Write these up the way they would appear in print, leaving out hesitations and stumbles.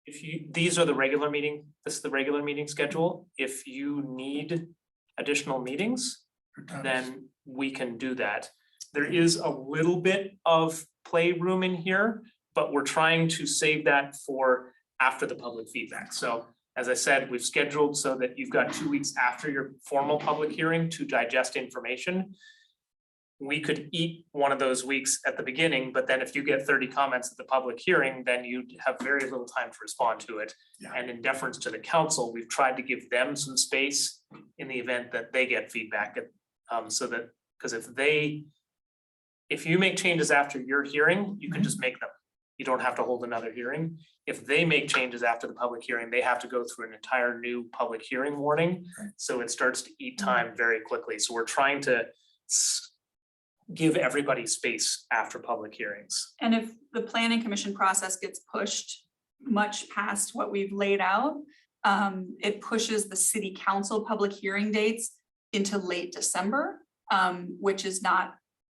If you, these are the regular meeting, this is the regular meeting schedule. If you need additional meetings, then we can do that. There is a little bit of playroom in here, but we're trying to save that for after the public feedback. So as I said, we've scheduled so that you've got 2 weeks after your formal public hearing to digest information. We could eat one of those weeks at the beginning, but then if you get 30 comments at the public hearing, then you'd have very little time to respond to it. Yeah. And in deference to the council, we've tried to give them some space in the event that they get feedback. So that, because if you make changes after your hearing, you can just make them. You don't have to hold another hearing. If they make changes after the public hearing, they have to go through an entire new public hearing warning. Right. So it starts to eat time very quickly. So we're trying to give everybody space after public hearings. And if the planning commission process gets pushed much past what we've laid out, it pushes the city council public hearing dates into late December, which is not,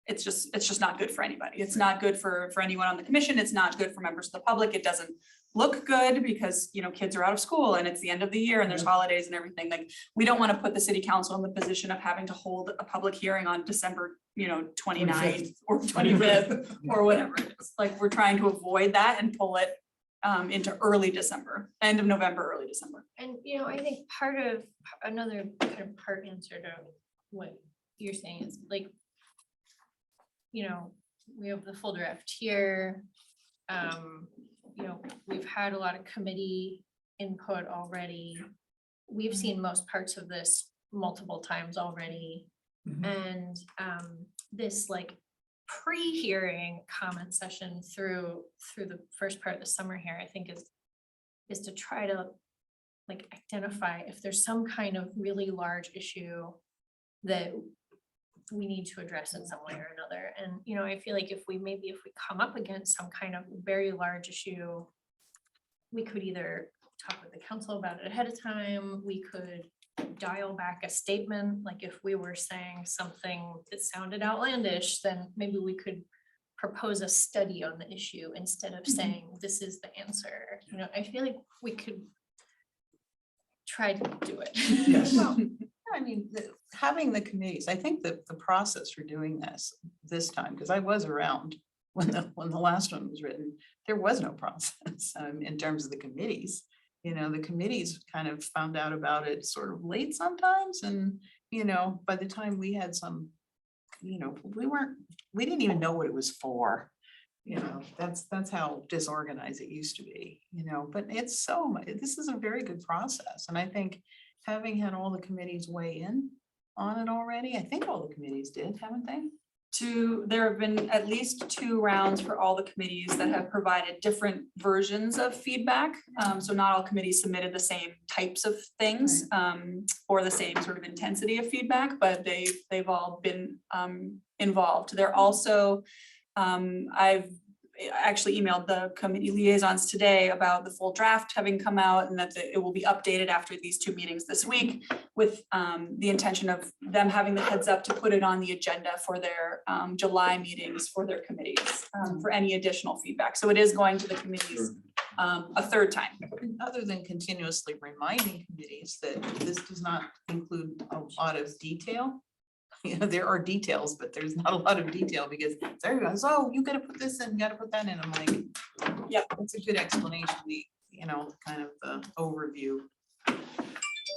it's just not good for anybody. It's not good for anyone on the commission. It's not good for members of the public. It doesn't look good because, you know, kids are out of school and it's the end of the year and there's holidays and everything. Like, we don't want to put the city council in the position of having to hold a public hearing on December, 29th or 25th or whatever it is. Like, we're trying to avoid that and pull it into early December, end of November, early December. And, I think another kind of part answer to what you're saying is like, we have the full draft here. We've had a lot of committee input already. We've seen most parts of this multiple times already. And this like pre-hearing comment session through the first part of the summer here, I think is to try to like identify if there's some kind of really large issue that we need to address in some way or another. And, I feel like if we come up against some kind of very large issue, we could either talk with the council about it ahead of time. We could dial back a statement. Like if we were saying something that sounded outlandish, then maybe we could propose a study on the issue instead of saying this is the answer. I feel like we could try to do it. Yes. Well, I mean, having the committees, I think that the process for doing this time, because I was around when the last one was written, there was no process in terms of the committees. The committees kind of found out about it sort of late sometimes. And, by the time we had some, we didn't even know what it was for. That's how disorganized it used to be, but it's this is a very good process. And I think having had all the committees weigh in on it already, I think all the committees did, haven't they? There have been at least 2 rounds for all the committees that have provided different versions of feedback. So not all committees submitted the same types of things or the same sort of intensity of feedback, but they've all been involved. They're also, I've actually emailed the committee liaisons today about the full draft having come out and that it will be updated after these 2 meetings this week with the intention of them having the heads up to put it on the agenda for their July meetings for their committees for any additional feedback. So it is going to the committees a 3rd time. Other than continuously reminding committees that this does not include a lot of detail. There are details, but there's not a lot of detail because everybody goes, oh, you gotta put this in, you gotta put that in. I'm like, Yep. It's a good explanation, kind of the overview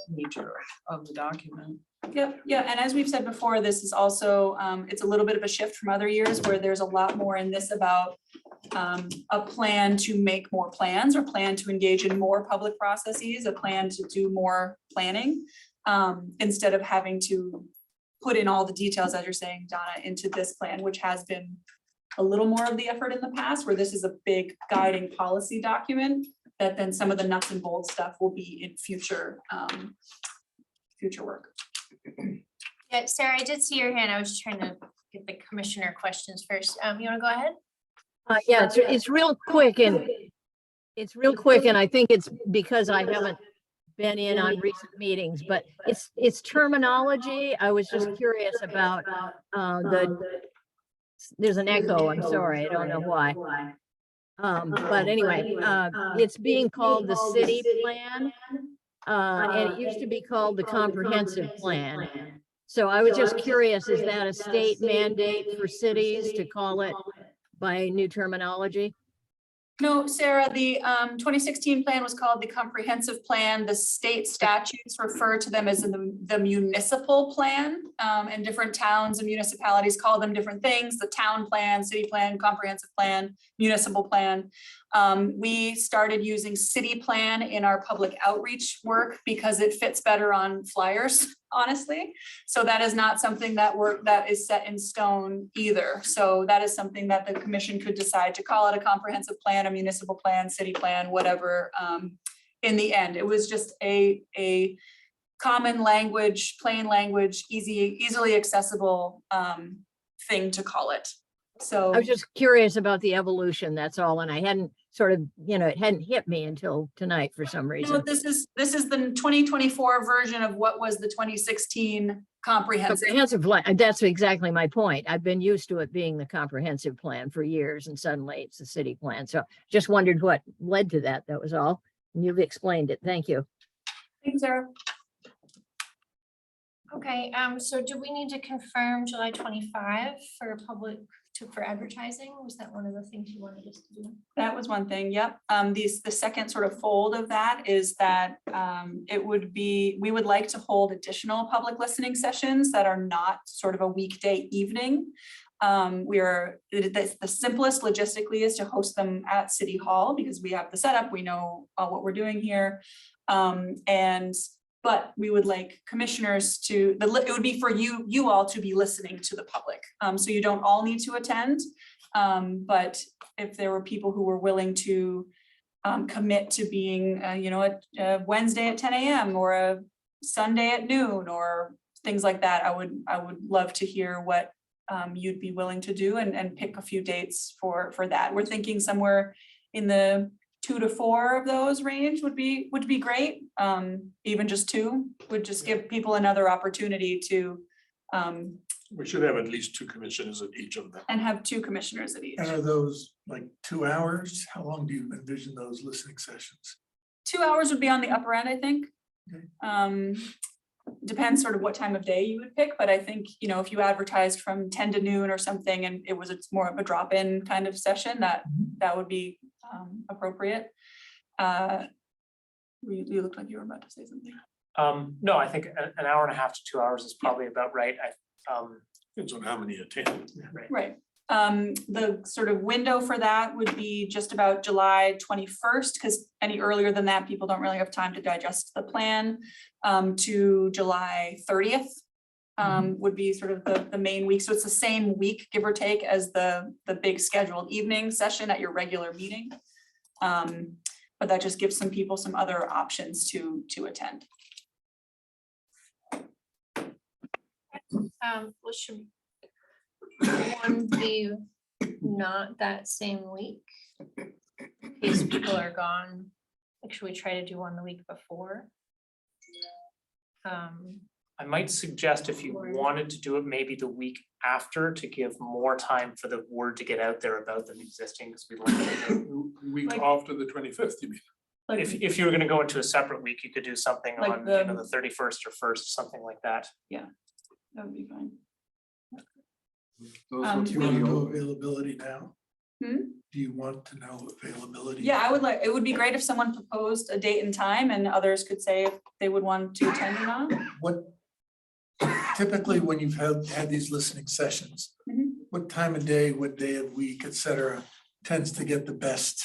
nature of the document. Yep, yeah, and as we've said before, this is also, it's a little bit of a shift from other years where there's a lot more in this about a plan to make more plans or plan to engage in more public processes, a plan to do more planning, instead of having to put in all the details, as you're saying, Donna, into this plan, which has been a little more of the effort in the past, where this is a big guiding policy document that then some of the nuts and bolts stuff will be in future work. Yeah, Sarah, I did see your hand. I was trying to get the commissioner questions first. You want to go ahead? Yeah, it's real quick and I think it's because I haven't been in on recent meetings, but it's terminology. I was just curious about there's an echo. I'm sorry, I don't know why. But anyway, it's being called the city plan. And it used to be called the comprehensive plan. So I was just curious, is that a state mandate for cities to call it by new terminology? No, Sarah, the 2016 plan was called the comprehensive plan. The state statutes refer to them as the municipal plan. And different towns and municipalities call them different things, the town plan, city plan, comprehensive plan, municipal plan. We started using city plan in our public outreach work because it fits better on flyers, honestly. So that is not something that is set in stone either. So that is something that the commission could decide to call it a comprehensive plan, a municipal plan, city plan, whatever. In the end, it was just a common language, plain language, easily accessible thing to call it. So I was just curious about the evolution, that's all. And I hadn't sort of, it hadn't hit me until tonight for some no, reason. this is the 2024 version of what was the 2016 comprehensive. Comprehensive plan, that's exactly my point. I've been used to it being the comprehensive plan for years and suddenly it's the city plan. So just wondered what led to that. That was all. And you've explained it. Thank you. Thanks, Sarah. Okay, so do we need to confirm July 25 for for advertising? Was that one of the things you wanted us to do? That was one thing, yep. The second sort of fold of that is that we would like to hold additional public listening sessions that are not sort of a weekday evening. The simplest logistically is to host them at City Hall because we have the setup, we know what we're doing here. But we would like commissioners it would be for you all to be listening to the public. So you don't all need to attend. But if there were people who were willing to commit to being, a Wednesday at 10 a.m. or a Sunday at noon or things like that, I would love to hear what you'd be willing to do and pick a few dates for that. We're thinking somewhere in the 2 to 4 of those range would be great. Even just 2 would just give people another opportunity to We should have at least 2 commissioners at each of them. and have 2 commissioners at each. And are those like 2 hours? How long do you envision those listening sessions? 2 hours would be on the upper end, I think. Okay. Depends sort of what time of day you would pick, but I think, if you advertised from 10 to noon or something and it's more of a drop-in kind of session, that would be appropriate. You looked like you were about to say something. No, I think an hour and a half to 2 hours is probably about right. Depends on how many attend. Right. The sort of window for that would be just about July 21st, because any earlier than that, people don't really have time to digest the plan, to July 30th. Would be sort of the main week. So it's the same week, give or take, as the big scheduled evening session at your regular meeting. But that just gives some people some other options to attend. Well, should one be not that same week? In case people are gone, like, should we try to do one the week before? I might suggest if you wanted to do it maybe the week after to give more time for the word to get out there about them existing, because we Week Like- after the 25th, you mean? Like, if you were gonna go into a separate week, you could do something Like on, the 31st or 1st, something like that. that would be fine. Do you want to know availability now? Hmm? Do you want to know availability? Yeah, it would be great if someone proposed a date and time and others could say if they would want to attend or not. What typically when you've had these listening sessions, Mhm. what time of day, what day of week, et cetera, tends to get the best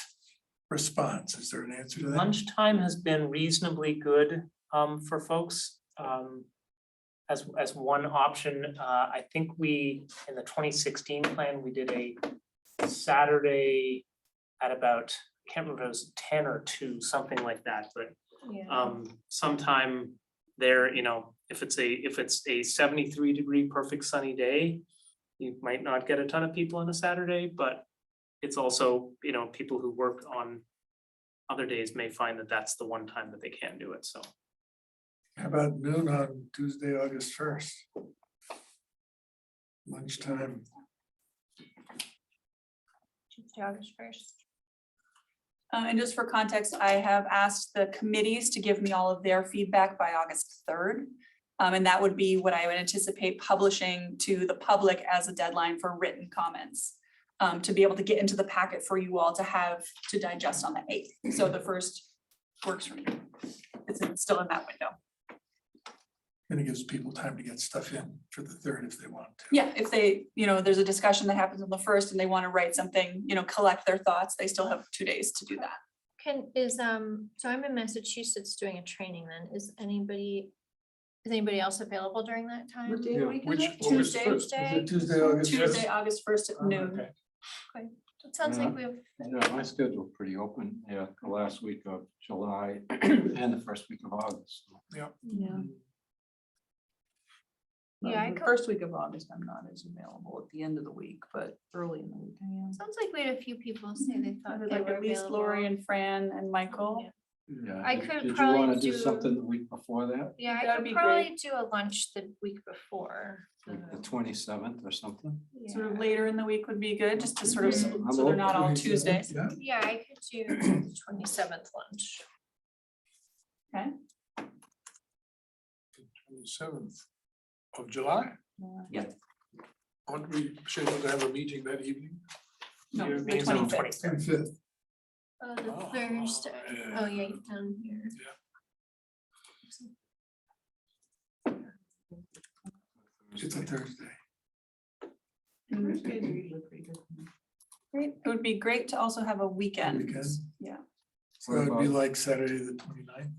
response? Is there an answer to that? Lunchtime has been reasonably good for folks. As one option, I think in the 2016 plan, we did a Saturday at about, I can't remember if it was 10 or 2, something like that, but Yeah. sometime there, if it's a 73-degree perfect sunny day, you might not get a ton of people on a Saturday, but it's also, people who work on other days may find that that's the one time that they can do it, so. How about noon on Tuesday, August 1st? Lunchtime. Tuesday, August 1st. And just for context, I have asked the committees to give me all of their feedback by August 3rd. And that would be what I would anticipate publishing to the public as a deadline for written comments. To be able to get into the packet for you all to have to digest on the 8th. So the first works for me. It's still in that window. And it gives people time to get stuff in for the 3rd if they want to. Yeah, if they, there's a discussion that happens on the 1st and they want to write something, collect their thoughts, they still have 2 days to do that. So I'm in Massachusetts doing a training then. Is anybody else available during that time? What day of the week is Which it? August Tuesday. 1st? Is it Tuesday, August Tuesday, 1st? August 1st at noon. Okay. It sounds like we have, Yeah, my schedule's pretty open, yeah, the last week of July and the first week of August. Yeah. Yeah, I The could- first week of August, I'm not as available at the end of the week, but early in the week, I am. sounds like we had a few people say they thought they Like were at least Lori available. and Fran and Michael. Yeah. Yeah, I did- could Did you probably want to do do- something the week before that, Yeah, I That'd could be probably do a lunch the week before. like the 27th or something? Sort of Yeah. later in the week would be good, just to sort of, Yeah, I'm so they're not all 27th, Tuesdays. Yeah, Yeah, I could do the 27th lunch. 27th of July. Yeah. Aren't we scheduled to have a meeting that evening? No, Your the meeting's on the 25th. 25th. The Oh, Thursday. yeah. Oh, yeah, down here. It's a Thursday. Thursdays are usually pretty good for me. Great. It would be great to also have a weekend. Weekend. Yeah, So it'd be like Saturday, the 29th.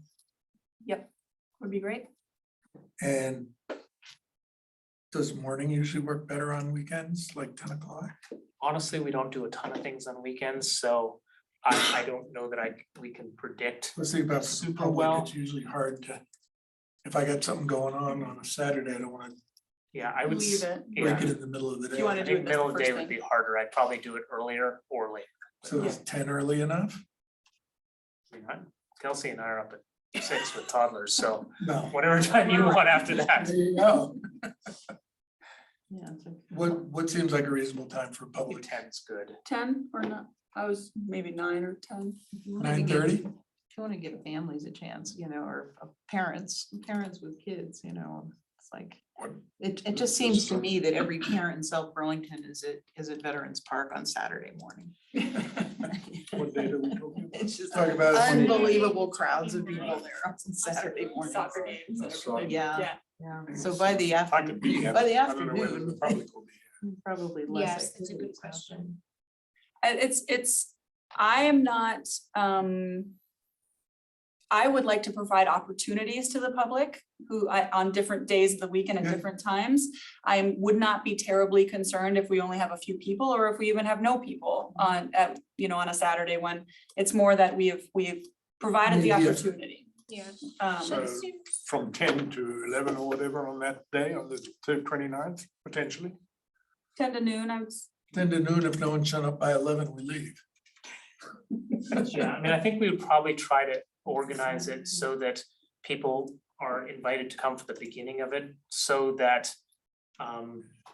would be great. And does morning usually work better on weekends, like 10 o'clock? Honestly, we don't do a ton of things on weekends, so I don't know that we can predict. Let's think about for the Super public, well. it's usually hard to, if I got something going on a Saturday, I don't want Yeah, I would. Leave it. to break Yeah, it in the middle of the Do you wanna day. I do think it as the middle of the day first would thing? be harder. I'd probably do it earlier or later. So is 10 early enough? I mean, Kelsey and I are up at 6 with toddlers, so No. whatever time you want after that. There you go. Yeah. it's okay. What seems like a reasonable time for I think public? 10's good. 10 or not? I was maybe 9 or 10. If you wanna give- 9:30? If you want to give families a chance, or parents with kids, it's like, it just seems to me that every parent in South Burlington is at Veterans Park on Saturday morning. What date are we talking about? It's just Talk about it. unbelievable crowds of people there on Saturday morning. Soccer games. and That's right. everything. Yeah. Yeah, so by the I could be here. by the I don't know whether the afternoon, public will be here. probably less. Yes, that's a good activities out there. question. I am not, I would like to provide opportunities to the public on different days of the week and at Yeah. different times. I would not be terribly concerned if we only have a few people or if we even have no people on a Saturday when it's more that we've provided the Yeah. opportunity. Yeah. So That seems- from 10 to 11 or whatever on that day, on the 29th, potentially. 10 to noon, I was, 10 to noon, if no one's shown up by 11, we leave. Yeah, I mean, I think we would probably try to organize it so that people are invited to come for the beginning of it, so that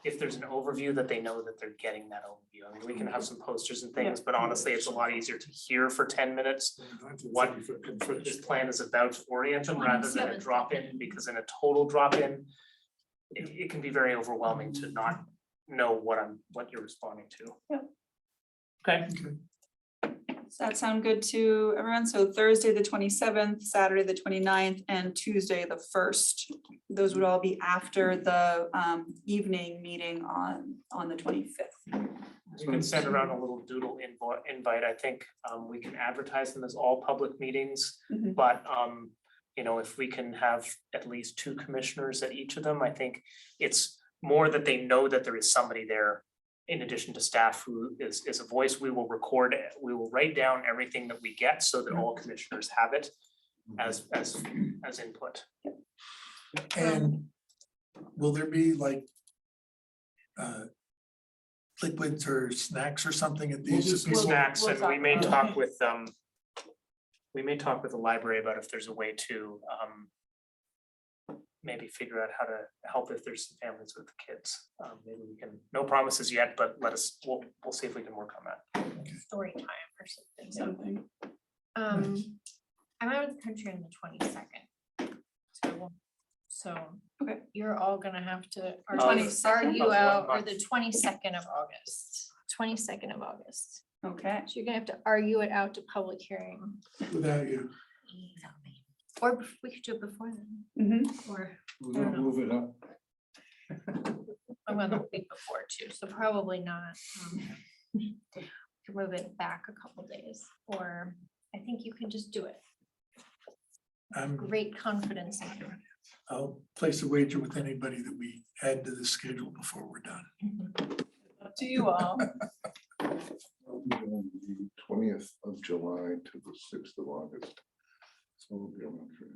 if there's an overview, that they know that they're getting that overview. I mean, we can have some posters and things, but honestly, it's a lot easier to hear for 10 minutes what this plan is about to orient them rather than a 27th. drop-in, because in a total drop-in, it can be very overwhelming to not know what you're responding to. Yeah. Okay, does that sound good to everyone? So Thursday, the 27th, Saturday, the 29th, and Tuesday, the 1st. Those would all be after the evening meeting on the 25th. we can send around a little doodle invite. I think we can advertise them as all public meetings. Mhm. But if we can have at least 2 commissioners at each of them, I think it's more that they know that there is somebody there. In addition to staff who is a voice, we will record it, we will write down everything that we get so that all commissioners have it as input. And will there be like liquids or snacks or something at these? We'll- Snacks, we'll and we talk may about it. talk with the library about if there's a way to maybe figure out how to help if there's some families with kids. Maybe we can, no promises yet, but we'll see if we can work on that. Story time or something. Something. I'm out of the country on the 22nd. So Okay. you're all gonna have to 22nd? argue Of what out, or month? the 22nd of August, 22nd of August. Okay. So you're gonna have to argue it out to public hearing. Without you. Or we could do it before then, Mhm. or We're gonna move it up. I'm gonna week before too, so probably not. Could move it back a couple days, or I think you can just do it. Great confidence in you. I'll place a wager with anybody that we add to the schedule before we're done. Up to you all. 20th of July to the 6th of August. So we'll be able to.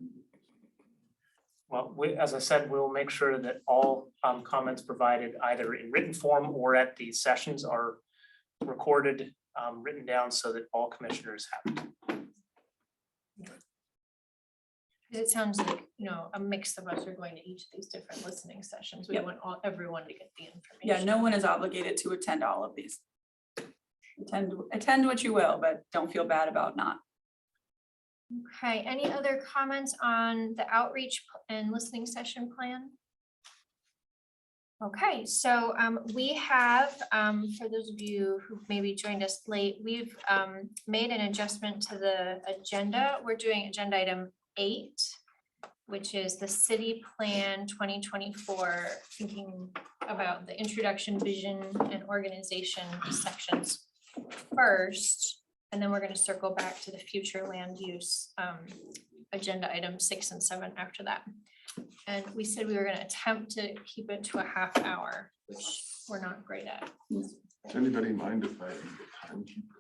Well, as I said, we'll make sure that all comments provided either in written form or at the sessions are recorded, written down so that all commissioners have it. It sounds like, a mix of us are going to each of these different listening sessions. We Yep. want everyone to get the information. Yeah, no one is obligated to attend all of these. Attend what you will, but don't feel bad about not. Okay, any other comments on the outreach and listening session plan? Okay, so we have, for those of you who maybe joined us late, we've made an adjustment to the agenda. We're doing agenda item 8, which is the city plan 2024, thinking about the introduction, vision, and organization sections first. And then we're going to circle back to the future land use agenda items 6 and 7 after that. And we said we were going to attempt to keep it to a half hour, which we're not great at. Does anybody mind if I am the timekeeper?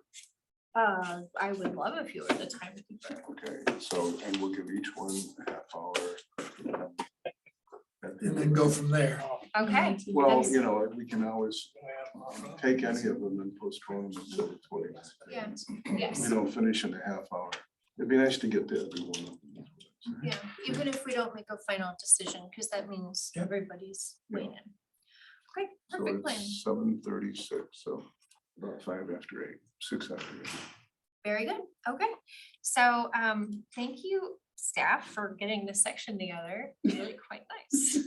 I would love if you were the timekeeper. Okay, so, and we'll give each one a half hour. And then go from there. Okay. Well, that's- we can always take any of them and postpone them until the 20th. Yeah. We Yes, don't finish in a half hour. It'd be nice to get to everyone. yeah, even if we don't make a final decision, because that means Yep. everybody's weighing in. Okay, So perfect plan. it's 7:36, so about 5 after 8, 6 after 8. Very good. Okay, so thank you, staff, for getting this section together. Really quite nice.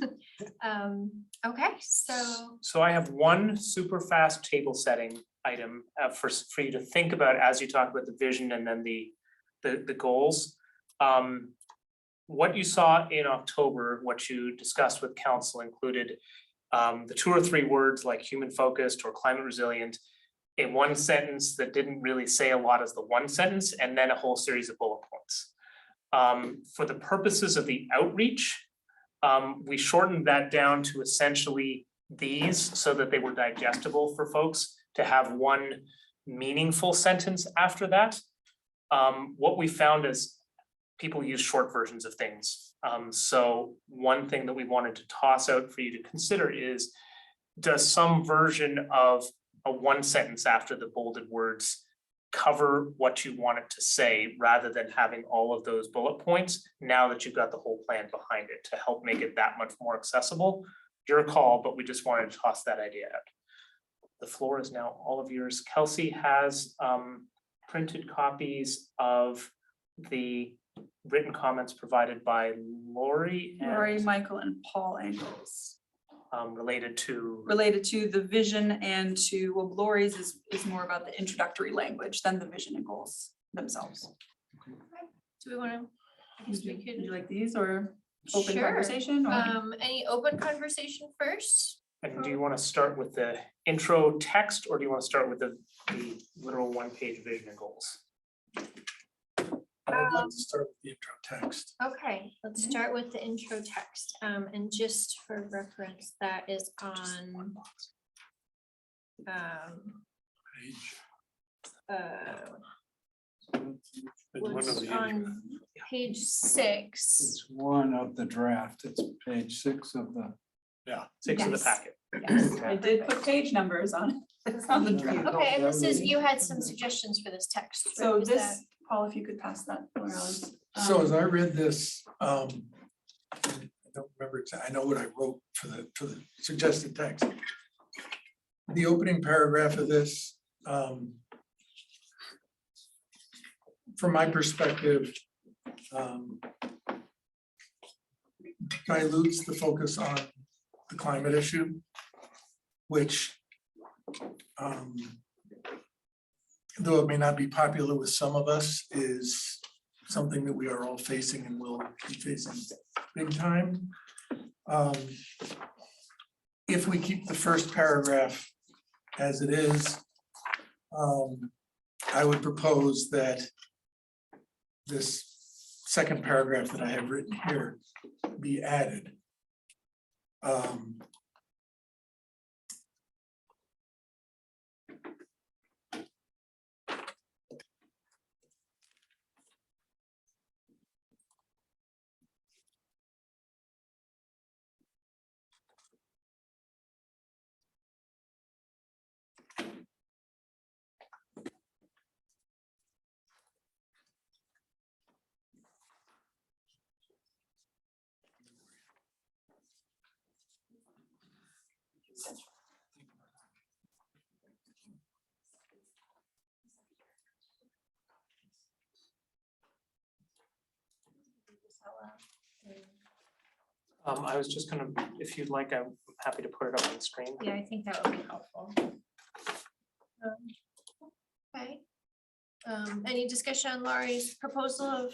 Okay, so So I have one super fast table setting item for you to think about as you talk about the vision and then the goals. What you saw in October, what you discussed with council included the 2 or 3 words like human focused or climate resilient in one sentence that didn't really say a lot as the one sentence, and then a whole series of bullet points. For the purposes of the outreach, we shortened that down to essentially these so that they were digestible for folks to have one meaningful sentence after that. What we found is people use short versions of things. So one thing that we wanted to toss out for you to consider is, does some version of a one sentence after the bolded words cover what you want it to say, rather than having all of those bullet points, now that you've got the whole plan behind it to help make it that much more accessible? Your call, but we just wanted to toss that idea out. The floor is now all of yours. Kelsey has printed copies of the written comments provided by Lori Lori, and Michael, and Paul Angles. related to, The vision and to, well, Lori's is more about the introductory language than the vision and goals themselves. do we want to? Would you like these or open Sure. conversation? Or Any open conversation first? and do you want to start with the intro text, or do you want to start with the literal one-page vision and goals? I'd like to start with the intro text. Okay, let's start with the intro text. And just for reference, that is on Page. was on page 6. It's one of the draft. It's page 6 of the. Yeah. 6 of the Yes. packet. yes, I did put page numbers on it. It's on the draft. Okay, and this is, you had some suggestions for this text. What So was this, that? Paul, if you could pass that around. So as I read this, I don't remember exactly, I know what I wrote for the suggested text. The opening paragraph of this from my perspective, dilutes the focus on the climate issue, which, though it may not be popular with some of us, is something that we are all facing and will be facing big time. If we keep the first paragraph as it is, I would propose that this second paragraph that I have written here be added. I was just gonna, if you'd like, I'm happy to put it up on the screen. Yeah, I think that would be helpful. Okay. Any discussion on Laurie's proposal of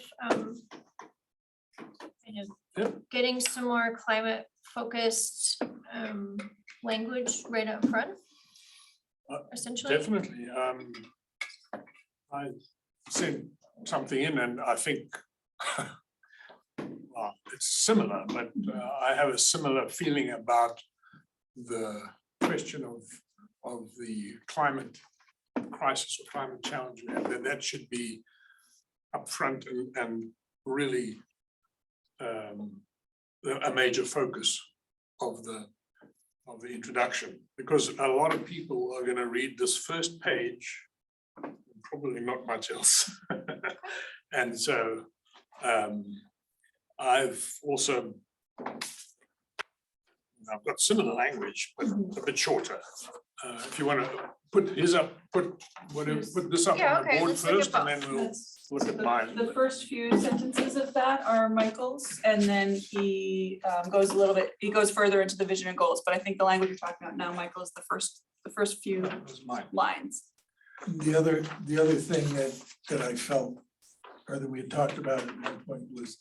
kind of Yep. getting some more climate focused language right up front? Essentially, Definitely. I sent something in and I think well, it's similar, but I have a similar feeling about the question of the climate crisis or climate challenge. We have, that should be upfront and really a major focus of the introduction, because a lot of people are going to read this first page, probably not much else. And so I've also, I've got similar language, but a bit shorter. If you want to put his up, put this up Yeah, on the okay, board let's look at first, and both. then we'll look at mine. The first few sentences of that are Michael's, and then he goes a little bit, he goes further into the vision and goals, but I think the language you're talking about now, Michael, is the first few That was mine. lines. The other thing that I felt, or that we had talked about at one point, was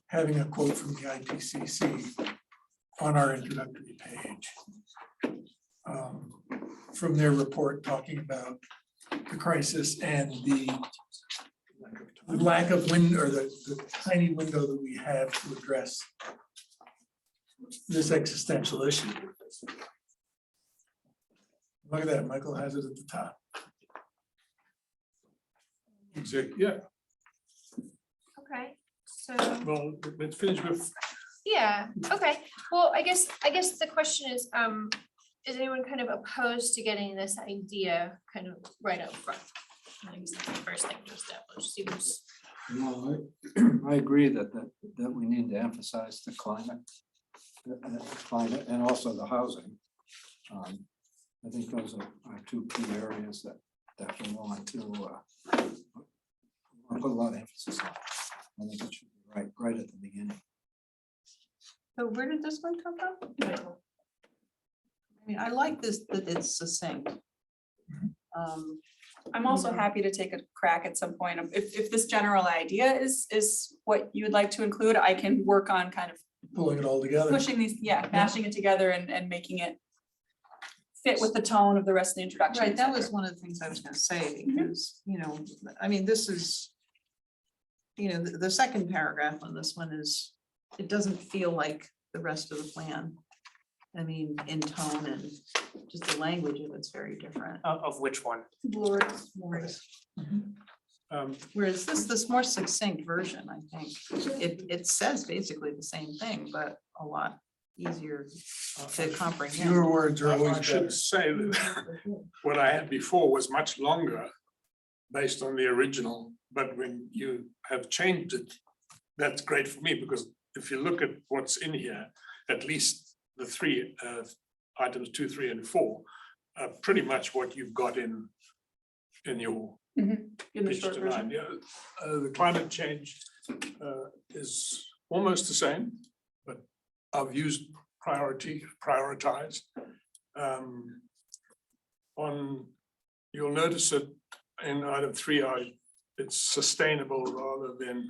having a quote from the IPCC on our introductory page. From their report talking about the crisis and the lack of wind, or the tiny window that we have to address this existential issue. Look at that, Michael has it at the top. Exactly, yeah. okay, so, Well, let's finish with, yeah, okay, well, I guess the question is anyone kind of opposed to getting this idea kind of right up front? I guess that's the first thing to establish, seems, No, I agree that we need to emphasize the climate and also the housing. I think those are two key areas that we want to put a lot of emphasis on. I think it should be right at the beginning. So where did this one come from? Michael? I mean, I like this, that it's succinct. I'm also happy to take a crack at some point. If this general idea is what you would like to include, I can work on kind of Pulling it all together. pushing these, mashing it together and making it fit with the tone of the rest of the introduction. Right, et that cetera. was one of the things I was gonna say, because, I mean, this is, the second paragraph on this one is, it doesn't feel like the rest of the plan. I mean, in tone and just the language of it's very different. Of which one? Whereas this more succinct version, I think, it says basically the same thing, but a lot easier to comprehend. Fewer words are I always better. should say that what I had before was much longer based on the original, but when you have changed it, that's great for me, because if you look at what's in here, at least the three items 2, 3, and 4 are pretty much what you've got in your In the pitched short tonight. version. Yeah, the climate change is almost the same, but I've used prioritized. On, you'll notice that in item 3, it's sustainable rather than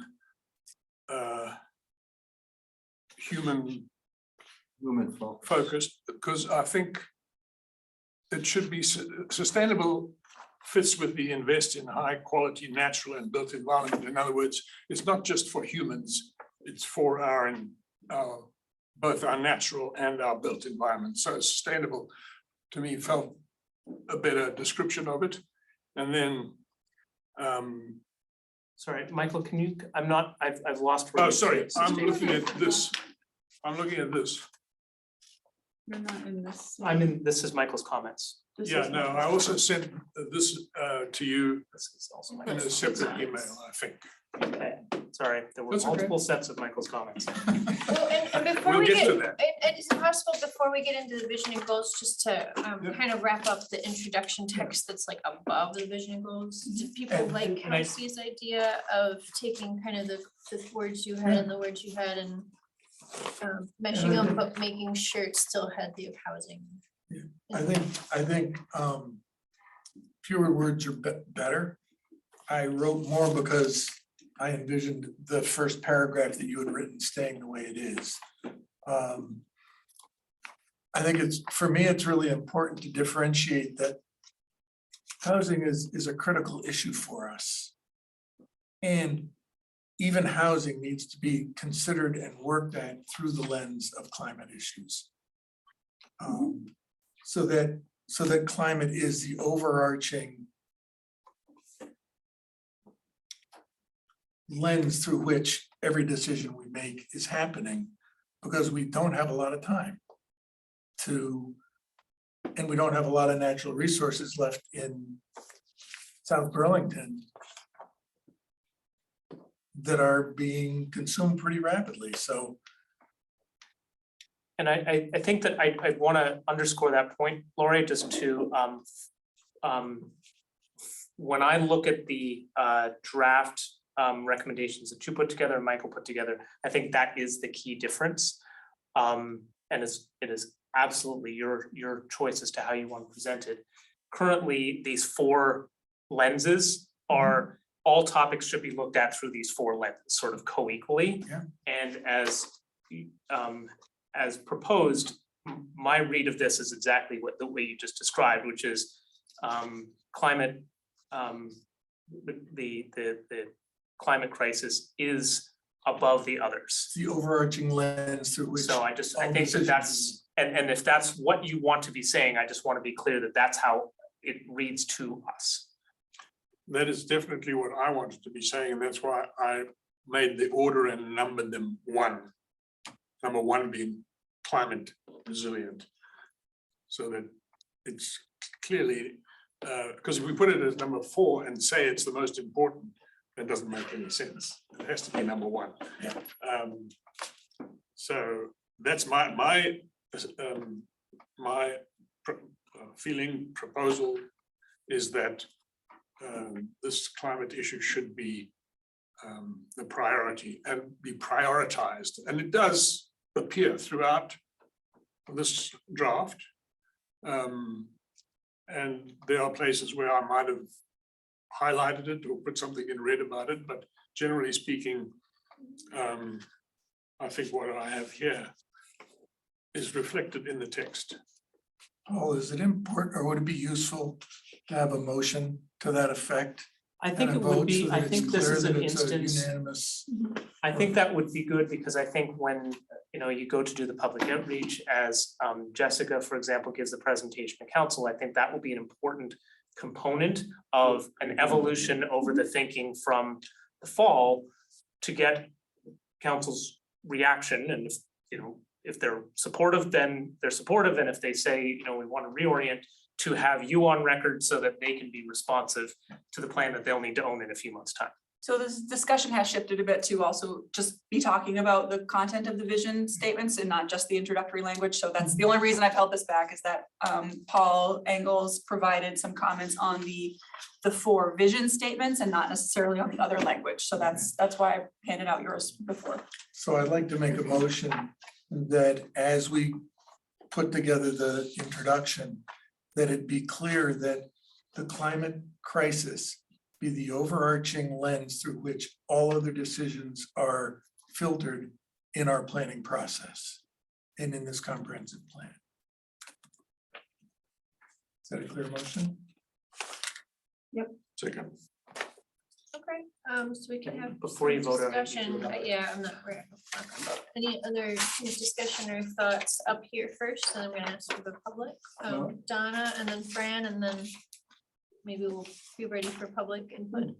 human Human focus. focused, because I think it should be sustainable fits with the invest in high quality natural and built environment. In other words, it's not just for humans, it's for our both our natural and our built environment. So sustainable to me felt a better description of it. And then Sorry, Michael, can you, I've lost. where oh, you sorry, said I'm sustainable. looking at this. I'm looking at this. You're not in this. This is Michael's comments. This Yeah, is no, not- I also sent this to you This is also in Michael's. a separate email, I think. Okay, sorry, there were That's okay. multiple sets of Michael's comments. Well, and before We'll we get get, to and that. is it possible before we get into the vision and goals, just to Yeah. kind of wrap up the introduction text that's like above the vision and goals? Do people like and I- Kelsey's idea of taking kind of the words you had and the words you had and meshing them, but making sure it still had the housing? I think fewer words are better. I wrote more because I envisioned the first paragraph that you had written staying the way it is. I think for me, it's really important to differentiate that housing is a critical issue for us. And even housing needs to be considered and worked at through the lens of climate issues. So that climate is the overarching lens through which every decision we make is happening, because we don't have a lot of time and we don't have a lot of natural resources left in South Burlington that are being consumed pretty rapidly, so. And I think that I want to underscore that point, Lori, just to when I look at the draft recommendations that you put together and Michael put together, I think that is the key difference. And it is absolutely your choice as to how you want to present it. Currently, these 4 lenses are, all topics should be looked at through these 4 lenses, sort of co-equally. Yeah. And as proposed, my read of this is exactly what the way you just described, which is climate, the climate crisis is above the others. The overarching lens through which. So I all think decisions- that's, and if that's what you want to be saying, I just want to be clear that that's how it reads to us. That is definitely what I wanted to be saying, and that's why I made the order and numbered them 1. Number 1 being climate resilient. So that it's clearly, because if we put it as number 4 and say it's the most important, that doesn't make any sense. It has to be number 1. Yeah. So that's my feeling, proposal is that this climate issue should be the priority and be prioritized. And it does appear throughout this draft. And there are places where I might have highlighted it or put something in red about it, but generally speaking, I think what I have here is reflected in the text. Paul, is it important or would it be useful to have a motion to that effect? I think and it a would vote be, so I that it's think this clear is that an it's a instance, Unanimous. I think that would be good, because I think when, you go to do the public outreach, as Jessica, for example, gives the presentation to council, I think that will be an important component of an evolution over the thinking from the fall to get council's reaction, and if they're supportive, then they're supportive, and if they say, we want to reorient, to have you on record so that they can be responsive to the plan that they'll need to own in a few months' time. So this discussion has shifted a bit to also just be talking about the content of the vision statements and not just the introductory language. So that's the only reason I've held this back is that Paul Engels provided some comments on the 4 vision statements and not necessarily on the other language. So that's why I handed out yours before. So I'd like to make a motion that as we put together the introduction, that it be clear that the climate crisis be the overarching lens through which all other decisions are filtered in our planning process and in this comprehensive plan. Is that a clear motion? Second. Okay, so we can have. Before you some vote on it, you discussion, do another. Yeah, I'm not, any other discussion or thoughts up here first, and I'm gonna ask for the public, Donna and then Fran, and then maybe we'll be ready for public input.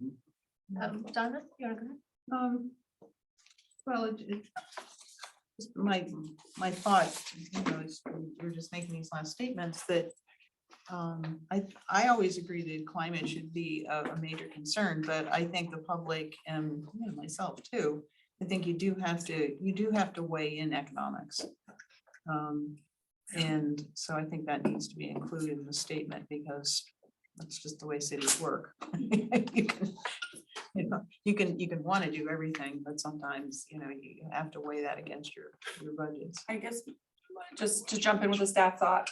Donna, you wanna go ahead? Well, just my thought, you know, is you're just making these last statements that I always agree that climate should be a major concern, but I think the public and you know, myself too, I think you do have to weigh in economics. And so I think that needs to be included in the statement because that's just the way cities work. You can want to do everything, but sometimes, you know, you have to weigh that against your budgets. I guess just to jump in with a staff thought,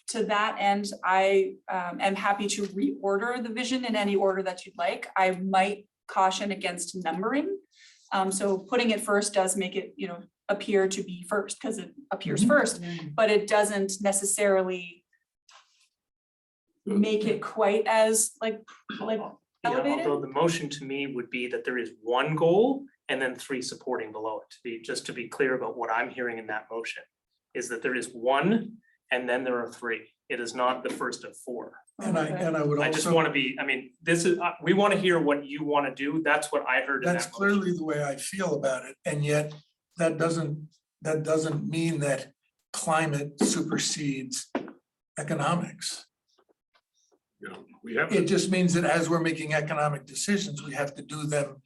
to that end, I am happy to reorder the vision in any order that you'd like. I might caution against numbering. So putting it first does make it, you know, appear to be first because it appears first, but it doesn't necessarily make it quite as like Yeah, elevated. although the motion to me would be that there is one goal and then 3 supporting below it. Just to be clear about what I'm hearing in that motion, is that there is 1 and then there are 3. It is not the first of 4. And I would I just also, want to be, I mean, this is, we want to hear what you want to do. That's what I heard in that's that motion. clearly the way I feel about it, and yet that doesn't mean that climate supersedes economics. You know, we have. It just means that as we're making economic decisions, we have to do them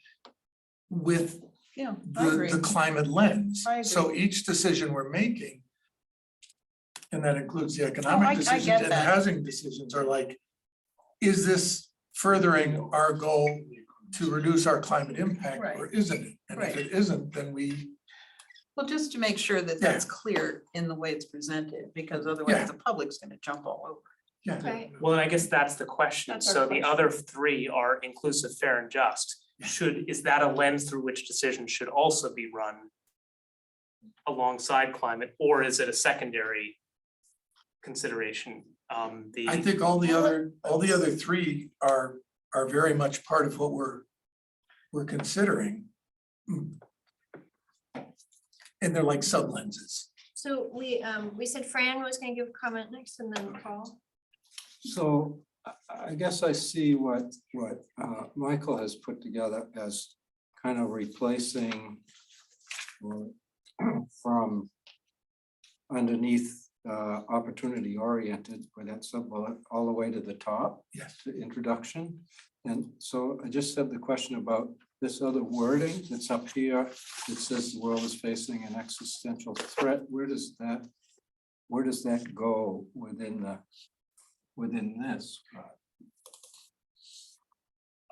with Yeah, I agree. the climate lens. I So agree. each decision we're making, and that includes the I economic decisions get and the that. housing decisions, are like, is this furthering our goal to reduce our climate impact, or isn't it? And if Right. it isn't, then we, Well, just to make sure that Yeah. that's clear in the way it's presented, because Yeah. otherwise the public's gonna jump all over. yeah, Right. Well, and I guess that's the question. That's our So the question. other 3 are inclusive, fair and just. Is that a lens through which decisions should also be run alongside climate, or is it a secondary consideration? I think all the other 3 are very much part of what we're considering. And they're like sub lenses. So we said Fran was gonna give a comment next and then Paul. So I guess I see what Michael has put together as kind of replacing or from underneath opportunity oriented with that sub bullet all the way to the top. Yes. The introduction. And so I just had the question about this other wording that's up here. It says the world is facing an existential threat. Where does that go within this?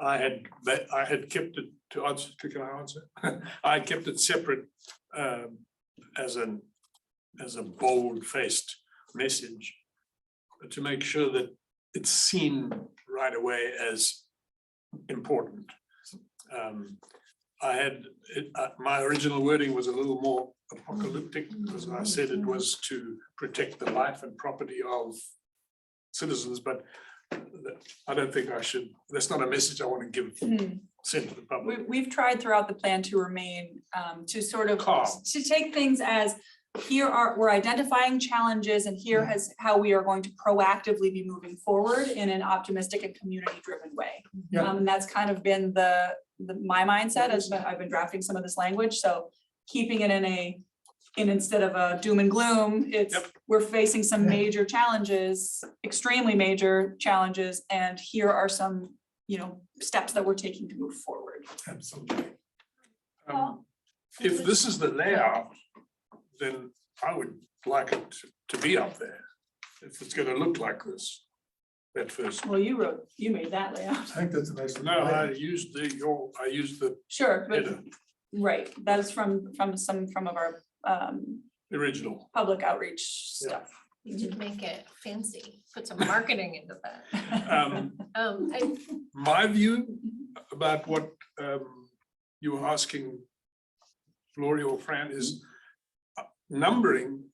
I had kept it to answer, can I answer? I kept it separate as a bold-faced message to make sure that it's seen right away as important. My original wording was a little more apocalyptic because I said it was to protect the life and property of citizens, but I don't think I should, that's not a message I want to give, send to the public. We've tried throughout the plan to remain, to sort of, Calm. to take things as, we're identifying challenges and here has how we are going to proactively be moving forward in an optimistic and community-driven way. Yeah. And that's kind of been my mindset as I've been drafting some of this language, so keeping it in instead of a doom and gloom, it's, Yep. we're facing some Yeah. major challenges, extremely major challenges, and here are some steps that we're taking to move forward. Absolutely. Paul? If this is the layout, then I would like it to be up there. If it's gonna look like this, that first. Well, you made that layout. I think that's a nice. No, I used the Sure, but, header, right, that is from of our original. public outreach stuff. You should make it fancy, put some marketing into that. I, My view about what you were asking Gloria or Fran is numbering,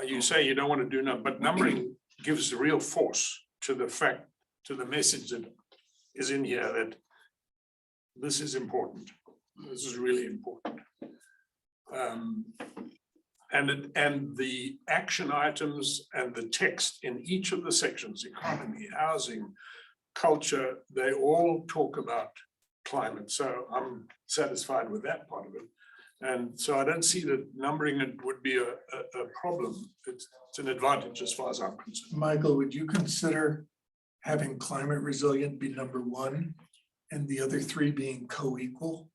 you say you don't want to do number, but numbering gives real force to the fact, to the message that is in here that this is important. This is really important. And the action items and the text in each of the sections, economy, housing, culture, they all talk about climate. So I'm satisfied with that part of it. And so I don't see that numbering it would be a problem. It's an advantage as far as I'm concerned. Michael, would you consider having climate resilient be number one and the other three being co-equal?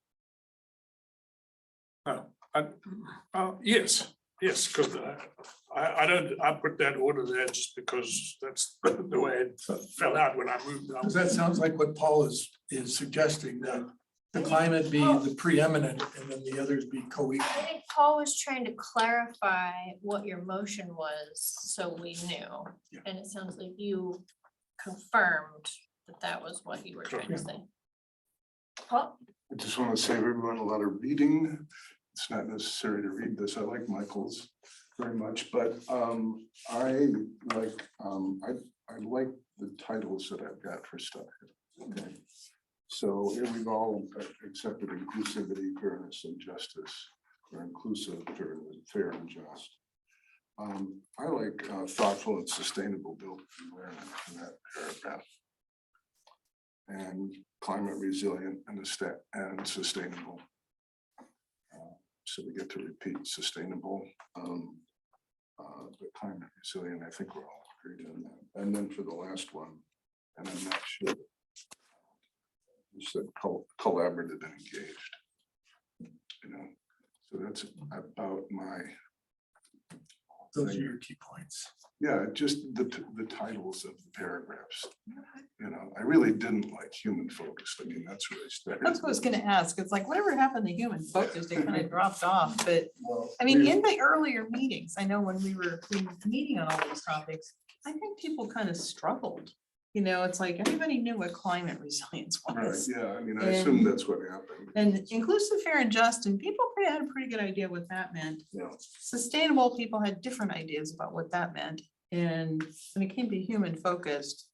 Yes, because I put that order there just because that's the way it fell out when I moved. Because that sounds like what Paul is suggesting, that the climate be the preeminent and then the others be co-equal. I think Paul was trying to clarify what your motion was, so we knew. Yeah. And it sounds like you confirmed that that was what you were trying to say. Paul? I just want to save everyone a lot of reading. It's not necessary to read this. I like Michael's very much, but I like the titles that I've got for stuff. Okay. So here we've all accepted inclusivity, fairness, and justice, or inclusive, fair and just. I like thoughtful and sustainable built environment in that paragraph. And climate resilient and sustainable. So we get to repeat sustainable, but climate resilient, I think we're all agreed on that. And then for the last one, and I'm not sure. You said collaborative and engaged. You know, so that's about my. Those are your key points. Yeah, just the titles of the paragraphs. You know, I really didn't like human focused. I mean, that's where I started. That's what I was gonna ask. It's like, whatever happened to human focus, they kind of dropped off, but Well, I mean, in the earlier meetings, I know when we were meeting on all these topics, I think people kind of struggled. You know, it's like everybody knew what climate resilience Right, was. yeah, I mean, I assume that's what happened. And inclusive, fair and just, and people had a pretty good idea what that meant. Yeah. Sustainable, people had different ideas about what that meant. And when it came to human focused,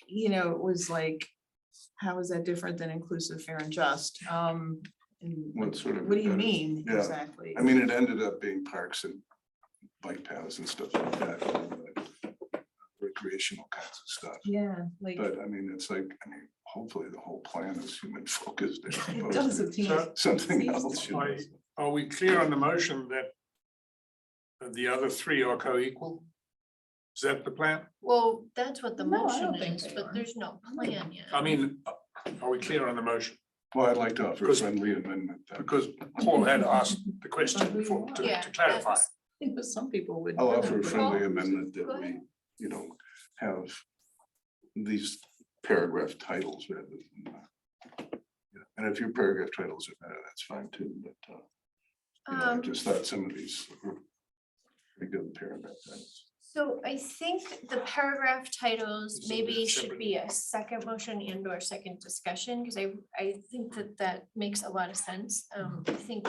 you know, it was like, how is that different than inclusive, fair and just? And What sort of? what do you mean Yeah. exactly? I mean, it ended up being parks and bike paths and stuff like that. Recreational kinds of stuff. Yeah, like, But I mean, it's like, I mean, hopefully the whole plan is human focused. as it opposed does to appear. So Something seems else. you know. are we clear on the motion that the other three are co-equal? Is that the plan? Well, that's what the No, I motion don't think is, they but are. there's no plan yet. I mean, are we clear on the motion? Well, I'd like to offer a Because- friendly amendment. Because Paul had asked the question Who you before are. to Yeah, clarify. Some people would. I'll offer a Well, friendly amendment that go we, ahead. you know, have these paragraph titles rather than. Yeah, and if your paragraph titles are better, that's fine too, but you know, I just thought some of these were pretty good paragraph titles. So I think the paragraph titles So maybe they're should separate. be a second motion and or second discussion, because I think that that makes a lot of sense. I think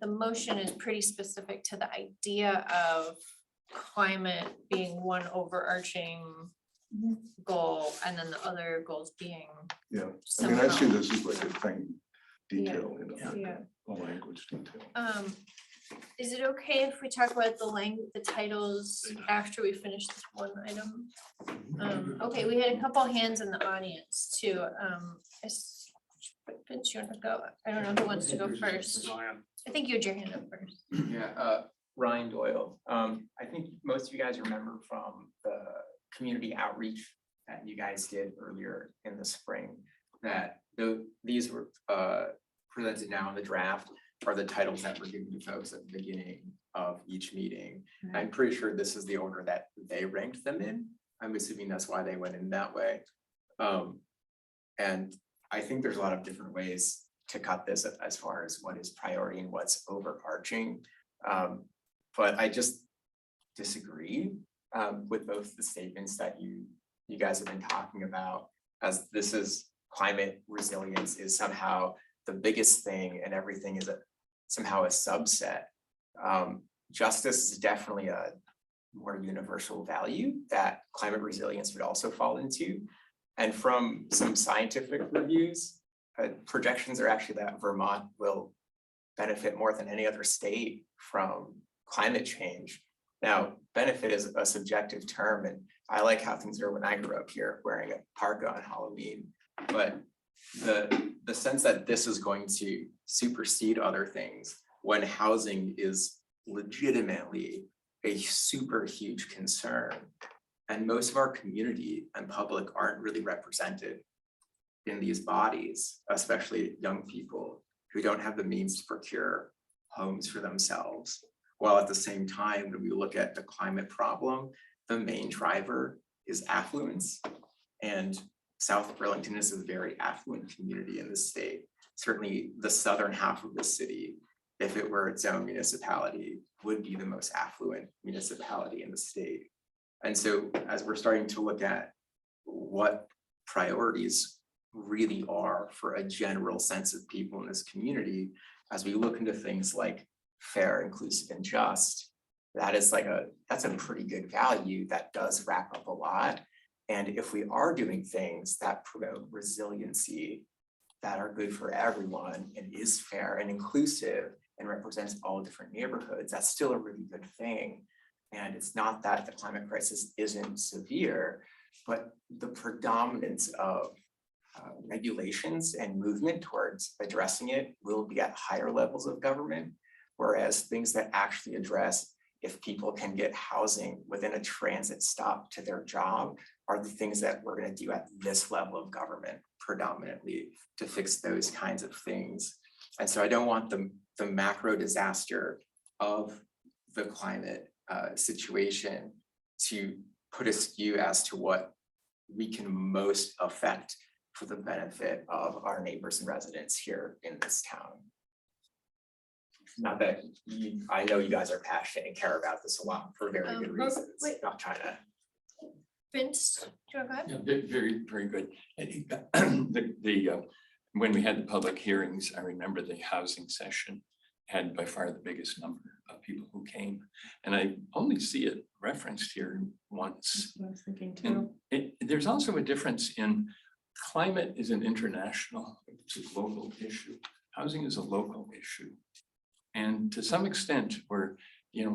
the motion is pretty specific to the idea of climate being one overarching goal, and then the other goals being Yeah, I mean, I see somehow. this as like a thing detail, you know, Yeah. a language detail. Is it okay if we talk about the titles after we finish this one item? Okay, we had a couple hands in the audience too. Vince, you want to go? I don't know who wants to go first. Ryan. I think you had your hand up first. Yeah, Ryan Doyle. I think most of you guys remember from the community outreach that you guys did earlier in the spring, that these were presented now in the draft are the titles that were given to folks at the beginning of each meeting. I'm pretty sure this is the order that they ranked them in. I'm assuming that's why they went in that way. And I think there's a lot of different ways to cut this as far as what is priority and what's overarching. But I just disagree with both the statements that you guys have been talking about, as this is climate resilience is somehow the biggest thing and everything is somehow a subset. Justice is definitely a more universal value that climate resilience would also fall into. And from some scientific reviews, projections are actually that Vermont will benefit more than any other state from climate change. Now, benefit is a subjective term, and I like how things are when I grew up here wearing a parka on Halloween. But the sense that this is going to supersede other things when housing is legitimately a super huge concern. And most of our community and public aren't really represented in these bodies, especially young people who don't have the means to procure homes for themselves. While at the same time, when we look at the climate problem, the main driver is affluence. And South Burlington is a very affluent community in the state. Certainly the southern half of the city, if it were its own municipality, would be the most affluent municipality in the state. And so as we're starting to look at what priorities really are for a general sense of people in this community, as we look into things like fair, inclusive, and just, that's a pretty good value that does wrap up a lot. And if we are doing things that promote resiliency, that are good for everyone and is fair and inclusive and represents all different neighborhoods, that's still a really good thing. And it's not that the climate crisis isn't severe, but the predominance of regulations and movement towards addressing it will be at higher levels of government, whereas things that actually address if people can get housing within a transit stop to their job are the things that we're going to do at this level of government predominantly to fix those kinds of things. And so I don't want the macro disaster of the climate situation to put a skew as to what we can most affect for the benefit of our neighbors and residents here in this town. Not that I know you guys are passionate and care about this a lot for very good reasons. wait. Not trying to. Vince, do you want to go ahead? Yeah, very, very good. When we had the public hearings, I remember the housing session had by far the biggest number of people who came. And I only see it referenced here once. I was thinking And there's also a difference in climate is an international, it's a local issue. Housing is a local issue. And to some extent, we're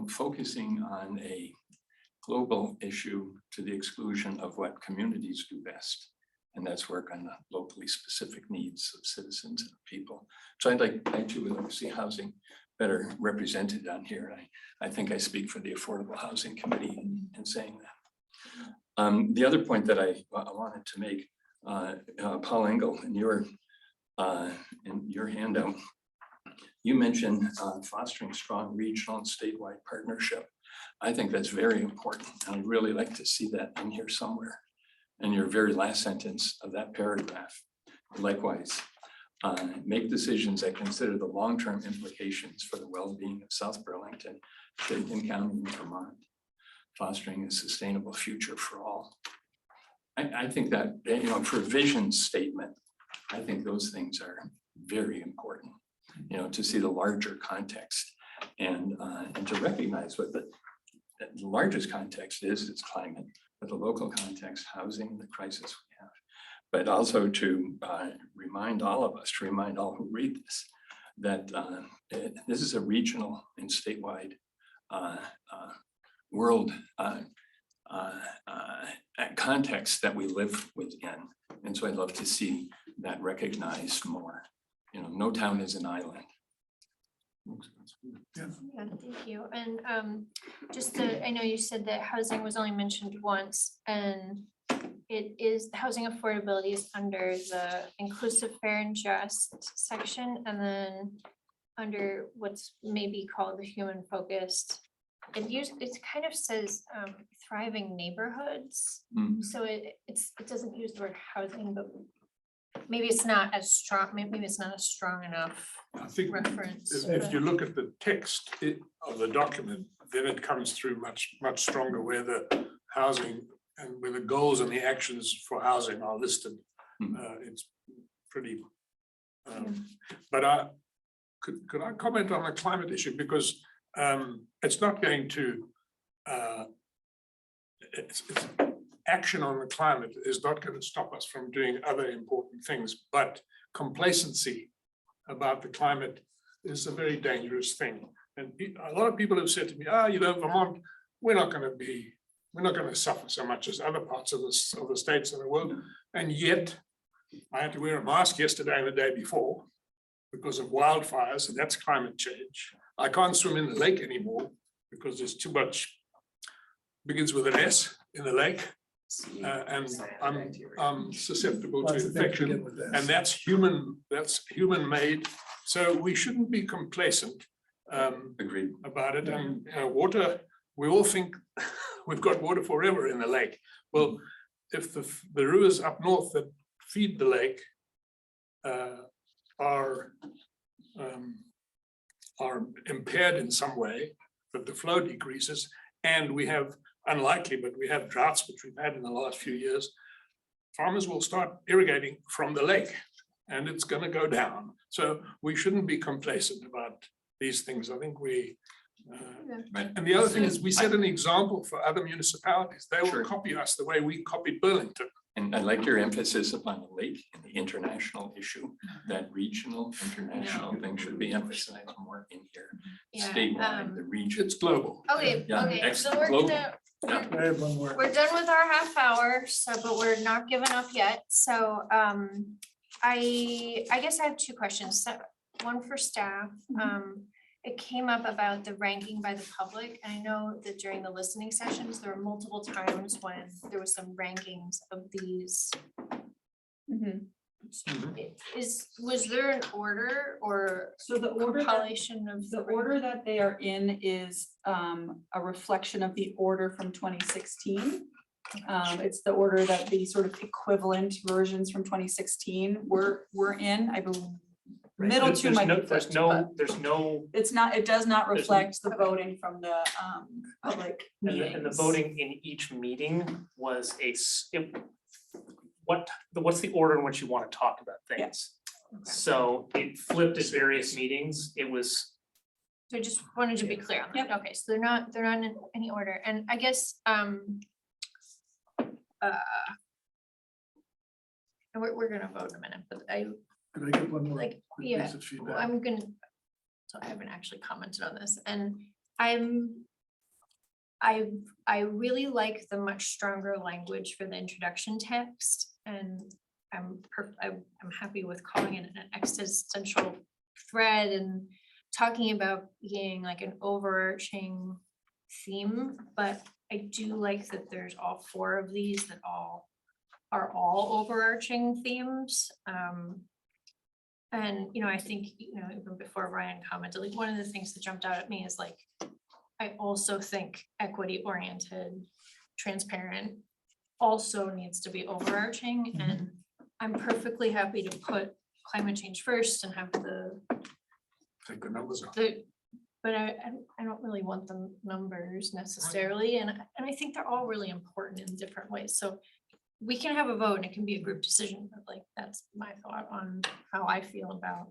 focusing on a global issue to the exclusion of what communities do best. And that's work on the locally specific needs of citizens and people. So I too would like to see housing better represented on here. And I think I speak for the Affordable Housing Committee in saying that. The other point that I wanted to make, Paul Engel, in your handout, you mentioned fostering strong regional and statewide partnership. I think that's very important. And I'd really like to see that in here somewhere. In your very last sentence of that paragraph, likewise, make decisions that consider the long-term implications for the well-being of South Burlington, Shaken County, and Vermont, fostering a sustainable future for all. I think that, for a vision statement, I think those things are very important, to see the larger context and to recognize what the largest context is, it's climate, but the local context, housing, the crisis we have. But also to remind all of us, to remind all who read this, that this is a regional and statewide world context that we live within. And so I'd love to see that recognized more. No town is an island. Yeah, thank you. And I know you said that housing was only mentioned once, and it is, housing affordability is under the inclusive, fair and just section, and then under what's maybe called the human focused. It kind of says thriving neighborhoods, so it doesn't use the word housing, but maybe it's not as strong, maybe it's not a strong enough I think reference. if you look at the text of the document, then it comes through much stronger where the housing and where the goals and the actions for housing are listed. It's pretty. But could I comment on the climate issue, because it's not going to it's action on the climate is not going to stop us from doing other important things, but complacency about the climate is a very dangerous thing. And a lot of people have said to me, Vermont, we're not going to suffer so much as other parts of the states of the world. And yet I had to wear a mask yesterday and the day before because of wildfires, and that's climate change. I can't swim in the lake anymore because there's too much, begins with an S in the lake. And I'm susceptible to Lots of things to get infection, with this. and that's human made. So we shouldn't be complacent Agreed. about it. And water, we all think we've got water forever in the lake. Well, if the rivers up north that feed the lake are impaired in some way, that the flow decreases, and we have unlikely, but we have droughts, which we've had in the last few years, farmers will start irrigating from the lake and it's going to go down. So we shouldn't be complacent about these things. I think and the other thing is we set an example for other municipalities. They will Sure. copy us the way we copied Burlington. And I like your emphasis upon the lake and the international issue, that regional, international thing should be emphasized more in here. Yeah, Statewide, the region. It's global. Okay, Yeah, okay, so excellent. we're Global. gonna, I have one more. we're done with our half hour, so, but we're not giving up yet, so, I guess I have two questions, so, one for staff. It came up about the ranking by the public, and I know that during the listening sessions, there were multiple times when there was some rankings of these. Mhm. Was there an order or So the order that compilation of the the order that they are in is a reflection of the order from 2016. It's the order that the sort of equivalent versions from 2016 were in, I believe. Middle two There's might no- be flipped, but There's no, it's not, it does not There's- reflect the voting from the public and meetings. the voting in each meeting was what's the order in which you want to talk about things? So it flipped at various meetings. It was, So I just wanted to be clear on that. Okay, so they're not in any order. And I guess, and we're gonna vote in a minute, but Could I get one more like, quick yeah, piece of feedback? I'm gonna, so I haven't actually commented on this, and I really like the much stronger language for the introduction text, and I'm happy with calling it an existential thread and talking about being like an overarching theme, but I do like that there's all four of these that are all overarching themes. And, I think, even before Ryan commented, like, one of the things that jumped out at me is like, I also think equity oriented, transparent also needs to be overarching, and I'm perfectly happy to put climate change first and have Take the numbers out. but I don't really want the numbers necessarily, and I think they're all really important in different ways, so we can have a vote and it can be a group decision, but like, that's my thought on how I feel about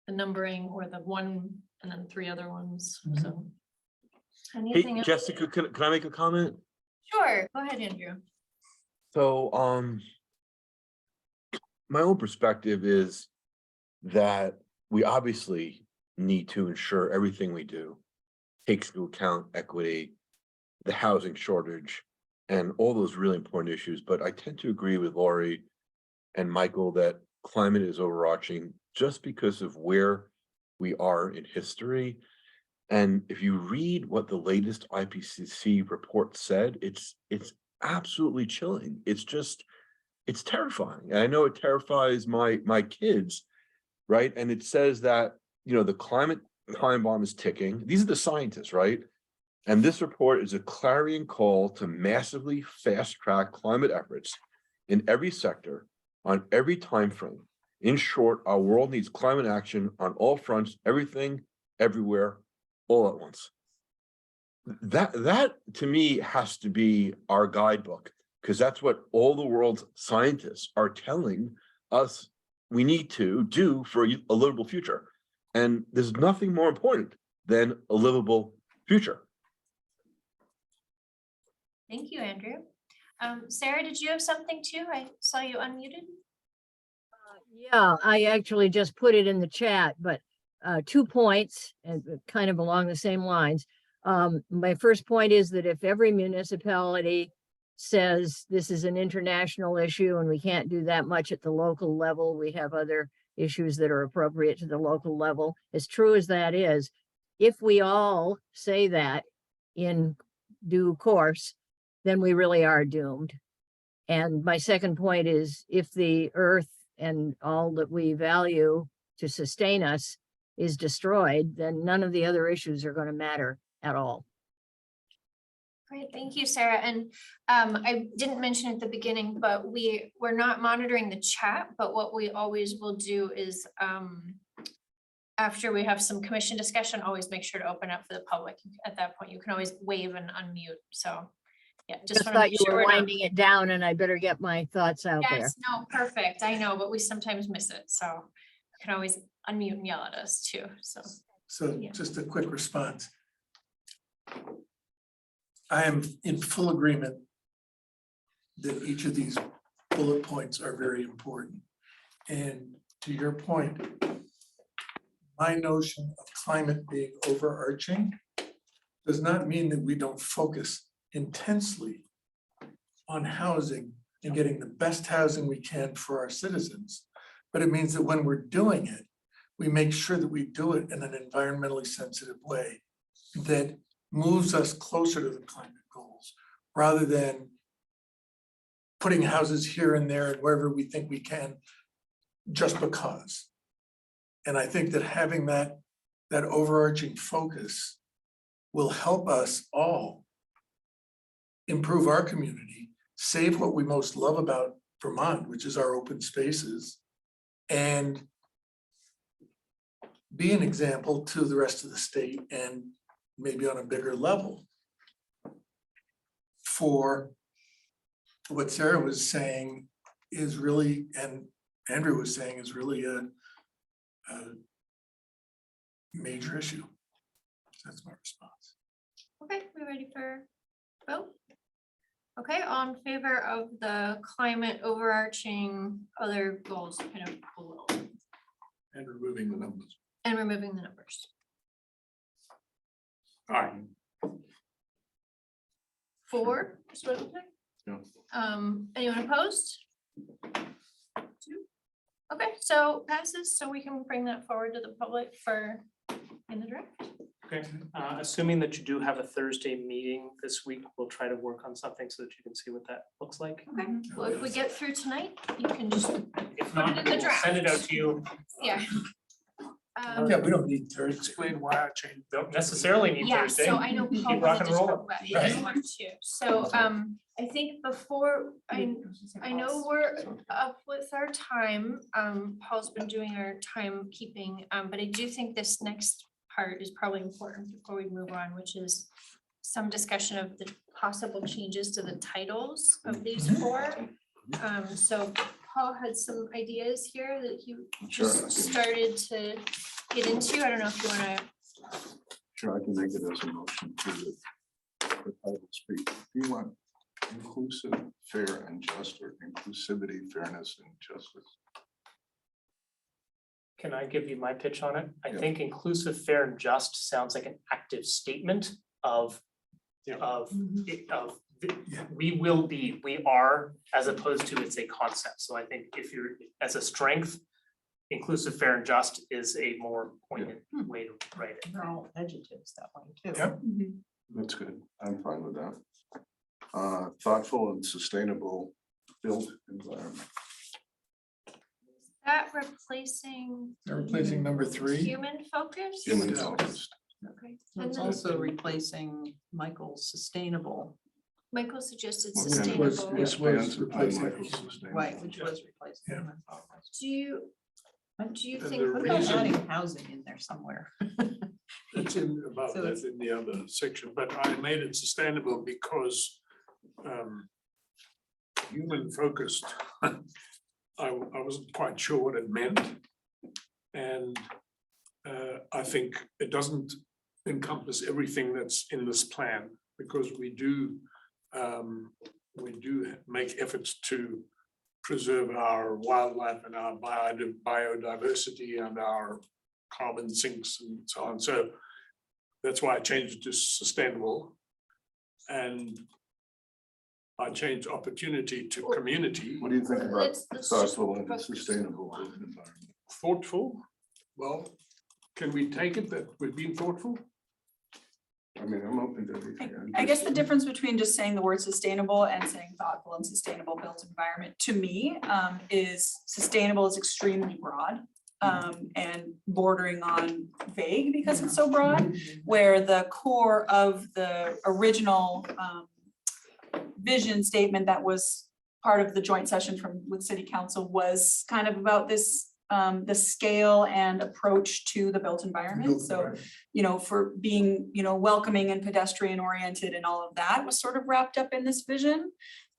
the numbering or the one and then three other ones, so. Anything Hey, else? Jessica, can I make a comment? Sure, go ahead, Andrew. So, my own perspective is that we obviously need to ensure everything we do takes into account equity, the housing shortage, and all those really important issues. But I tend to agree with Laurie and Michael that climate is overarching just because of where we are in history. And if you read what the latest IPCC report said, it's absolutely chilling. It's just, it's terrifying. And I know it terrifies my kids, right? And it says that, you know, the climate time bomb is ticking. These are the scientists, right? And this report is a clarion call to massively fast-track climate efforts in every sector, on every time frame. In short, our world needs climate action on all fronts, everything, everywhere, all at once. That to me has to be our guidebook, because that's what all the world's scientists are telling us we need to do for a livable future. And there's nothing more important than a livable future. Thank you, Andrew. Sarah, did you have something too? I saw you unmuted. Yeah, I actually just put it in the chat, but 2 points and kind of along the same lines. My first point is that if every municipality says this is an international issue and we can't do that much at the local level, we have other issues that are appropriate to the local level. As true as that is, if we all say that in due course, then we really are doomed. And my second point is, if the earth and all that we value to sustain us is destroyed, then none of the other issues are going to matter at all. Great, thank you, Sarah. And I didn't mention at the beginning, but we're not monitoring the chat, but what we always will do is after we have some commission discussion, always make sure to open up for the public. At that point, you can always wave and unmute. So yeah, Just wanna thought make you sure were we're not- winding it down and I better get my thoughts out there. Yes, no, perfect. I know, but we sometimes miss it. So you can always unmute and yell at us too. So Yeah. just a quick response. I am in full agreement that each of these bullet points are very important. And to your point, my notion of climate being overarching does not mean that we don't focus intensely on housing and getting the best housing we can for our citizens. But it means that when we're doing it, we make sure that we do it in an environmentally sensitive way that moves us closer to the climate goals, rather than putting houses here and there and wherever we think we can, just because. And I think that having that overarching focus will help us all improve our community, save what we most love about Vermont, which is our open spaces, and be an example to the rest of the state, and maybe on a bigger level for what Sarah was saying is really, and Andrew was saying is really a major issue. That's my response. Okay, we ready for vote? Okay, all in favor of the climate overarching other goals kind of below And removing the numbers. and removing the numbers. All right. 4, is what it looks like? Yeah. Anyone opposed? 2. Okay, so passes, so we can bring that forward to the public for in the draft. Okay, assuming that you do have a Thursday meeting this week, we'll try to work on something so that you can see what that looks like. Okay, well, if we get through tonight, you can just, If Put it not, in the we'll send it out draft. to you. yeah. Yeah, we don't need Thursday. Explain why I changed. Don't necessarily need Yeah, Thursday. so I know Keep Paul rock wanted and to talk rolling. about it, he wanted to. So I think before, I know we're up with our time, Paul's been doing our timekeeping, but I do think this next part is probably important before we move on, which is some discussion of the possible changes to the titles of these 4. So Paul had some ideas here that he Sure, I just can- started to get into. I don't know if you wanna. Sure, I can make it as a motion to the title speak. Do you want inclusive, fair and just, or inclusivity, fairness and justice? Can I give you my pitch on it? I Yeah. think inclusive, fair and just sounds like an active statement of we are, as opposed to it's a concept. So I think if you're, as a strength, inclusive, fair and just is a more poignant way to write it. They're all adjectives that way too. Yep. That's good. I'm fine with that. thoughtful and sustainable built environment. That replacing. They're replacing number 3. Human focus? Human focused. Okay. So And it's then also replacing Michael's sustainable, Michael suggested Well, sustainable. was Expands upon replacing Michael's human. sustainable. right, which was replacing. Yeah. human focus. Do you And think? the What about reason- adding housing in there somewhere? It's in about So that it's- in the other section, but I made it sustainable because human focused. I wasn't quite sure what it meant. And I think it doesn't encompass everything that's in this plan, because we do make efforts to preserve our wildlife and our biodiversity and our carbon sinks and so on. So that's why I changed it to sustainable. And I changed opportunity to community. What do you think about Let's just thoughtful and focus. sustainable built environment? Thoughtful, well, can we take it that we've been thoughtful? I mean, I'm open to everything. I guess the difference between just saying the word sustainable and saying thoughtful and sustainable built environment, to me, is sustainable is extremely broad. And bordering on vague because it's so broad, where the core of the original vision statement that was part of the joint session with city council was kind of about this, the scale and approach to the built environment. So, for being, welcoming and pedestrian oriented and all of that was sort of wrapped up in this vision.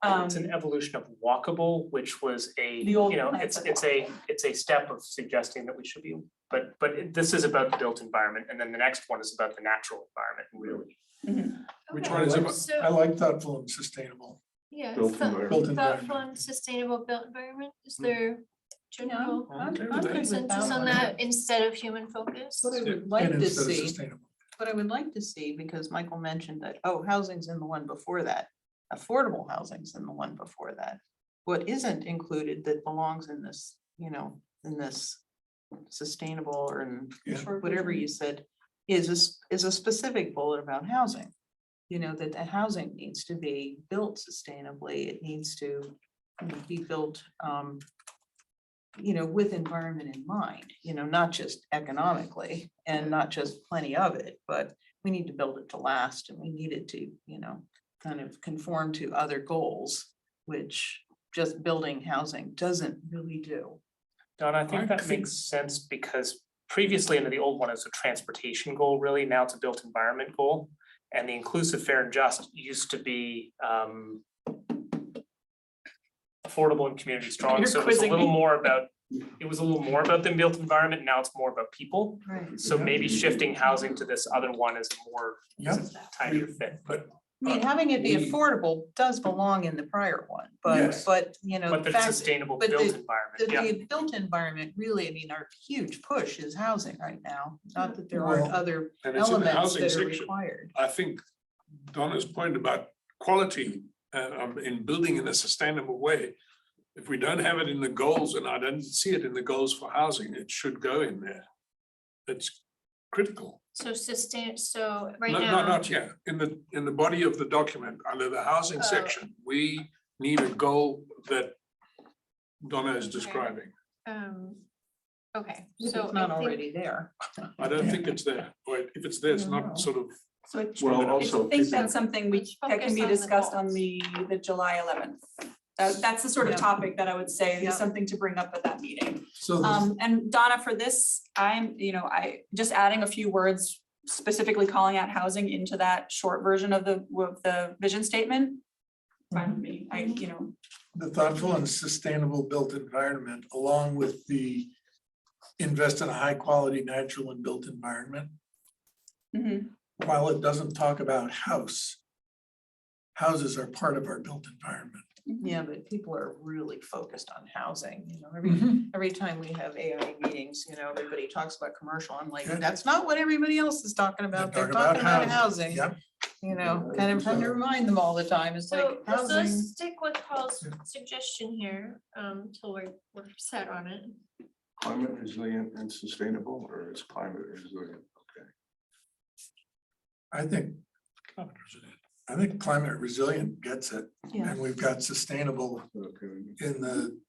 It's an evolution of walkable, which was The old plan it's said it's a step of suggesting that we should be, but this is about the built environment, and then the next one is about the natural environment, really. Which Okay. one is I it? like- So, I like thoughtful and sustainable. yeah, Built thought- environment. Built thoughtful environment. and sustainable built environment, is there general I'm Okay with I'm that. good with consensus on one. that instead of human focus? What I would And like to instead of see, sustainable. what I would like to see, because Michael mentioned that, housing's in the one before that. Affordable housing's in the one before that. What isn't included that belongs in this, in this sustainable or in Yeah. whatever you said, is a specific bullet about housing. That the housing needs to be built sustainably, it needs to be built, with environment in mind, not just economically and not just plenty of it, but we need to build it to last and we need it to, kind of conform to other goals, which just building housing doesn't really do. Don, I think that makes sense because previously under the old one is a transportation goal, really, now it's a built environment goal. And the inclusive, fair and just used to be affordable and community strong, You're so it was a quizzing little me. more about, the built environment, now it's more about people. Right. So maybe shifting housing to this other one is more Yep. tighter fit, but I mean, having it be we- affordable does belong in the prior one, Yes. but, but the the fact sustainable but built the- environment, yeah. the built environment really, our huge push is housing right now, not that there aren't Well, other And it's in the elements housing that are section. required. I think Donna's point about quality in building in a sustainable way. If we don't have it in the goals, and I don't see it in the goals for housing, it should go in there. It's critical. So right No, now. not yet. In the body of the document, under the housing Oh. section, we need a goal that Donna is describing. Okay, If so it's not I think already there. I don't think it's there. Wait, if it's there, it's No. not sort of. So I Well, I also. think that's something Let's that can focus be on the discussed on goals. the July 11th. That's the sort of Yeah. topic that I would say Yeah. is something to bring up at that meeting. So the- And Donna, for this, I just adding a few words specifically calling out housing into that short version of the vision statement. Fine with me, the thoughtful and sustainable built environment, along with the invest in a high quality natural and built environment, mhm. while it doesn't talk about houses are part of our built environment. Yeah, but people are really focused on housing, Mhm. every time we have AI meetings, everybody talks about commercial, I'm like, Yeah. that's not what everybody else is talking about, they're Talk talking about housing. Yep. Kind of have to remind them all the time, it's So like let's housing. stick with Paul's suggestion here, till we're set on it. Climate resilient and sustainable, or is climate resilient? Okay. I think I think climate resilient gets it, Yeah. and we've got sustainable Okay, in the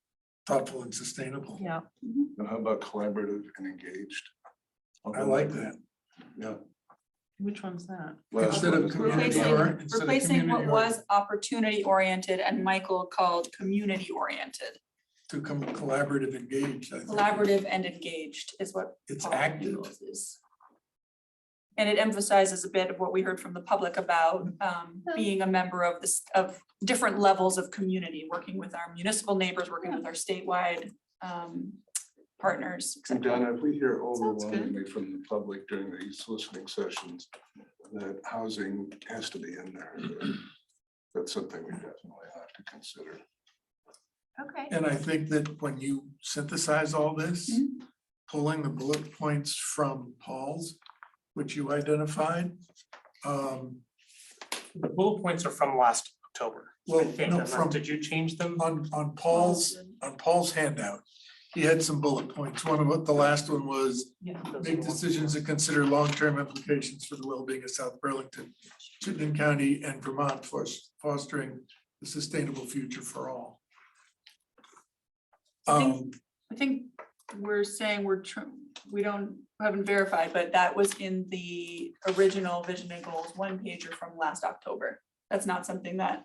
thoughtful and sustainable. Yeah. now how about collaborative and engaged? I like that. Yeah. Which one's that? Last Instead one of is community collaborative. or- instead of Replacing what community was opportunity oriented and Michael called community oriented. To come collaborative engaged. I think. Collaborative and engaged is what. It's Paul active. Nichols is. And it emphasizes a bit of what we heard from the public about being a member of this, of different levels of community, working with our municipal neighbors, working with our statewide partners, et And cetera. Donna, if we hear Sounds good. overwhelmingly from the public during these listening sessions that housing has to be in there, that's something we definitely have to consider. Okay, And I think that when you synthesize all this, pulling the bullet points from Paul's, which you identified. The bullet points are from last October. I Well, think, no, unless- from, did you change them? on Paul's handout, he had some bullet points. One of the last one was make decisions that consider long-term implications for the well-being of South Burlington, Chittenden County and Vermont, fostering a sustainable future for all. I think we're saying we haven't verified, but that was in the original vision and goals one pager from last October. That's not something that,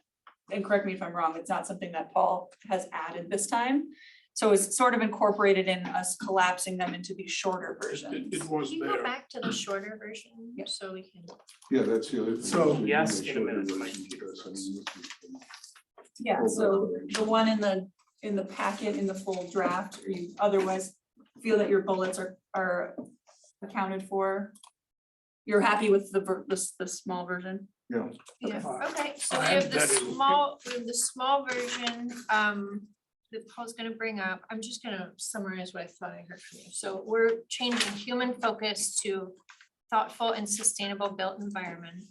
and correct me if I'm wrong, it's not something that Paul has added this time. So it's sort of incorporated in us collapsing them into these shorter versions. It was can you go there. back to the shorter version, Yep. so we can, Yeah, that's the other thing. So- Yes, The in a minute, shorter Mike. version, because, I mean, this is- Yeah, so the one in the packet, in the full draft, or you otherwise feel that your bullets are accounted for? You're happy with the small version? Yeah. yeah, okay, so we I have have the that in- small version, that Paul's gonna bring up. I'm just gonna summarize what I thought I heard from you. So we're changing human focus to thoughtful and sustainable built environment.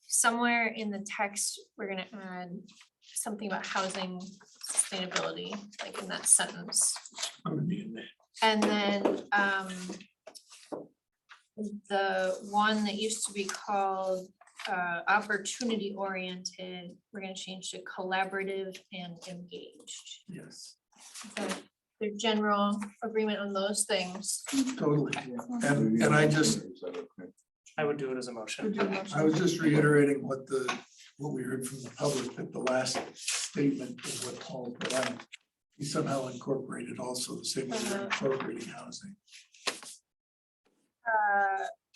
Somewhere in the text, we're gonna add something about housing sustainability, like in that sentence. Gonna be in there. And then the one that used to be called opportunity oriented, we're gonna change to collaborative and engaged. Yes, The general agreement on those things. totally. And I just, Is that okay? I would do it as a motion. I was just reiterating what we heard from the public, that the last statement is what Paul put out. He somehow incorporated also the same as we're incorporating housing.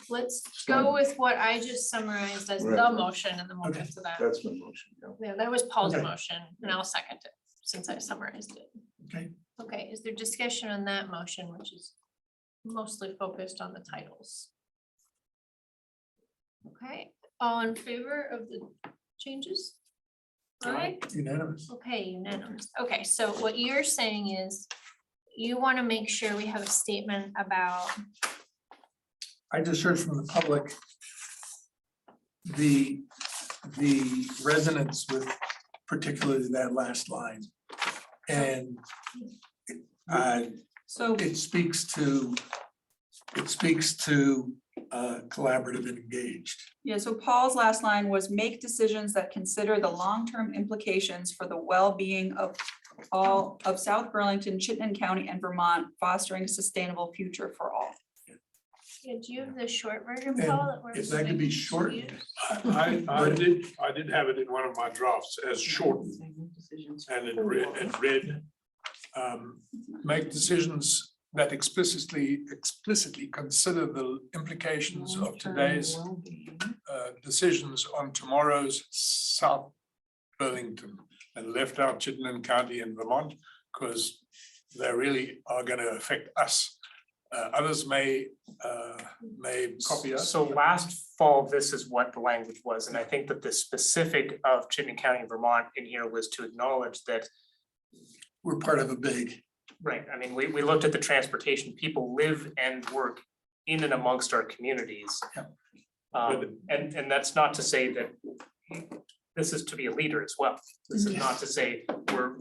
Let's go with what I just summarized as the Right. motion, and then we'll get Okay. to that. That's my motion, yeah. Yeah, that was Paul's Okay. motion, and I'll second it, since I summarized it. Okay, Okay, is there discussion on that motion, which is mostly focused on the titles? Okay, all in favor of the changes? Aye. unanimous. Okay, unanimous. Okay, so what you're saying is you want to make sure we have a statement about, I just heard from the public the resonance with particularly that last line. And So it speaks to collaborative and engaged. yeah, so Paul's last line was make decisions that consider the long-term implications for the well-being of all of South Burlington, Chittenden County and Vermont, fostering a sustainable future for all. do you have the short version, And Paul? that we're if that could be supposed to shortened. use? I did have it in one of my drafts as shortened, and it read, make decisions that explicitly consider the implications of today's decisions on tomorrow's South Burlington, and left out Chittenden County and Vermont, because they really are gonna affect us. Others may copy us. So last fall, this is what the language was, and I think that the specific of Chittenden County and Vermont in here was to acknowledge that, We're part of a big, right, I mean, we looked at the transportation, people live and work in and amongst our communities. Yeah. And that's not to say that this is to be a leader as well. This is not to say we're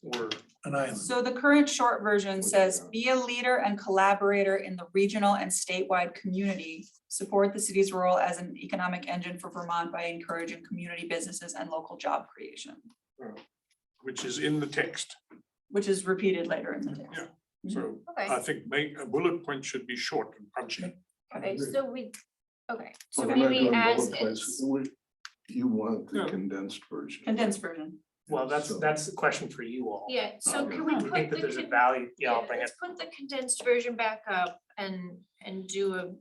Or An island. So the current short version Which says, is- be a leader and collaborator in the regional and statewide community. Support the city's role as an economic engine for Vermont by encouraging community businesses and local job creation, Which is in the text. which is repeated later in the text. Yeah. So Okay. I think make a bullet point should be short and punchy. Okay, so we, okay, so Well, we're not maybe doing as bullet points. is. You want the No. condensed version. Condensed version. well, that's So- a question for you all. Yeah, so can we Do put you think that the there's a con- value? Yeah, I'll bring it. let's put the condensed version back up and do a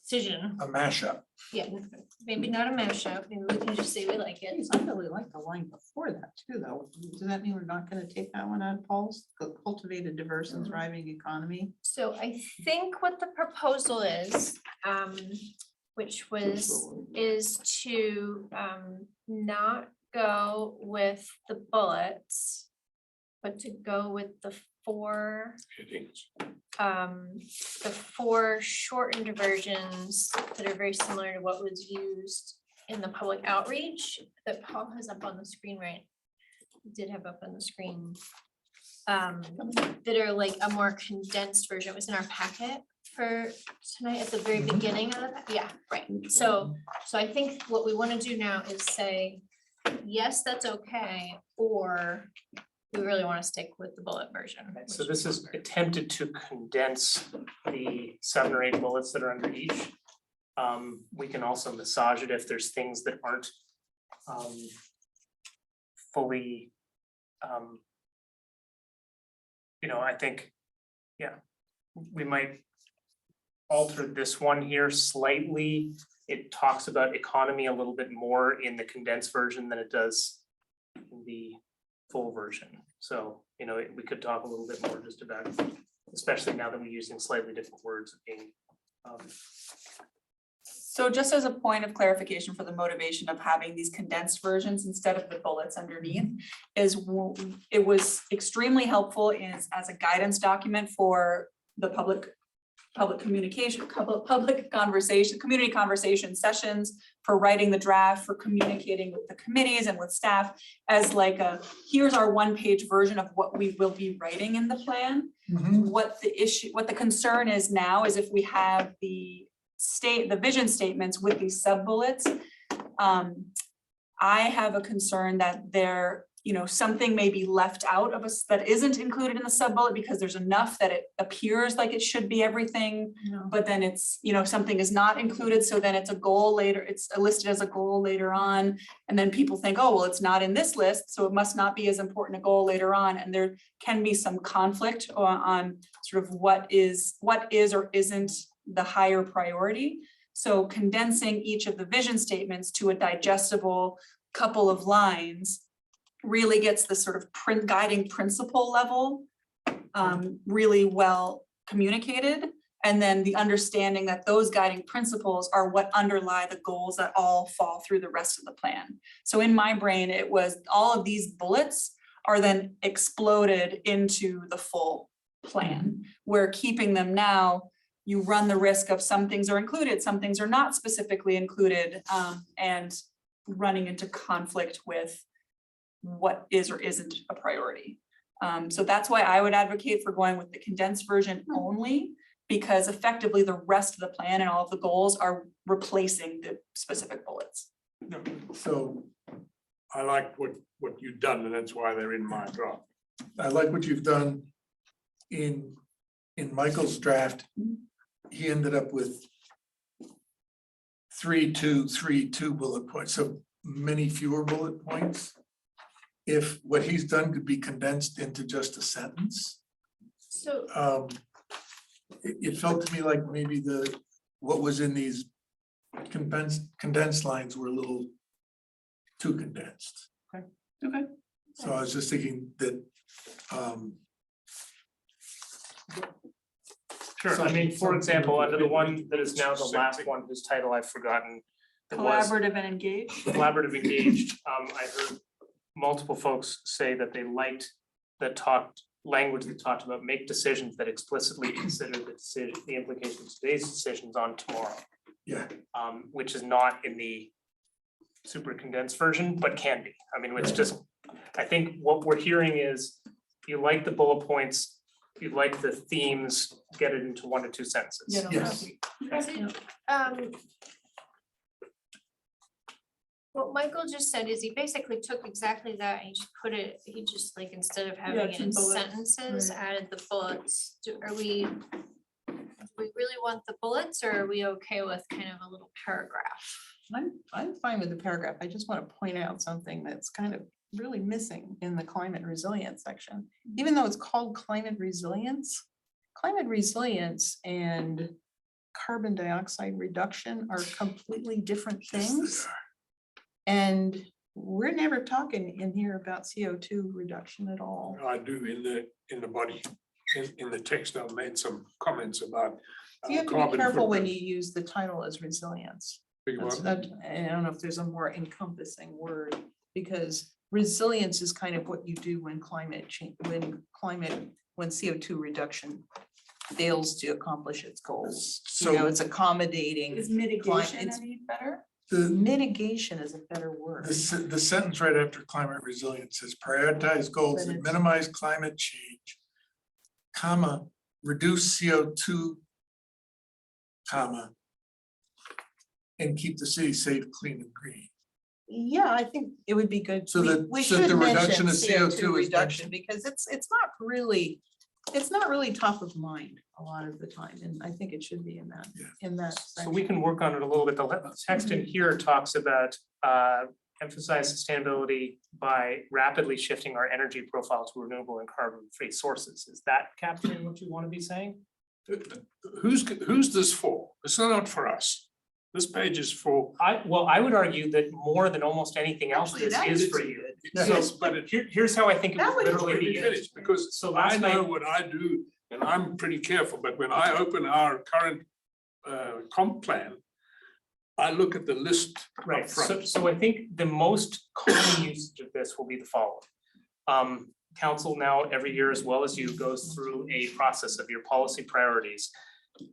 decision. A mashup. Yeah, maybe not a mashup, maybe we can just say we like it. I really like the line before that too, though. Does that mean we're not gonna take that one out of Paul's? Cultivate a diverse and thriving economy? So I think what the proposal is, which is to not go with the bullets, but to go with the four shortened versions that are very similar to what was used in the public outreach that Paul has up on the screen, right? He did have up on the screen. That are like a more condensed version. It was in our packet for tonight at the very beginning of it. Yeah, right. So I think what we want to do now is say, yes, that's okay, or we really want to stick with the bullet version. So this is attempted to condense the 7 or 8 bullets that are under each. We can also massage it if there's things that aren't fully. I think, yeah, we might alter this one here slightly. It talks about economy a little bit more in the condensed version than it does in the full version. So, we could talk a little bit more just about, especially now that we're using slightly different words being. So just as a point of clarification for the motivation of having these condensed versions instead of the bullets underneath is it was extremely helpful as a guidance document for the public communication, public conversation, community conversation sessions, for writing the draft, for communicating with the committees and with staff as like here's our 1-page version of what we will be writing in the plan. What the concern is now is if we have the vision statements with these sub-bullets, I have a concern that something may be left out of us that isn't included in the sub-bullet because there's enough that it appears like it should be everything, but then it's, something is not included, so then it's a goal later, it's listed as a goal later on, and then people think, oh, well, it's not in this list, so it must not be as important a goal later on, and there can be some conflict on sort of what is or isn't the higher priority. So condensing each of the vision statements to a digestible couple of lines really gets the sort of guiding principle level really well communicated. And then the understanding that those guiding principles are what underlie the goals that all fall through the rest of the plan. So in my brain, it was all of these bullets are then exploded into the full plan. Where keeping them now, you run the risk of some things are included, some things are not specifically included, and running into conflict with what is or isn't a priority. So that's why I would advocate for going with the condensed version only, because effectively the rest of the plan and all of the goals are replacing the specific bullets. So I like what you've done, and that's why they're in my draft. I like what you've done in Michael's draft. He ended up with 3, 2, 3, 2 bullet points, so many fewer bullet points. If what he's done could be condensed into just a sentence, So, it felt to me like maybe what was in these condensed lines were a little too condensed. Okay. So I was just thinking that, Sure, I mean, for example, under the one that is now the last one whose title I've forgotten. It was Collaborative and engaged. collaborative engaged. I heard multiple folks say that they liked language that talked about make decisions that explicitly consider the implications of today's decisions on tomorrow. yeah, Which is not in the super condensed version, but can be. I mean, it's just I think what we're hearing is you like the bullet points, you like the themes, get it into 1 to 2 sentences. Yes. What Michael just said is he basically took exactly that and he just put it, he just like, instead of having it two in bullets, sentences, right. added the bullets. Do we really want the bullets, or are we okay with kind of a little paragraph? I'm fine with the paragraph. I just want to point out something that's kind of really missing in the climate resilience section. Even though it's called climate resilience and carbon dioxide reduction are completely different things. And we're never talking in here about CO2 reduction at all. I do in the body, in the text, I've made some comments about. So you have to be carbon careful when footprint. you use the title as resilience. Beg your That's- pardon? And I don't know if there's a more encompassing word, because resilience is kind of what you do when climate change, when CO2 reduction fails to accomplish its goals. You know, So it's accommodating. Is mitigation it's- any better? the, Mitigation is a better word. the sentence right after climate resilience says prioritize goals But that it's- minimize climate change, comma, reduce CO2, comma, and keep the city safe, clean and green. Yeah, I think it would be good. So that- We so that should the reduction mention of CO2 is reduction, mentioned. because it's not really top of mind a lot of the time, and I think it should be in that, Yeah. in that. So we can work on it a little bit. The text in here talks about emphasize sustainability by rapidly shifting our energy profile to renewable and carbon-free sources. Is that capturing what you want to be saying? Who's this for? It's not for us. This page is for. I would argue that more than almost anything else, Actually, this that is would for be you. good. Yes, but it. Here's how I think it That would would literally Let be me used. finish, because So I last know night, what I do, and I'm pretty careful, but when I open our current comp plan, I look at the list up right, front. so I think the most common usage of this will be the following. Council now every year, as well as you, goes through a process of your policy priorities.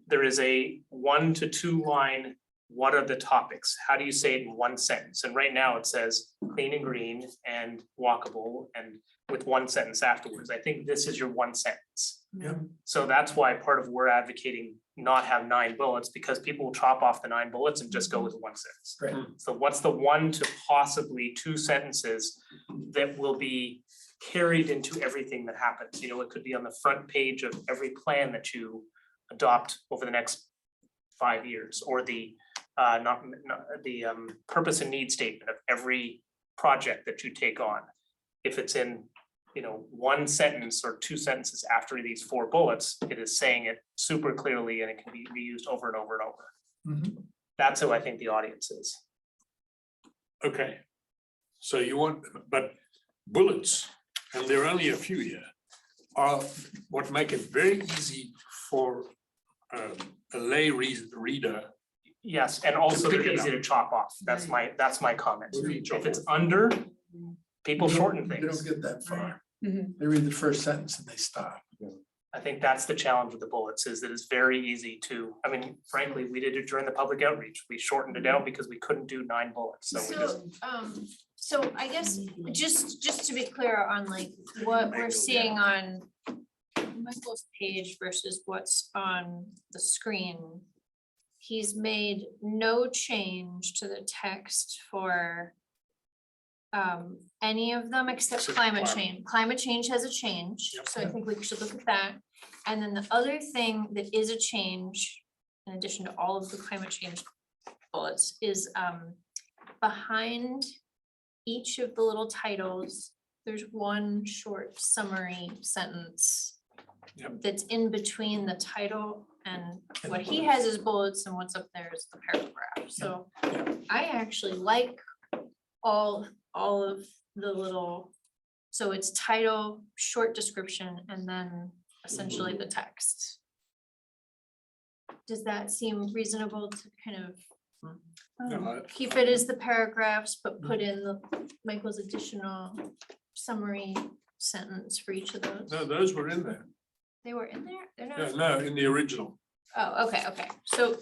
There is a 1 to 2 line, what are the topics? How do you say it in 1 sentence? And right now it says clean and green and walkable and with 1 sentence afterwards. I think this is your 1 sentence. Yep. So that's why part of we're advocating not have 9 bullets, because people will chop off the 9 bullets and just go with 1 sentence. Right. So what's the 1 to possibly 2 sentences that will be carried into everything that happens? You know, it could be on the front page of every plan that you adopt over the next 5 years, or the purpose and need statement of every project that you take on. If it's in, you know, 1 sentence or 2 sentences after these 4 bullets, it is saying it super clearly and it can be reused over and over and over. Mhm. That's who I think the audience is. Okay. So you want, but bullets, and there are only a few here, are what make it very easy for a lay reader. Yes, and also pick they're it easy up. to chop off. That's my comment. What do you mean chop If it's off? under, people You don't- shorten You things. don't get that far. Mhm. They read the first sentence and they stop. I think that's the challenge with the bullets, is that it's very easy to, I mean, frankly, we did it during the public outreach. We shortened it out because we couldn't do 9 bullets, so we just. So I guess just to be clear on like what we're seeing on Michael's page versus what's on the screen. He's made no change to the text for any of them except Except climate climate. change. Climate change has a change, Yep. so I think we should look at that. And then the other thing that is a change, in addition to all of the climate change bullets, is behind each of the little titles, there's 1 short summary sentence Yep. that's in between the title and what he has as bullets and what's up there is the paragraph. So I actually like all of the little, so it's title, short description, and then essentially the text. Does that seem reasonable to kind of No, I- keep it as the paragraphs, but put in the Michael's additional summary sentence for each of those? No, those were in there. They were in there? They're Yeah, not? no, in the original. Oh, okay. So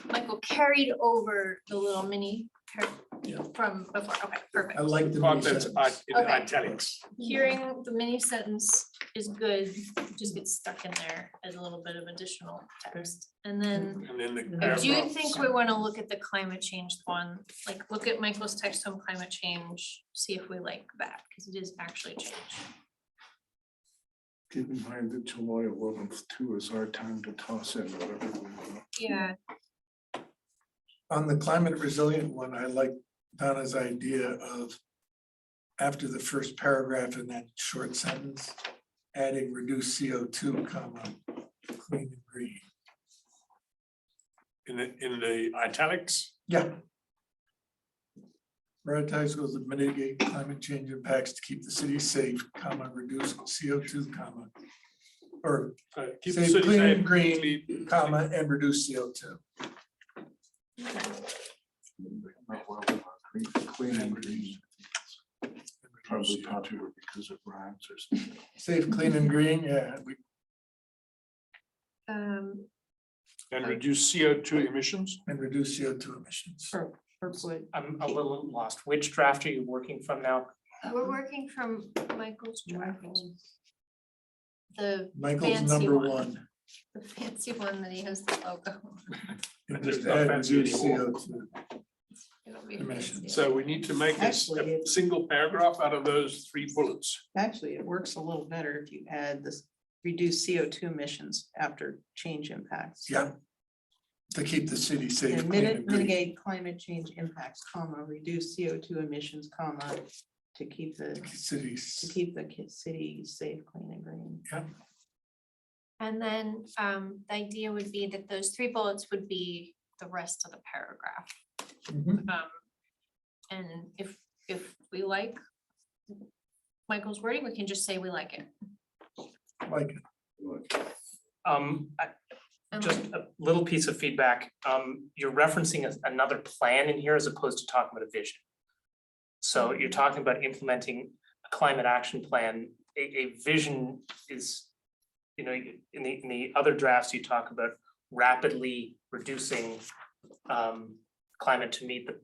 Michael carried over the little mini from before, okay, perfect. I like the Part mini that's sentence. in Okay. italics. Hearing the mini sentence is good, just gets stuck in there as a little bit of additional text. And then And then the I do paragraphs. think we want to look at the climate change one, like look at Michael's text on climate change, see if we like that, because it is actually change. Keep in mind that July 11th too is our time to toss in whatever we want. Yeah, On the climate resilient one, I like Donna's idea of after the first paragraph in that short sentence, adding reduce CO2, comma, clean and green. In the italics, Yeah. Prioritize goals to mitigate climate change impacts to keep the city safe, comma, reduce CO2, comma. Or keep the say city clean safe, and green, clean- comma, and reduce CO2. Not well enough. Clean and green. Probably popular because it rhymes or something. Safe, clean and green, yeah, we, um, And reduce CO2 emissions. and reduce CO2 emissions. I'm a little lost. Which draft are you working from now? we're working from Michael's draft. The Michael's fancy number one. one. the fancy one that he has the logo. And There's just no add fancy reduce anymore. CO2. It'll be Emissions. fancy. So we need to make Actually, a single paragraph out of those 3 bullets. Actually, it works a little better if you add this, reduce CO2 emissions after change impacts. Yeah. To keep the city safe, And clean and green. mitigate climate change impacts, comma, reduce CO2 emissions, comma, to keep the Cities. city safe, clean and green. And then the idea would be that those 3 bullets would be the rest of the paragraph. Mhm. And if we like Michael's wording, we can just say we like it. Like, Just a little piece of feedback. You're referencing another plan in here as opposed to talking about a vision. So you're talking about implementing a climate action plan. A vision is, you know, in the other drafts, you talk about rapidly reducing climate to meet the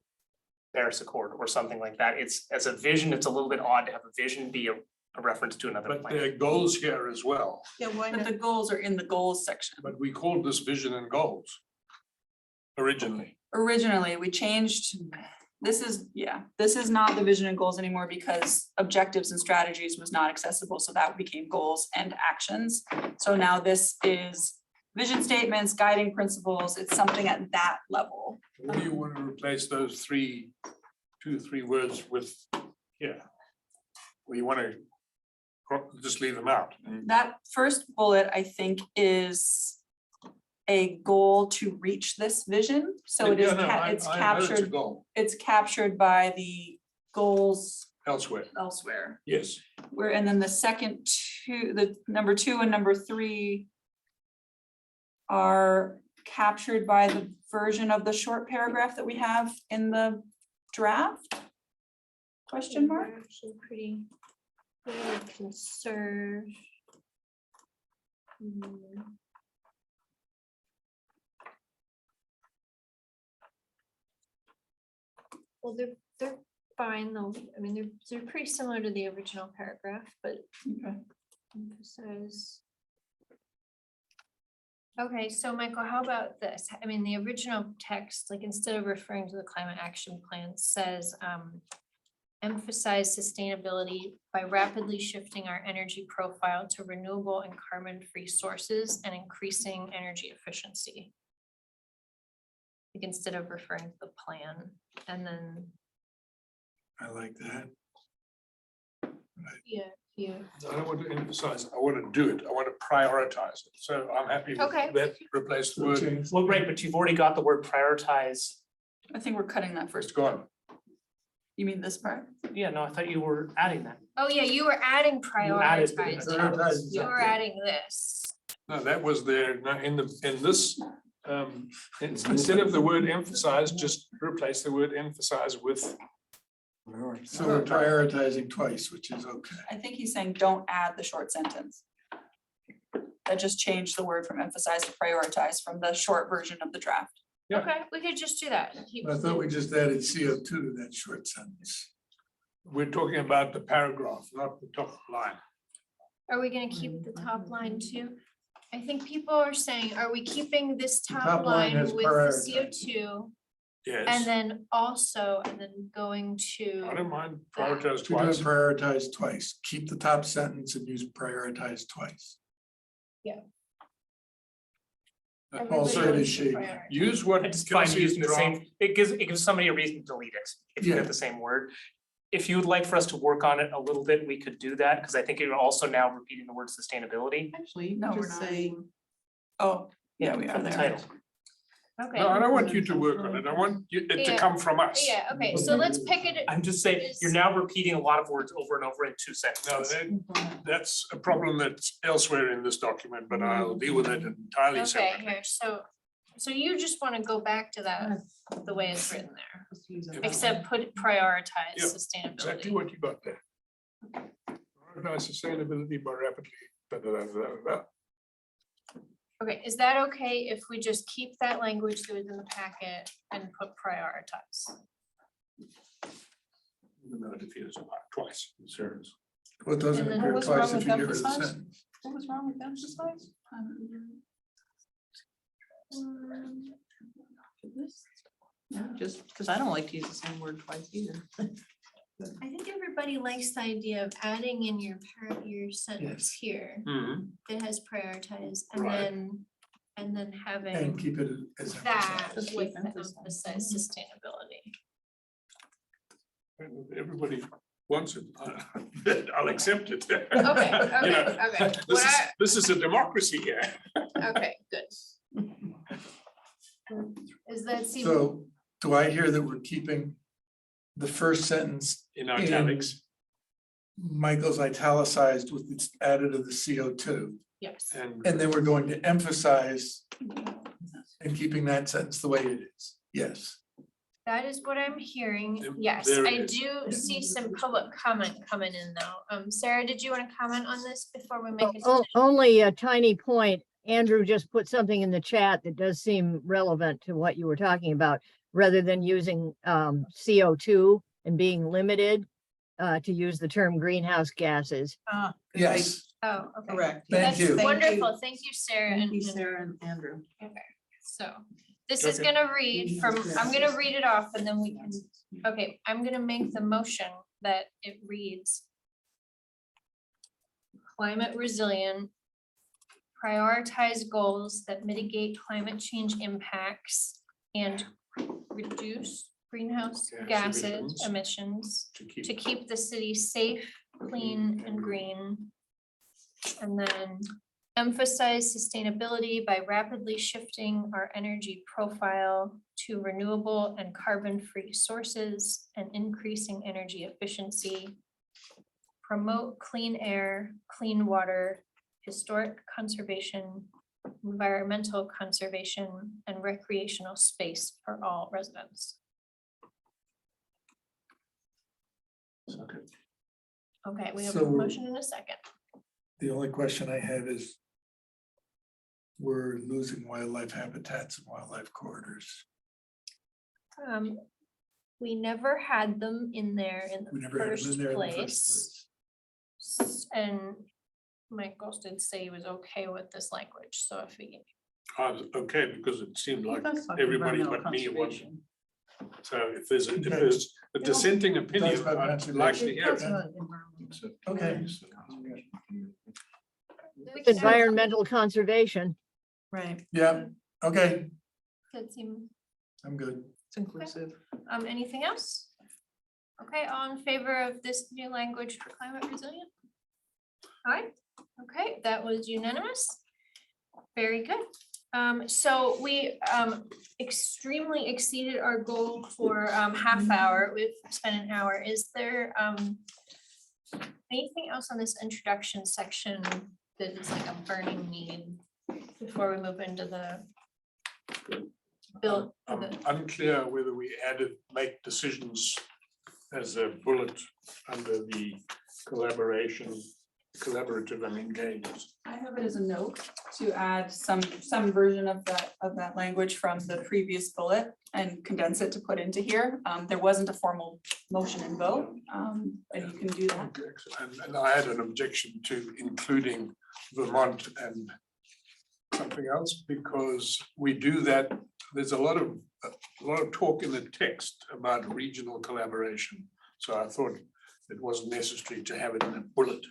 Paris Accord or something like that. It's, as a vision, it's a little bit odd to have a vision be a reference to another But plan. there are goals here as well. Yeah, why But the goals are in the goals section. But we called this vision and goals originally. Originally, we changed, this is not the vision and goals anymore because objectives and strategies was not accessible, so that became goals and actions. So now this is vision statements, guiding principles, it's something at that level. What do you want to replace those 2 to 3 words with here? Or you want to just leave them out? That first bullet, I think, is a goal to reach this vision, so it is, Yeah, no, I know it's a captured, goal it's captured by the goals elsewhere, elsewhere. yes. Where, and then the second 2, the number 2 and number 3 are captured by the version of the short paragraph that we have in the draft? Question mark? We're actually pretty conserve. Well, they're fine though. I mean, they're pretty similar to the original paragraph, but Okay. emphasize. Okay, so Michael, how about this? I mean, the original text, like instead of referring to the climate action plan, says emphasize sustainability by rapidly shifting our energy profile to renewable and carbon-free sources and increasing energy efficiency. Like instead of referring to the plan, and then, I like that. yeah. I don't want to emphasize, I want to do it, I want to prioritize it, so I'm happy with Okay. that, replace the word, Okay. Well, right, but you've already got the word prioritize. I think we're cutting that it's first. gone. You mean this part? Yeah, no, I thought you were adding that. Oh, yeah, you were adding added prioritize. prioritize, You were adding this. No, that was there, no, in this, instead of the word emphasize, just replace the word emphasize with. So we're prioritizing twice, which is okay. I think he's saying don't add the short sentence. That just changed the word from emphasize to prioritize from the short version of the draft. Yeah. Okay, we could just do that. Keep I thought the- we just added CO2 to that short sentence. We're talking about the paragraph, not the top line. Are we gonna keep the top line too? I think people are saying, are we keeping this top top line line has with the prioritized. CO2? Yes. And then also, and then going I don't to, mind prioritize We're doing twice. prioritize twice. Keep the top sentence and use prioritize twice. That Paul everybody said wants is to shady. prioritize. Use what It's fine Kelsey is using the draft. same, it gives somebody a reason to delete it if you Yeah. get the same word. If you would like for us to work on it a little bit, we could do that, because I think you're also now repeating the word sustainability Actually, you No, can we're just not. say. Oh, yeah, we are from the there. title. Okay, No, I don't want you to work on it. I want it to Yeah. come from us. yeah, okay, so let's pick it. I'm just saying, you're now repeating a lot of words over and over in two No, sentences. that's a problem that's elsewhere in this document, but I'll deal with it entirely Okay, separately. here, so you just wanna go back to that, the way it's written there, except put prioritize Yeah, Exactly sustainability. what you got there. Prioritize sustainability more rapidly. Da, da, da, da, da. Okay, is that okay if we just keep that language that was in the packet and put prioritize? Even though it appears twice. Concerns. Well, it doesn't And then appear what's twice wrong if with you get rid of the emphasize? sentence. What was wrong with emphasize? No, just because I don't like to use the same word twice either. I think everybody likes the idea of adding in your your sentence here that has prioritize Right. and then And having keep it as that emphasized. with the Emphasize. emphasize sustainability. Everybody wants it. I'll accept it. Okay, You know, okay. This is, this is a democracy here. Okay, good. Is that seem? So do I hear that we're keeping the first sentence In italics. Michael's italicized with its added of the CO2? Yes. And And then we're going to emphasize and keeping that sentence the way it is. Yes. That is what I'm hearing. Yep, Yes, there it I is. do see some public comment coming in though. Sarah, did you want to comment on this before we make a Oh, decision? only a tiny point. Andrew just put something in the chat that does seem relevant to what you were talking about, rather than using CO2 and being limited to use the term greenhouse gases. Ah, Yes. Oh, okay. correct. Thank That's you. wonderful. Thank you, Sarah. Thank you, and- Sarah and Andrew. So this is Okay. gonna read from, I'm gonna read it off and then we can, okay, I'm gonna make the motion that it reads. Climate resilient. Prioritize goals that mitigate climate change impacts and reduce greenhouse Gas gases emissions to to keep, keep the city safe, clean and green. And then emphasize sustainability by rapidly shifting our energy profile to renewable and carbon-free sources and increasing energy efficiency. Promote clean air, clean water, historic conservation, environmental conservation, and recreational space for all residents. Okay, we have a So- motion in a second. The only question I have is we're losing wildlife habitats and wildlife corridors. We never had them in there in We the never had them first in there in the place. first place. And Michael did say he was okay with this language, so if he, I was okay, because it seemed like That's like everybody environmental but me was. conservation. So if there's a dissenting opinion, about I'd like to conservation. hear it. That's about environmental. Okay. we can add- Environmental conservation. Right, Yeah, okay, that seem, I'm good. it's inclusive. anything else? Okay, all in favor of this new language for climate resilient? All right, okay, that was unanimous. Very good. So we extremely exceeded our goal for half hour. We've spent an hour. Is there anything else on this introduction section that is like a burning need before we move into the build? I'm unclear whether we added make decisions as a bullet under the collaboration collaborative and engaged. I have it as a note to add some version of that language from the previous bullet and condense it to put into here. There wasn't a formal motion and vote, and you can do that. And I had an objection to including Vermont and something else, because we do that, there's a lot of talk in the text about regional collaboration. So I thought it wasn't necessary to have it in a bullet.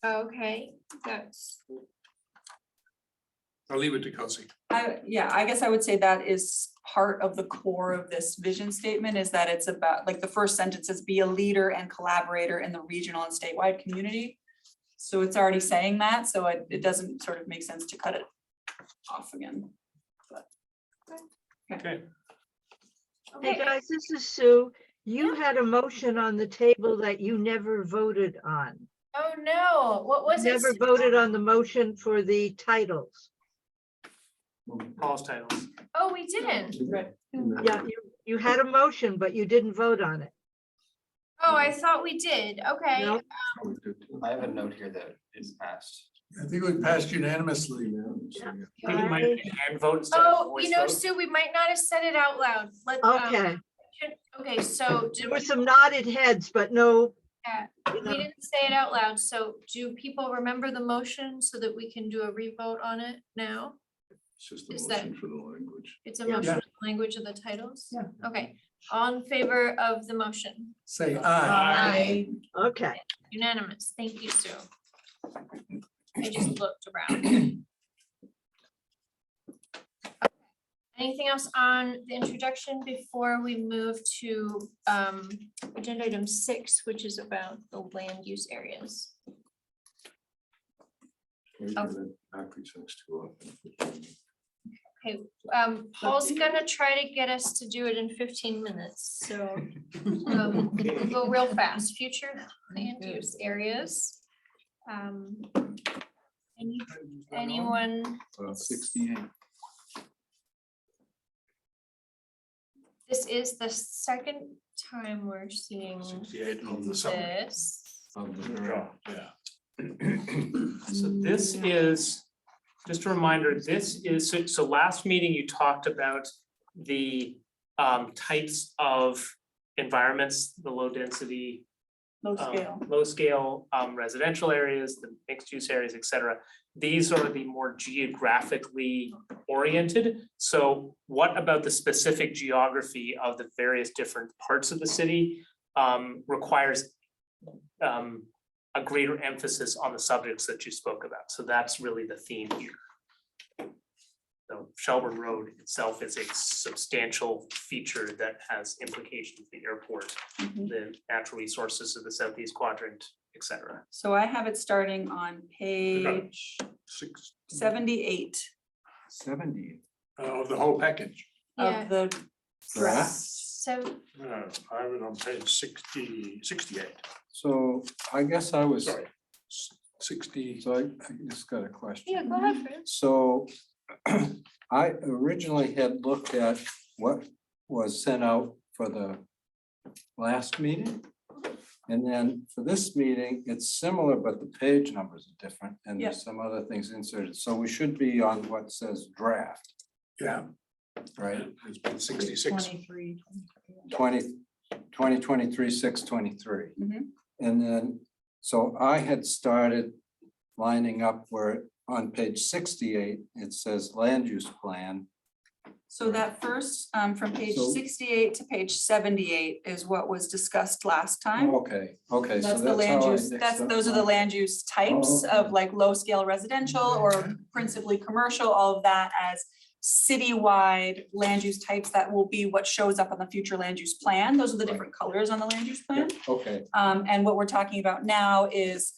Okay, that's, I'll leave it to Kelsey. I guess I would say that is part of the core of this vision statement, is that it's about, like, the first sentence is be a leader and collaborator in the regional and statewide community. So it's already saying that, so it doesn't sort of make sense to cut it off again. Okay. Hey, guys, this is Sue. You had a motion on the table that you never voted on. oh no, what was it? Never voted on the motion for the titles. Paul's titles. Oh, we didn't. Yeah, you had a motion, but you didn't vote on it. Oh, I thought we did. Okay. No. I have a note here that is passed. I think we passed unanimously. I think it might be hand vote instead of Oh, voice you know, vote. Sue, we might not have said it out loud. Okay, Okay, so there were some nodded heads, but no. we didn't say it out loud. So do people remember the motion so that we can do a revote on it now? It's just a Is that- motion for the language. It's a Yeah. motion with the language of the titles? Yeah. Okay, all in favor of the motion? Say aye. Okay, Unanimous. Thank you, Sue. I just looked around. Anything else on the introduction before we move to agenda item 6, which is about the land use areas? Actually, sounds too often. Okay, Paul's gonna try to get us to do it in 15 minutes, so we'll go real fast. Future land use areas. Anyone? 68. This is the second time we're seeing 68 of the summer. this. Of the draft. Yeah. So this is, just a reminder, this is, so last meeting you talked about the types of environments, the low density, Low scale. low scale residential areas, the mixed use areas, et cetera. These are the more geographically oriented. So what about the specific geography of the various different parts of the city requires a greater emphasis on the subjects that you spoke about? So that's really the theme here. So Shelburne Road itself is a substantial feature that has implications for the airport, the natural resources of the southeast quadrant, et cetera. So I have it starting on page 78 70. Of the whole package. Yeah, of the draft. so No, I have it on page 68. So I guess I was, Sorry. 60. so I just got a question. yeah, go ahead, Chris. So I originally had looked at what was sent out for the last meeting. And then for this meeting, it's similar, but the page numbers are different and there's some other things inserted. So we should be on what says draft, Yeah, right? it's been 66. 2023, 623. Mhm. And then, so I had started lining up where on page 68, it says land use plan. So that first, from page So- 68 to page 78 is what was discussed last time. Okay, okay. so That's the land how I use, mixed that's, up those are the my- land use types Oh, of okay. like low scale residential or principally commercial, all of that as citywide land use types that will be what shows up on the future land use plan. Those are the different colors on the land use plan. Okay, And what we're talking about now is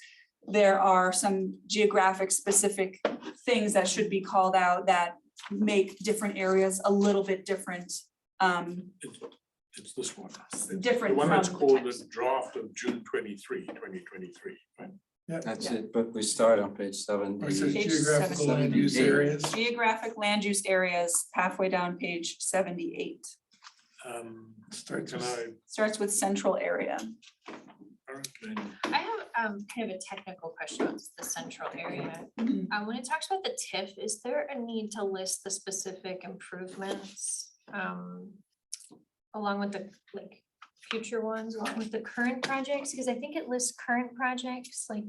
there are some geographic specific things that should be called out that make different areas a little bit different. It's this one. Different The one that's from the called text. the draft of June 2023, right? that's it, but we start on page 70. It says Page geographical land use 78. areas. Geographic land use areas, halfway down page 78. Can I Starts with central area. currently. I have kind of a technical question about the central area. When it talks about the TIF, is there a need to list the specific improvements along with the like future ones, along with the current projects? Because I think it lists current projects, like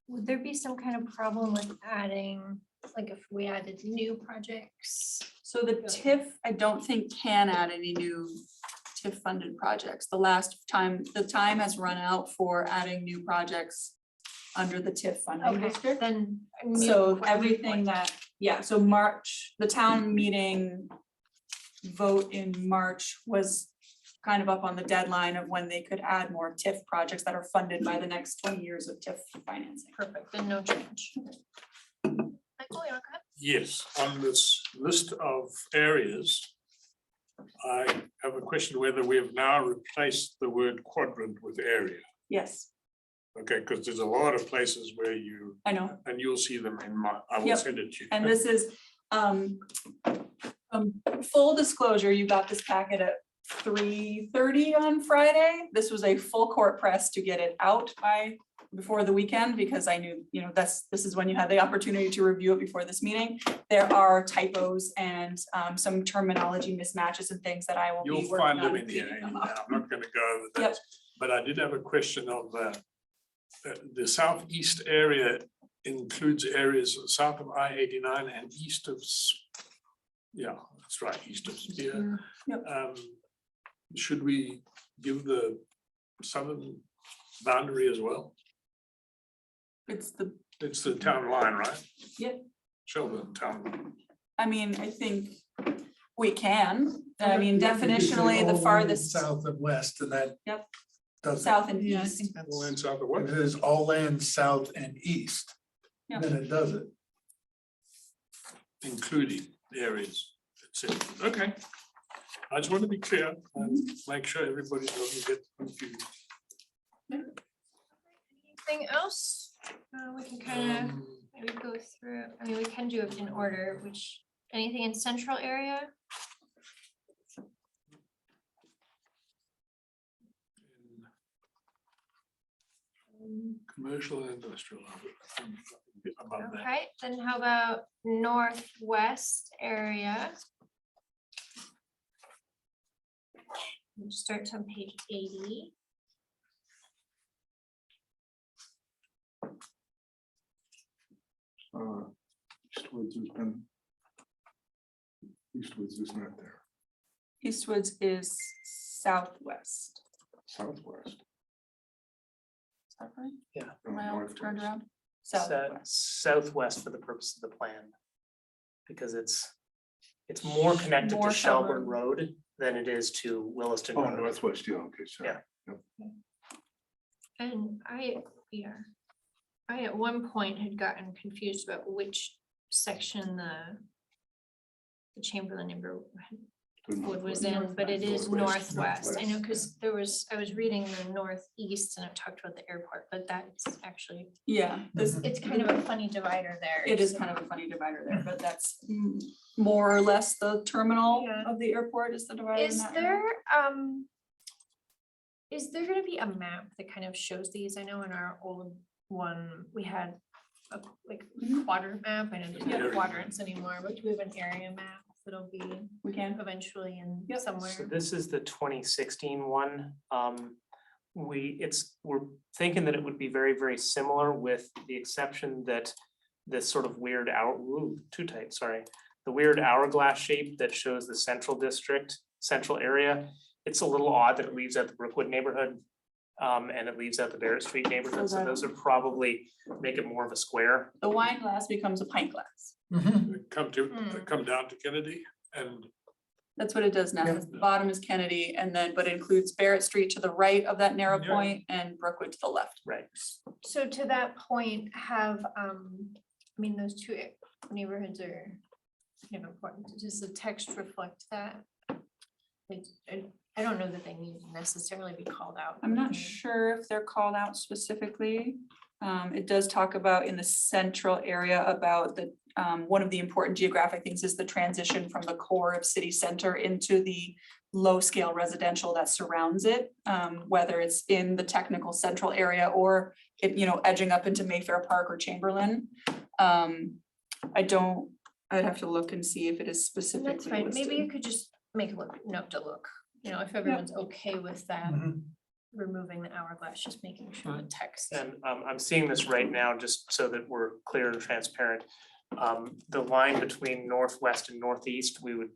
would there be some kind of problem with adding, like if we added new projects? So the TIF, I don't think can add any new TIF funded projects. The time has run out for adding new projects under the TIF funding Okay, district. then. new So que- everything that, yeah, so March, the town meeting vote in March was kind of up on the deadline of when they could add more TIF projects that are funded by the next 20 years of TIF financing. Perfect, then no change. Michael, you want to Yes, on this list of areas, I have a question whether we have now replaced the word quadrant with area. Yes, Okay, because there's a lot of places where you, I know. and you'll see them in my, I will Yep. send it to you. And this is, full disclosure, you got this packet at 3:30 on Friday. This was a full court press to get it out before the weekend, because I knew, this is when you had the opportunity to review it before this meeting. There are typos and some terminology mismatches and things that I will be You'll working find on. them in here. cleaning them I'm up. not going to go over Yep. that. But I did have a question of the southeast area includes areas south of I-89 and east of, yeah, that's right, east of Spear. Yep. Should we give the southern boundary as well? It's It's the town line, right? Yep. Shelburne town. line. I mean, I think we can. I mean, You could say definitionally, all the land farthest South and west, and that. Yep. Does. south and Yeah, I east. think that's. Well, and south of If what? it is all land south and east, Yeah. then it does it. Including the areas. That's it. Okay. I just want to be clear and make sure everybody doesn't get confused. anything else? We can kind of Um, maybe go through, I mean, we can do it in order, which, anything in central area? Commercial and industrial. Above that. Okay, then how about northwest area? Starts on page 80. Eastwoods has been. Eastwoods is not there, Eastwoods is southwest. southwest. Is that right? Yeah. Am I all turned Northwest. around? South- Southwest. Southwest for the purpose of the plan. Because it's more connected to More Shelburne Shelburne. Road than it is to Williston Oh, Road. northwest, yeah, okay, sorry. Yeah. And I at one point had gotten confused about which section the Chamberlain neighborhood was in, but it is northwest. I know, because I was reading the northeast and it talked about the airport, but that's actually, Yeah, this, it's kind of a funny divider there. it is kind of a funny divider there, but that's more or less the terminal Yeah. of the airport is the divider. in Is that area. there gonna be a map that kind of shows these? I know in our old one, we had a like Mhm. quadrant map. I know there's Yeah. not quadrants anymore, but we have an area map that'll be We can. eventually in Yep. somewhere. So this is the 2016 one. We're thinking that it would be very, very similar with the exception that this sort of weird too tight, sorry. The weird hourglass shape that shows the central district, central area. It's a little odd that it leaves out the Brookwood neighborhood. And it leaves out the Barrett Street neighborhood, so that- those would probably make it more of a square. The wine glass becomes a pint glass. Mhm. Come down to Kennedy and That's what it does now. Yeah. The bottom is Kennedy and then, but it includes Barrett Street to the right of that narrow Yeah. point and Brookwood to the left. Right. So to that point, those two neighborhoods are kind of important. Does the text reflect that? Like, I don't know that they need to necessarily be called out. I'm not sure if they're called out specifically. It does talk about in the central area about the, one of the important geographic things is the transition from the core of city center into the low scale residential that surrounds it, whether it's in the technical central area or it, you know, edging up into Mayfair Park or Chamberlain. I'd have to look and see if it is specifically That's fine. Maybe you listed. could just make a note to look, you know, if everyone's okay with that, Mhm. removing the hourglass, just making sure the text. And I'm seeing this right now, just so that we're clear and transparent. The line between northwest and northeast, we would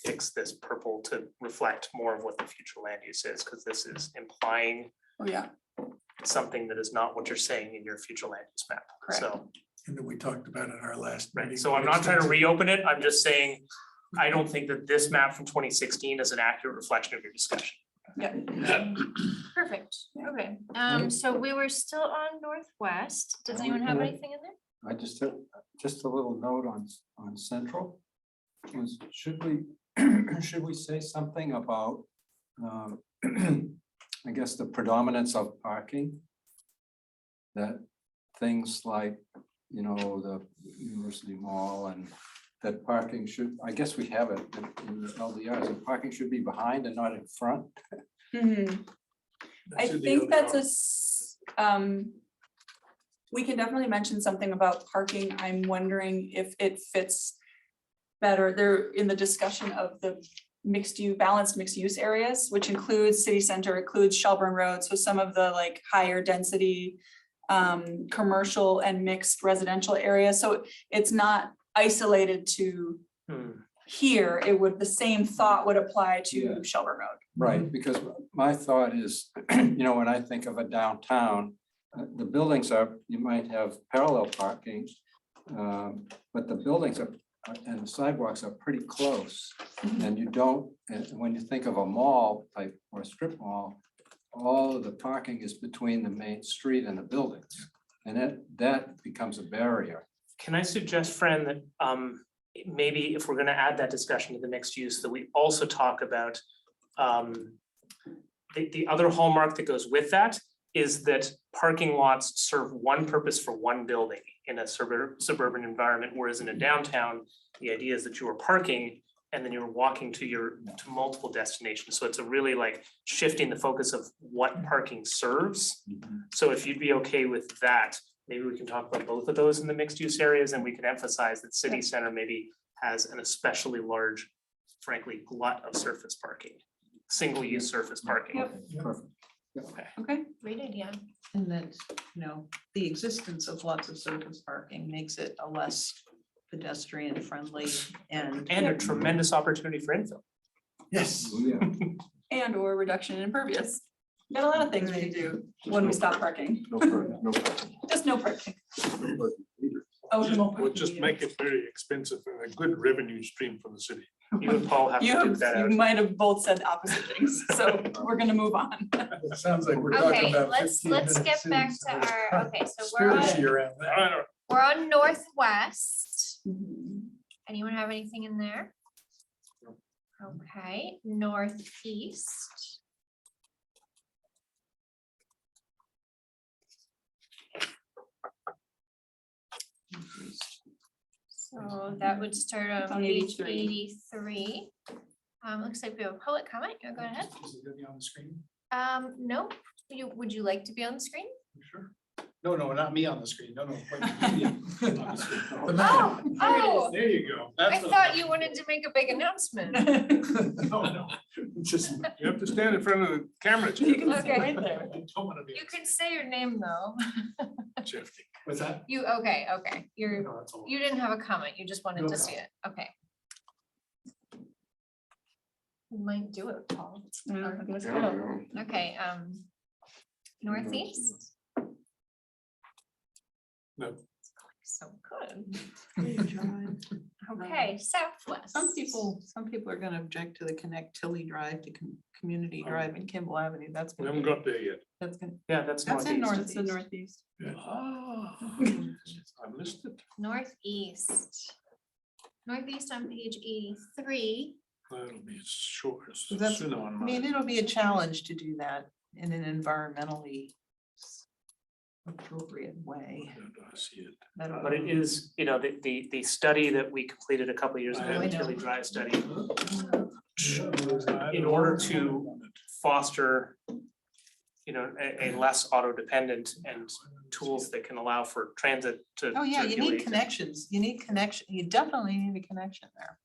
fix this purple to reflect more of what the future land use is, because this is implying Oh, yeah, something that is not what you're saying in your future land use map. Correct. So, And that we talked about in our last meeting. right, so I'm not trying to reopen it, I'm just saying, I don't think that this map from 2016 is an accurate reflection of your discussion. Perfect, okay. So we were still on Northwest. Does anyone have anything in there? I just have, just a little note on Central. Should we, should we say something about, I guess, the predominance of parking? That things like, you know, the University Mall and that parking should, I guess we have it in the LDRs, and parking should be behind and not in front. Mhm. I That's in the think that's other we can definitely mention something about parking. I'm wondering if it fits better there in the discussion of the balanced mixed use areas, which includes city center, includes Shelburne Road. So some of the like higher density commercial and mixed residential areas. So it's not isolated to here. It would, the same thought would apply Yeah. to Shelburne Road. Right, because my thought is, you know, when I think of a downtown, the buildings are, you might have parallel parking. But the buildings are, and the sidewalks are pretty close. And you don't, and when you think of a mall type or a strip mall, all of the parking is between the main street and the buildings. And that becomes a barrier. Can I suggest, Fran, that maybe if we're gonna add that discussion to the mixed use, that we also talk about the other hallmark that goes with that is that parking lots serve one purpose for one building in a suburban environment, whereas in a downtown, the idea is that you are parking and then you're walking to multiple destinations. So it's a really like shifting the focus of what parking serves. So if you'd be okay with that, maybe we can talk about both of those in the mixed use areas, and we can emphasize that city center maybe has an especially large, frankly, glut of surface parking, single use surface parking. Yep. Perfect. Okay. Great idea. And that, you know, the existence of lots of surface parking makes it a less pedestrian friendly and. And a tremendous opportunity for infill. Yes. Yeah. And or reduction in impervious. Got a lot of things we can do when we stop parking, No problem, no problem. just no parking. No problem either. Oh, no We'll parking just either. make it very expensive and a good revenue stream for the city. You and Paul have to You get that you out. might have both said opposite things, so we're gonna move on. It sounds like we're talking Okay, about. let's 15 get minutes back in, to so there's our, okay, so we're conspiracy on, around that. I don't, we're on Northwest. Mhm. Anyone have anything in there? Okay, Northeast. So that would start on On page 83. 83. Looks like we have a public comment. You go ahead. Is it gonna be on the screen? Nope. Would you like to be on the screen? Sure. No, not me on the screen. No. The Oh, map. oh, there you go. I thought you wanted to make a big announcement. No, just, you have to stand in front of the camera. You can Jeff. sit right there. I don't wanna be You can say your name though. Jeff. What's that? Okay, you're, No, that's all. you didn't have a comment. You just wanted No to see it. Okay. We might do it, Paul. Yeah, let's Yeah, go. yeah. Okay, Northeast. No. So good. Okay, Southwest. Some people are gonna object to the Connect Tilly Drive to Community Drive in Kimball Avenue. That's We gonna haven't be, got there yet. that's gonna, Yeah, that's that's in northeast. northeast. Ah, I missed it. Northeast. Northeast on page 83. That'll be short. So that's- Sooner on I mean, mine. it'll be a challenge to do that in an environmentally appropriate way. I see it. That'll- But it is, the study that we completed a couple of years I ago, know. the Tilly Drive study, in order to foster, you know, a less auto-dependent and tools that can allow for transit to. Oh, yeah, you circulate need and- connections. You need connection. You definitely need a connection there.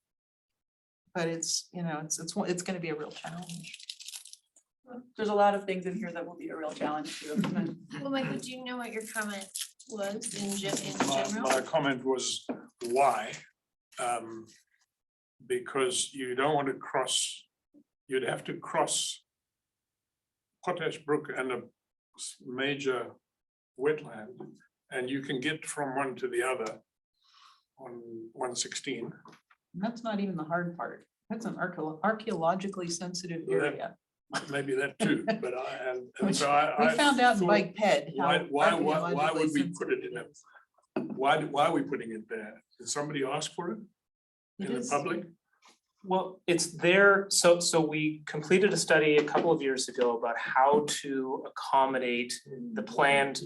But it's, you know, it's gonna be a real challenge. There's a lot of things in here that will be a real challenge to implement. Well, Michael, do you know what your comment was in My general? comment was why? Because you don't want to cross, you'd have to cross Potash Brook and a major wetland, and you can get from one to the other on 116. That's not even the hard part. That's an archaeologically sensitive Well, that- area. Maybe that too, but and Which so I. We found out in thought, Bike Ped. how why archaeologically would we put it in sensitive a, why are we putting it there? Did somebody ask for it It in the is. public? Well, it's there, so we completed a study a couple of years ago about how to accommodate the planned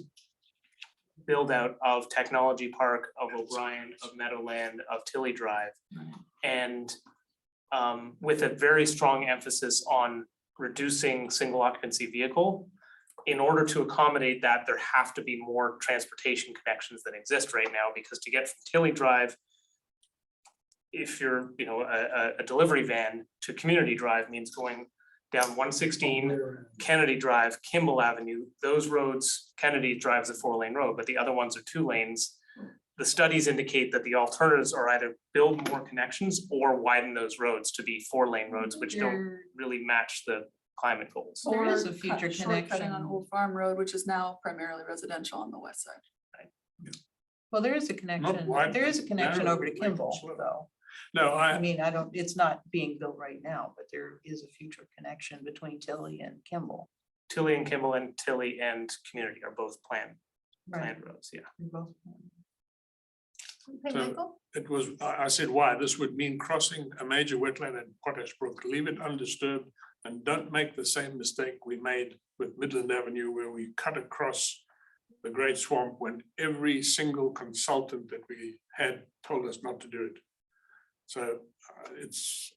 build out of Technology Park, of O'Brien, of Meadowland, of Tilly Drive. And with a very strong emphasis on reducing single occupancy vehicle. In order to accommodate that, there have to be more transportation connections than exist right now, because to get from Tilly Drive, if you're, you know, a delivery van to Community Drive means going down 116, Kennedy Drive, Kimball Avenue, those roads, Kennedy Drive's a 4-lane road, but the other ones are 2 lanes. The studies indicate that the alternatives are either build more connections or widen those roads to be 4-lane roads, which don't There- really match the climate goals. There is a Or future cut- shortcutting connection. on Old Farm Road, which is now primarily residential on the west side. Well, there is a connection. wide, There is a but connection narrow, over to like and Kimball, slow. though. No, I mean, it's not being built right now, but there is a future connection between Tilly and Kimball. Tilly and Kimball and Tilly and Community are both planned roads, yeah. They're both- Hey, So- Michael? it was, I said why, this would mean crossing a major wetland at Potash Brook, leave it undisturbed. And don't make the same mistake we made with Midland Avenue, where we cut across the Great Swamp when every single consultant that we had told us not to do it. So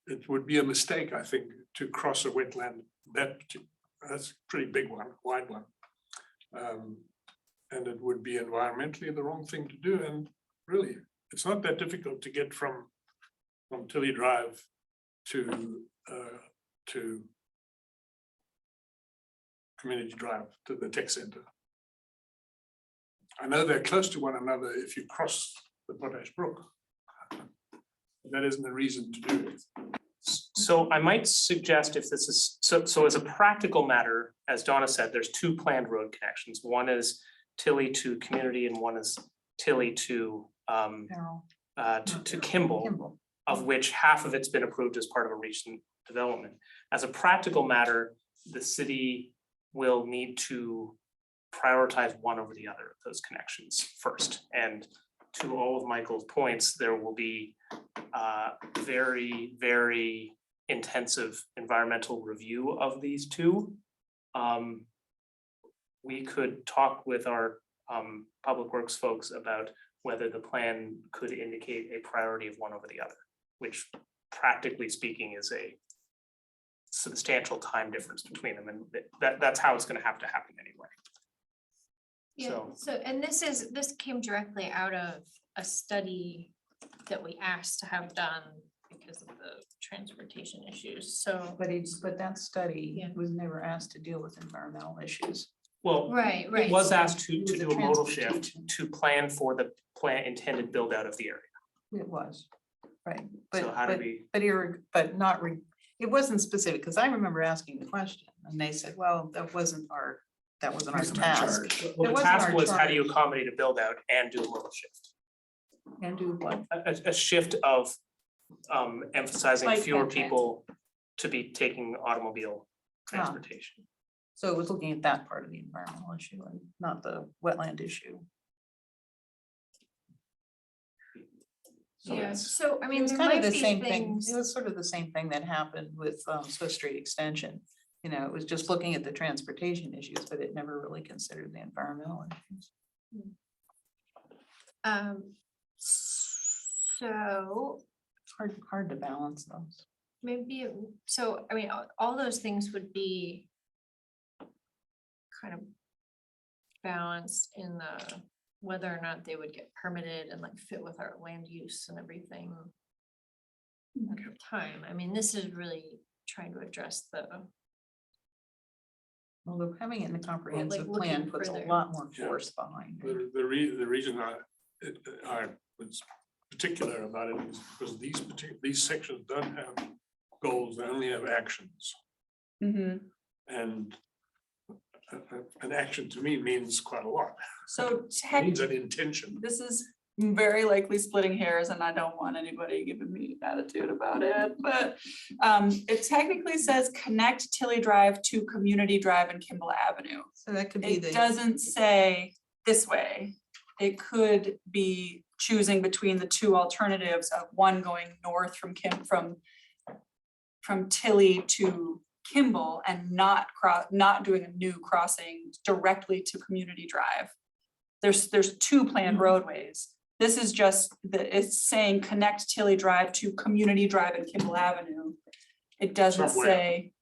it would be a mistake, I think, to cross a wetland that's a pretty big one, wide one. And it would be environmentally the wrong thing to do, and really, it's not that difficult to get from Tilly Drive to Community Drive, to the tech center. I know they're close to one another if you cross the Potash Brook. That isn't a reason to do it. So I might suggest, if this is, so as a practical matter, as Donna said, there's 2 planned road connections. One is Tilly to Community and one is Tilly to Carol, to Kimball, Kimball. of which half of it's been approved as part of a recent development. As a practical matter, the city will need to prioritize one over the other of those connections first. And to all of Michael's points, there will be very, very intensive environmental review of these 2. We could talk with our public works folks about whether the plan could indicate a priority of one over the other, which practically speaking is a substantial time difference between them, and that's how it's gonna have to happen anyway. Yeah, so, and this came directly out of a study that we asked to have done because of the transportation issues, so. But that study Yeah. was never asked to deal with environmental issues. Well, Right, it was asked to It was do a a modal shift transportation. to plan for the intended build out of the area. It was, right, So how do but, we, but not, it wasn't specific, because I remember asking the question, and they said, well, that wasn't our Wasn't our task. charge. well, the wasn't task our was how do you charge. accommodate a build out and do a modal shift? And do what? A shift of emphasizing Bike fewer and transit. people to be taking automobile transportation. So it was looking at that part of the environmental issue and not the wetland issue. So Yeah, it's- so I It mean, was there kind of might the be same thing, things. it was sort of the same thing that happened with Swiss Street Extension. You know, it was just looking at the transportation issues, but it never really considered the environmental issues. So, Hard to balance those. maybe, so, I mean, all those things would be kind of balanced in the, whether or not they would get permitted and like fit with our land use and everything at the time. I mean, this is really trying to address the, Although having it in the comprehensive looking plan puts a further. lot more Yeah. force behind it. The reason I was particular about it is because these sections don't have goals, they only have actions. Mhm. And an action to me means quite a lot. So It means an intention. this is very likely splitting hairs and I don't want anybody giving me attitude about it, but it technically says connect Tilly Drive to Community Drive and Kimball Avenue. So that could be It the, doesn't say this way. It could be choosing between the two alternatives of one going north from from Tilly to Kimball and not doing a new crossing directly to Community Drive. There's two planned roadways. This is just it's saying connect Tilly Drive to Community Drive and Kimball Avenue. It doesn't Somewhere. say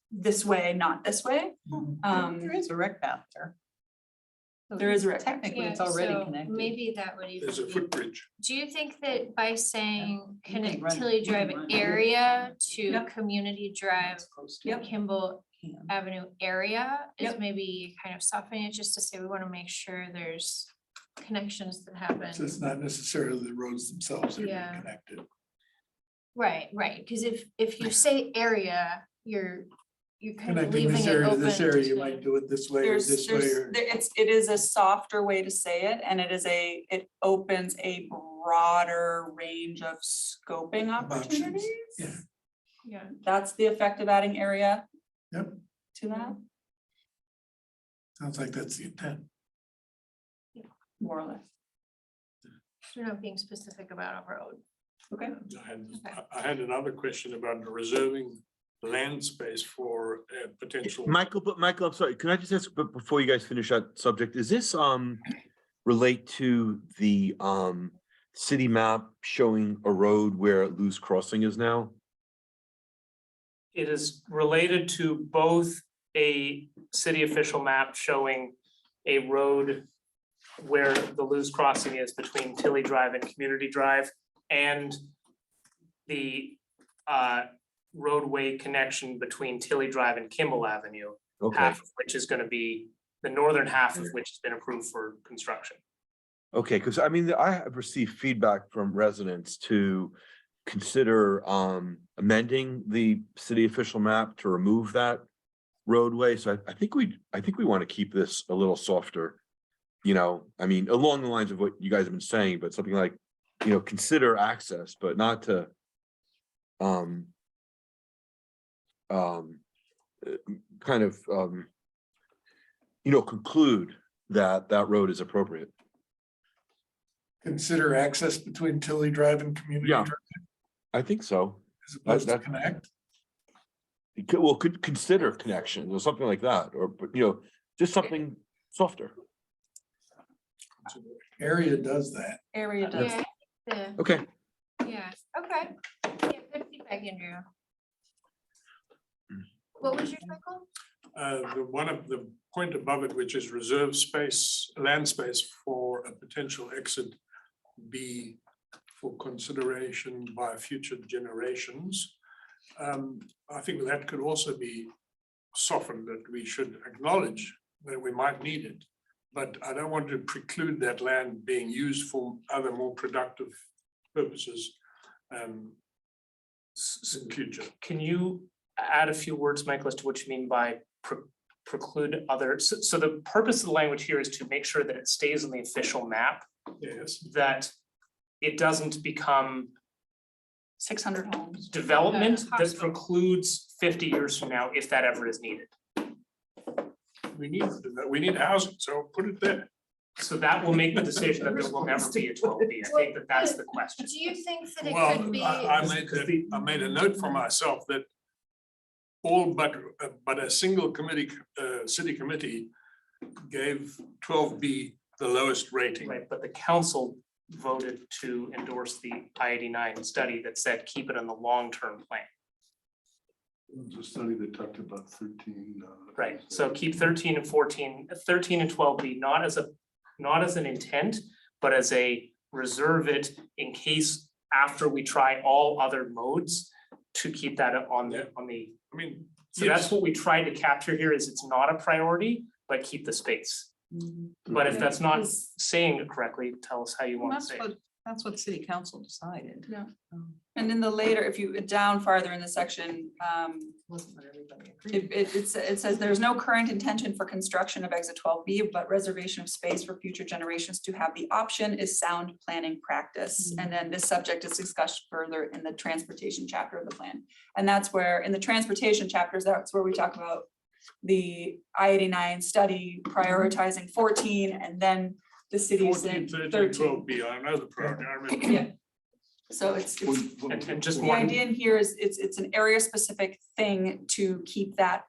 this way, not this way. there is a rec path there. So There is a rec path. Technically, yeah, it's already so connected. maybe that would even There's a be. footbridge. Do you think that by saying You can connect run- Tilly you can Drive run. area to Yep. Community Drive, It's close to Yep. Kimball Can. Avenue area is Yep. maybe kind of softening it just to say we want to make sure there's connections that happen. So it's not necessarily the roads themselves that Yeah. are connected. Right, because if you say area, you're kind of Connecting leaving this it area to open this area, you to- might do it this way or this way or. It is a softer way to say it, and it opens a broader range of scoping Options, opportunities. yeah. Yeah, That's the effect of adding area. Yep. To that, Sounds like that's the intent. more or less. we're not being specific about a road. Okay. I had another question about reserving land space for a potential. Michael, I'm sorry, can I just ask, but before you guys finish that subject, is this relate to the city map showing a road where Lou's Crossing is now? It is related to both a city official map showing a road where the Lou's Crossing is between Tilly Drive and Community Drive, and the roadway connection between Tilly Drive and Kimball Avenue, Okay, half of which is gonna be, the northern half of which has been approved for construction. okay, because I mean, I have received feedback from residents to consider amending the city official map to remove that roadway, so I think we want to keep this a little softer. You know, I mean, along the lines of what you guys have been saying, but something like, you know, consider access, but not to kind of you know, conclude that that road is appropriate. Consider access between Tilly Drive and Community Yeah. Drive I think so. as opposed to that- connect. You could, well, could consider connections or something like that, or, but, you know, just something softer. Area does that. Area does. Yeah, yeah, Okay, yeah, okay. Yeah, good feedback, Andrew. What was your cycle? The one of the point above it, which is reserve space, land space for a potential exit B for consideration by future generations. I think that could also be softened, that we should acknowledge that we might need it. But I don't want to preclude that land being used for other more productive purposes in future. Can you add a few words, Michael, as to what you mean by preclude others? So the purpose of the language here is to make sure that it stays on the official map, Yes. that it doesn't become 600 homes. development that Hospital. precludes 50 years from now, if that ever is needed. We need housing, so put it there. So that will make the decision that there will never be a 12B. I think that that's the question. Do you think that it Well, could be? I made a note for myself that all but a single committee, city committee gave 12B the lowest rating. Right, but the council voted to endorse the I-89 study that said keep it in the long-term plan. There's a study that talked about 13. Right, so keep 13 and 14, 13 and 12B, not as an intent, but as a reserve it in case after we try all other modes to keep that up on the, I mean. so that's what we tried to capture here is it's not a priority, but keep the space. But if that's not saying it correctly, tell us how you want to say it. That's what city council decided. Yeah. Um, And in the later, if you down farther in the section, Wasn't what everybody agreed. it says there's no current intention for construction of exit 12B, but reservation of space for future generations to have the option is sound planning practice. And then this subject is discussed further in the transportation chapter of the plan. And that's where, in the transportation chapters, that's where we talk about the I-89 study prioritizing 14 and then the cities 14, in 13, 13. 12B, I know the program. I remember. Yeah. So it's, And just the one, idea in here is it's an area specific thing to keep that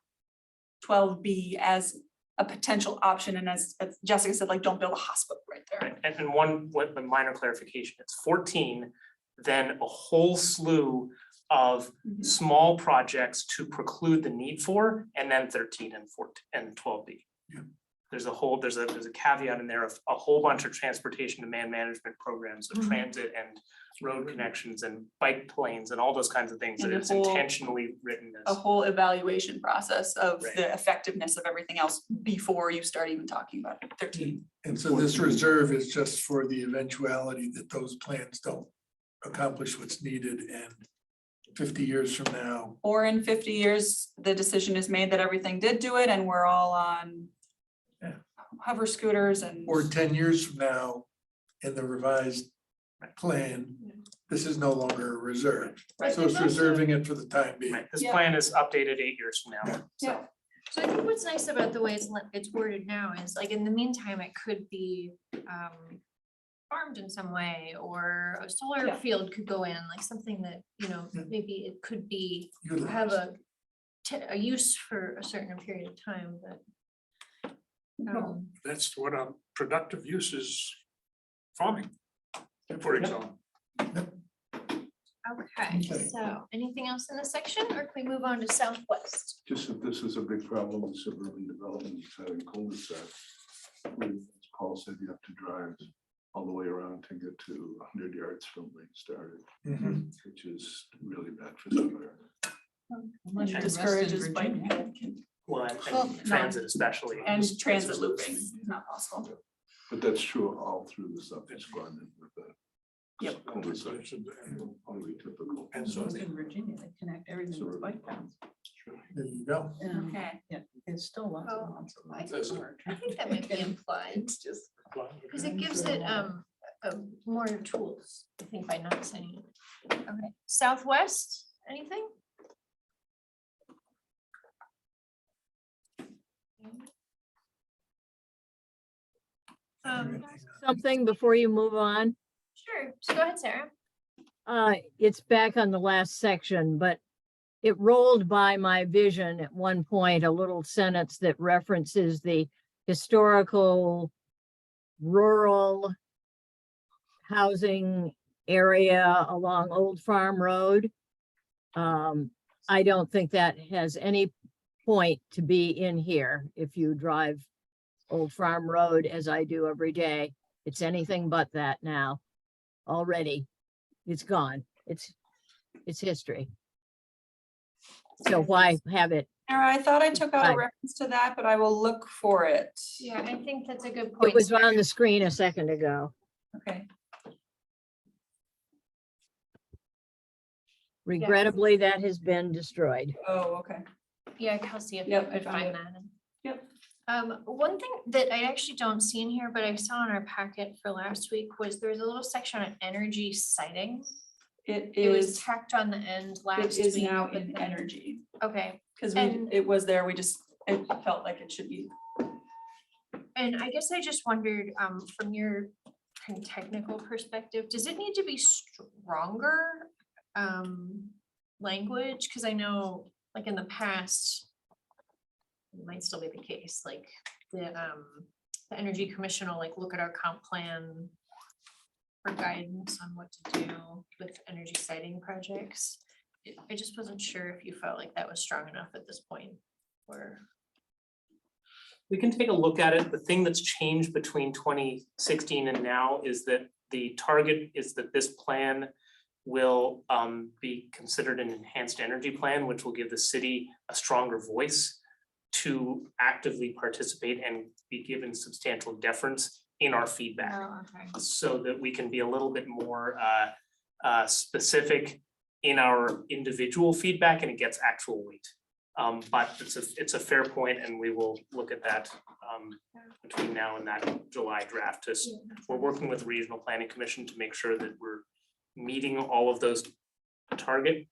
12B as a potential option. And as Jessica said, like, don't build a hospital right there. and one, with the minor clarification, it's 14, then a whole slew of Mhm. small projects to preclude the need for, and then 13 and 14 and 12B. Yeah. There's a caveat in there of a whole bunch of transportation demand management programs of Mhm. transit and road connections and bike lanes and all those kinds of things that And the it's whole- intentionally written A as. whole evaluation process of Right. the effectiveness of everything else before you start even talking about 13. And so this reserve is just for the eventuality that those plans don't accomplish what's needed and 50 years from now. Or in 50 years, the decision is made that everything did do it and we're all on Yeah. hover scooters and. Or 10 years from now, in the revised plan, this is no longer a reserve. Right. So it's reserving it for the time being. Right, this Yeah. plan is updated 8 years from now, so. Yeah. So I think what's nice about the way it's worded now is like, in the meantime, it could be farmed in some way, or a solar Yeah. field could go in, like something that, Yeah. maybe it could be, Utilize. have a use for a certain period of time, but. No, that's what a productive use is, farming, for example. Okay, Okay. so anything else in this section, or can we move on to Southwest? Just that this is a big problem with suburban development, having cul-de-sacs. As Paul said, you have to drive all the way around to get to 100 yards from where you started, Mhm. which is really bad for suburbs. Unless It you're discourages Western bike Virginia. Well, Well, and transit especially. and transit looping is not possible. But that's true all through the southeast quadrant with the. Yep. cul-de-sacs, only typical. And so in Virginia, they connect everything with bike paths. There you go. And, Okay. yeah, it's still lots Oh, of lots of lots That's of a- work. I think that might be implied, It's just. because it gives it more tools, I think, by not saying it. Okay, Southwest, anything? Something before you move on. Sure, so go ahead, Sarah. It's back on the last section, but it rolled by my vision at one point, a little sentence that references the historical rural housing area along Old Farm Road. I don't think that has any point to be in here. If you drive Old Farm Road as I do every day, it's anything but that now. Already, it's gone. It's history. So why have it? Sarah, I thought I took out a Right. reference to that, but I will look for it. Yeah, I think that's a good It point. was on the screen a second ago. Okay. Regrettably, that has been destroyed. Oh, okay. Yeah, Kelsey, if Yep, I I could found find it. that. Yep. One thing that I actually don't see in here, but I saw in our packet for last week was there's a little section on energy sighting. It It was is, tacked on the end it last week. is now but in then- energy, Okay, because And- it was there, it felt like it should be. and I guess I just wondered, from your kind of technical perspective, does it need to be stronger? Language, because I know, like in the past, it might still be the case, like the Energy Commission will like look at our comp plan for guidance on what to do with energy siting projects. I just wasn't sure if you felt like that was strong enough at this point, or. We can take a look at it. The thing that's changed between 2016 and now is that the target is that this plan will be considered an enhanced energy plan, which will give the city a stronger voice to actively participate and be given substantial deference in our feedback, Okay. so that we can be a little bit more specific in our individual feedback and it gets actual weight. But it's a fair point and we will look at that between now and that July draft. We're working with the Regional Planning Commission to make sure that we're meeting all of those target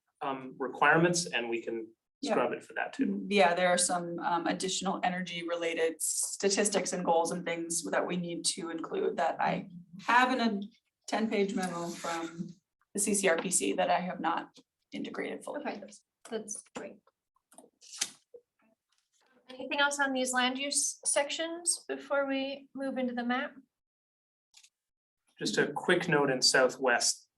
requirements and we can Yeah. scrub it for that too. Yeah, there are some additional energy related statistics and goals and things that we need to include that I have in a 10-page memo from the CCRPC that I have not integrated fully. Okay. That's great. Anything else on these land use sections before we move into the map? Just a quick note in Southwest,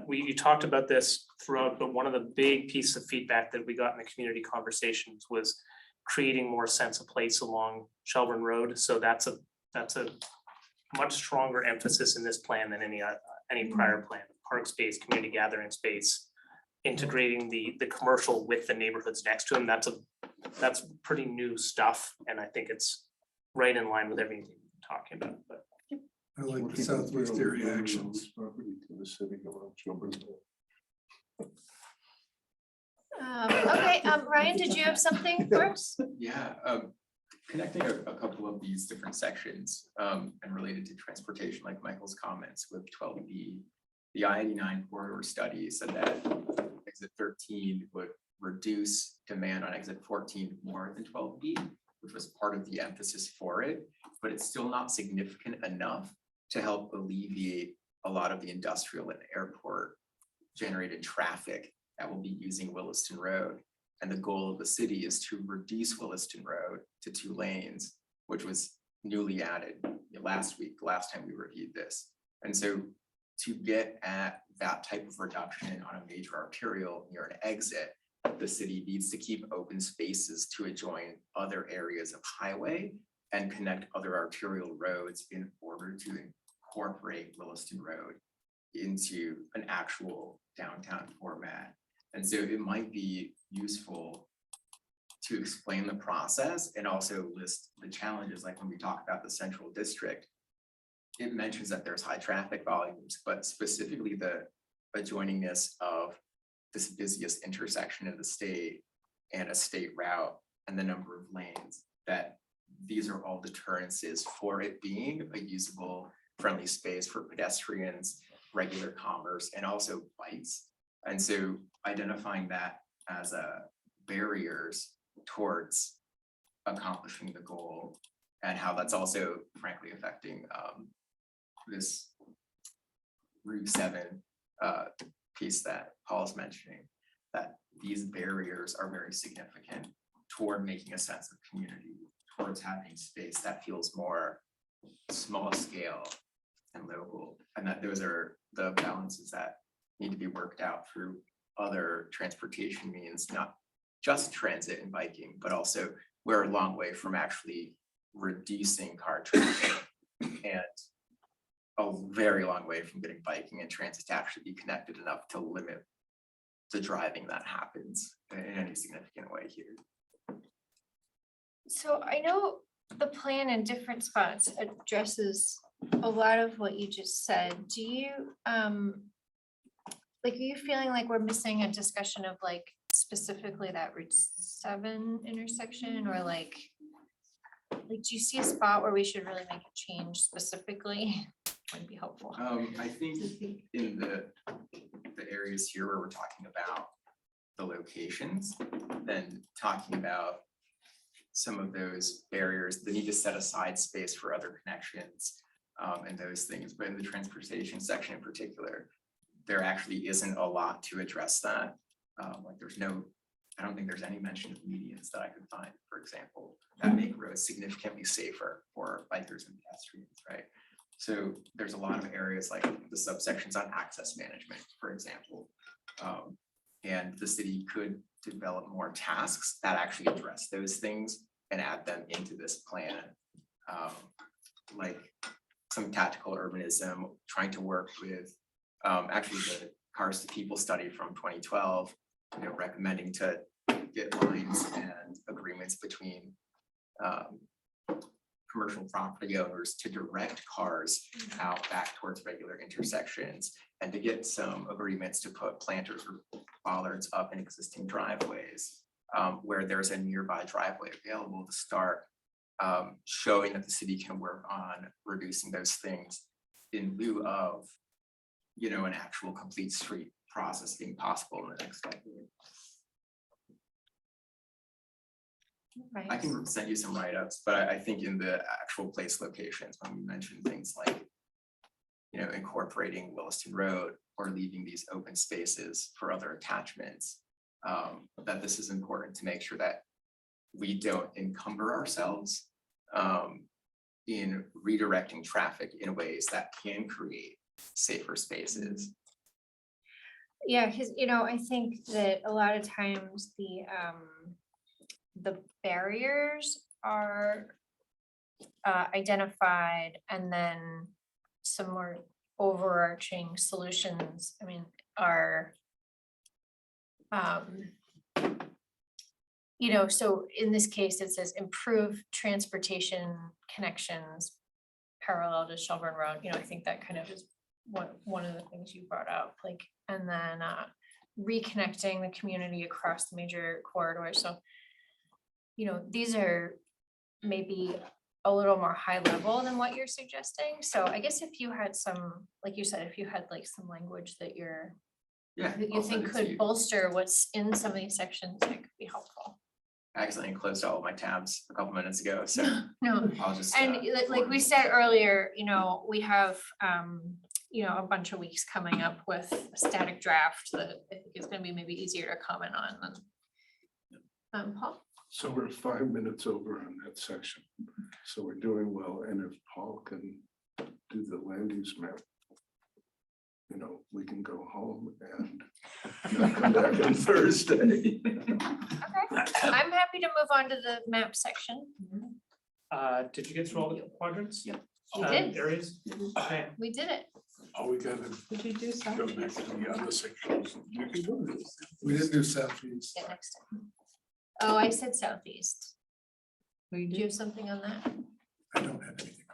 you talked about this throughout, but one of the big pieces of feedback that we got in the community conversations was creating more sense of place along Shelburne Road. So that's a much stronger emphasis in this plan than any prior plan. Park space, community gathering space, integrating the commercial with the neighborhoods next to them. That's pretty new stuff. And I think it's right in line with everything we're talking about, but. I like We're the keeping Southwest fairly area low actions. use Property to the city of Shelburne. Okay, Ryan, did you have something for us? Yeah, connecting a couple of these different sections and related to transportation, like Michael's comments with 12B, the I-89 corridor study said that exit 13 would reduce demand on exit 14 more than 12B, which was part of the emphasis for it, but it's still not significant enough to help alleviate a lot of the industrial and airport generated traffic that will be using Williston Road. And the goal of the city is to reduce Williston Road to 2 lanes, which was newly added last time we reviewed this. And so to get at that type of reduction on a major arterial near an exit, the city needs to keep open spaces to adjoin other areas of highway and connect other arterial roads in order to incorporate Williston Road into an actual downtown format. And so it might be useful to explain the process and also list the challenges, like when we talk about the central district, it mentions that there's high traffic volumes, but specifically the adjoiningness of this busiest intersection in the state and a state route and the number of lanes, that these are all deterrences for it being a usable, friendly space for pedestrians, regular commerce, and also bikes. And so identifying that as barriers towards accomplishing the goal, and how that's also frankly affecting this Route 7 piece that Paul's mentioning, that these barriers are very significant toward making a sense of community, towards having space that feels more small scale and local, and that those are the balances that need to be worked out through other transportation means, not just transit and biking, but also we're a long way from actually reducing car traffic and a very long way from getting biking and transit to actually be connected enough to limit the driving that happens in any significant way here. So I know the plan in different spots addresses a lot of what you just said. Do you, like, are you feeling like we're missing a discussion of like specifically that Route 7 intersection, or like do you see a spot where we should really make a change specifically? Would be helpful. I think in the areas here where we're talking about the locations, then talking about some of those barriers, the need to set aside space for other connections and those things. But in the transportation section in particular, there actually isn't a lot to address that. Like there's no, I don't think there's any mention of medians that I could find, for example, that make roads significantly safer for bikers and pedestrians, right? So there's a lot of areas like the subsections on access management, for example. And And the city could develop more tasks that actually address those things and add them into this plan. Like some tactical urbanism, trying to work with, actually the Cars to People study from 2012, recommending to get lines and agreements between commercial property owners to direct cars out back towards regular intersections, and to get some agreements to put planters or bollards up in existing driveways where there's a nearby driveway available to start showing that the city can work on reducing those things in lieu of, an actual complete street process being possible in the next decade. I Right. can send you some write-ups, but I think in the actual place locations, when we mention things like, incorporating Williston Road or leaving these open spaces for other attachments, that this is important to make sure that we don't encumber ourselves in redirecting traffic in ways that can create safer spaces. Yeah, because, I think that a lot of times the barriers are identified, and then some more overarching solutions, are so in this case, it says improve transportation connections parallel to Shelburne Road. I think that kind of is one of the things you brought up, and then reconnecting the community across the major corridors. So, these are maybe a little more high level than what you're suggesting. So I guess if you had some, like you said, if you had some language that Yeah. that you I'll send think it to could you. bolster what's in some of these sections, it could be helpful. I accidentally closed all of my tabs a couple minutes ago, so No, I'll just. and like we said earlier, we have, a bunch of weeks coming up with a static draft that I think is gonna be maybe easier to comment on than. Paul? So we're 5 minutes over on that section. So we're doing well. And if Paul can do the land use map, we can go home and not come back on Thursday. I'm happy to move on to the map section. Did you get through all the quadrants? Yeah. We did. Areas? Okay. We did it. Oh, we gotta Did you do go something? back to the other sections. We didn't do southeast. Yeah, next time. Oh, I said southeast. We Do you have something on that? I don't have anything.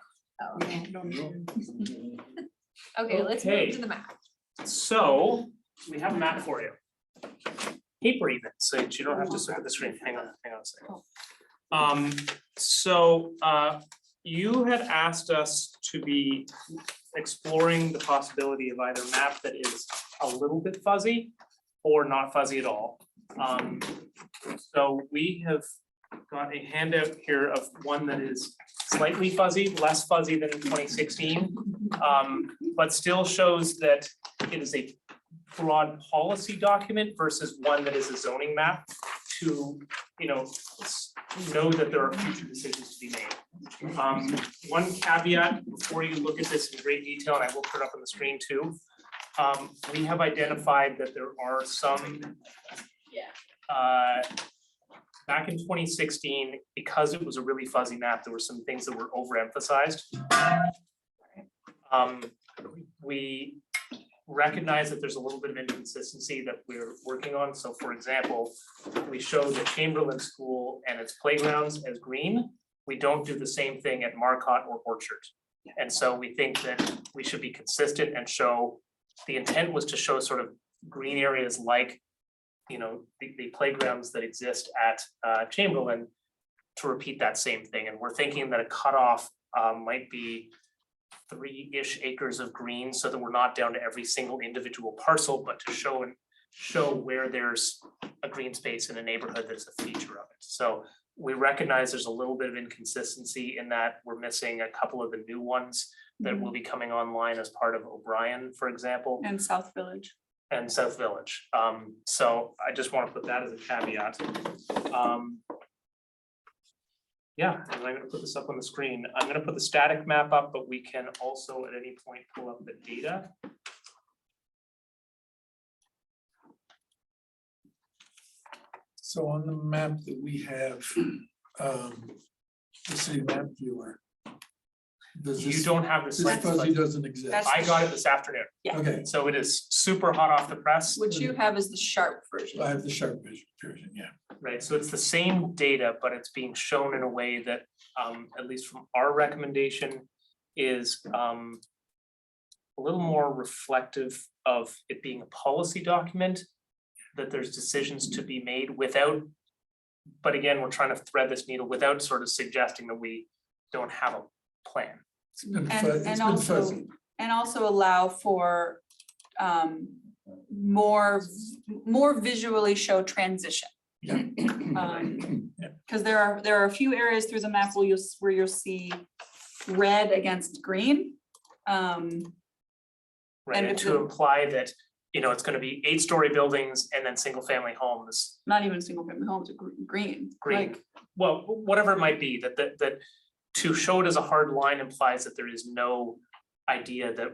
Oh, okay. Okay, let's Okay. move to the map. So we have a map for you. Paper even, so that you don't have to look at the screen. Hang on a second. You had asked us to be exploring the possibility of either map that is a little bit fuzzy or not fuzzy at all. So we have got a handout here of one that is slightly fuzzy, less fuzzy than in 2016. But still shows that it is a broad policy document versus one that is a zoning map to, know that there are future decisions to be made. One caveat before you look at this in great detail, and I will put it up on the screen too. We have identified that there are some. Back in 2016, because it was a really fuzzy map, there were some things that were overemphasized. We recognize that there's a little bit of inconsistency that we're working on. So for example, we show the Chamberlain School and its playgrounds as green. We don't do the same thing at Marcotte or Orchard. And so we think that we should be consistent and show, the intent was to show sort of green areas like, the playgrounds that exist at Chamberlain, to repeat that same thing. And we're thinking that a cutoff might be 3-ish acres of green, so that we're not down to every single individual parcel, but to show where there's a green space in a neighborhood that's a feature of it. So we recognize there's a little bit of inconsistency in that we're missing a couple of the new ones that will be coming online as part of O'Brien, for example, And South Village. and South Village. So I just want to put that as a caveat. Yeah, and I'm gonna put this up on the screen. I'm gonna put the static map up, but we can also at any point pull up the data. So on the map that we have, the city map viewer. Does You this, don't have this. this site fuzzy fuzzy. doesn't exist? That's- I got it this afternoon, Okay, so it is super hot off the press, What you have is the sharp version. I have the sharp vision version, yeah. right? So it's the same data, but it's being shown in a way that, at least from our recommendation, is a little more reflective of it being a policy document, that there's decisions to be made without, but again, we're trying to thread this needle without sort of suggesting that we don't have a plan. It's been And- fu- and it's been also- fuzzy. And also allow for more visually show transition. Yeah. Cause there are a few areas through the map where you'll see red against green. Right, And and if to the- imply that, you know, it's gonna be 8-story buildings and then single family homes. Not even single family homes, green. Green. Like, Well, whatever it might be, that to show it as a hard line implies that there is no idea that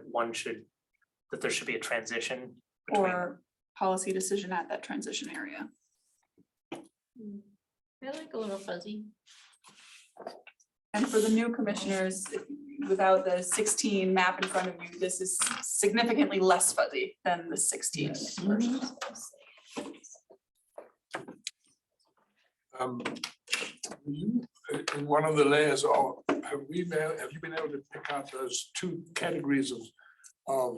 that there should be a transition between. or policy decision at that transition area. I like a little fuzzy. And for the new commissioners, without the 16 map in front of you, this is significantly less fuzzy than the 16. Yes. version. You, in one of the layers, have you been able to pick out those two categories of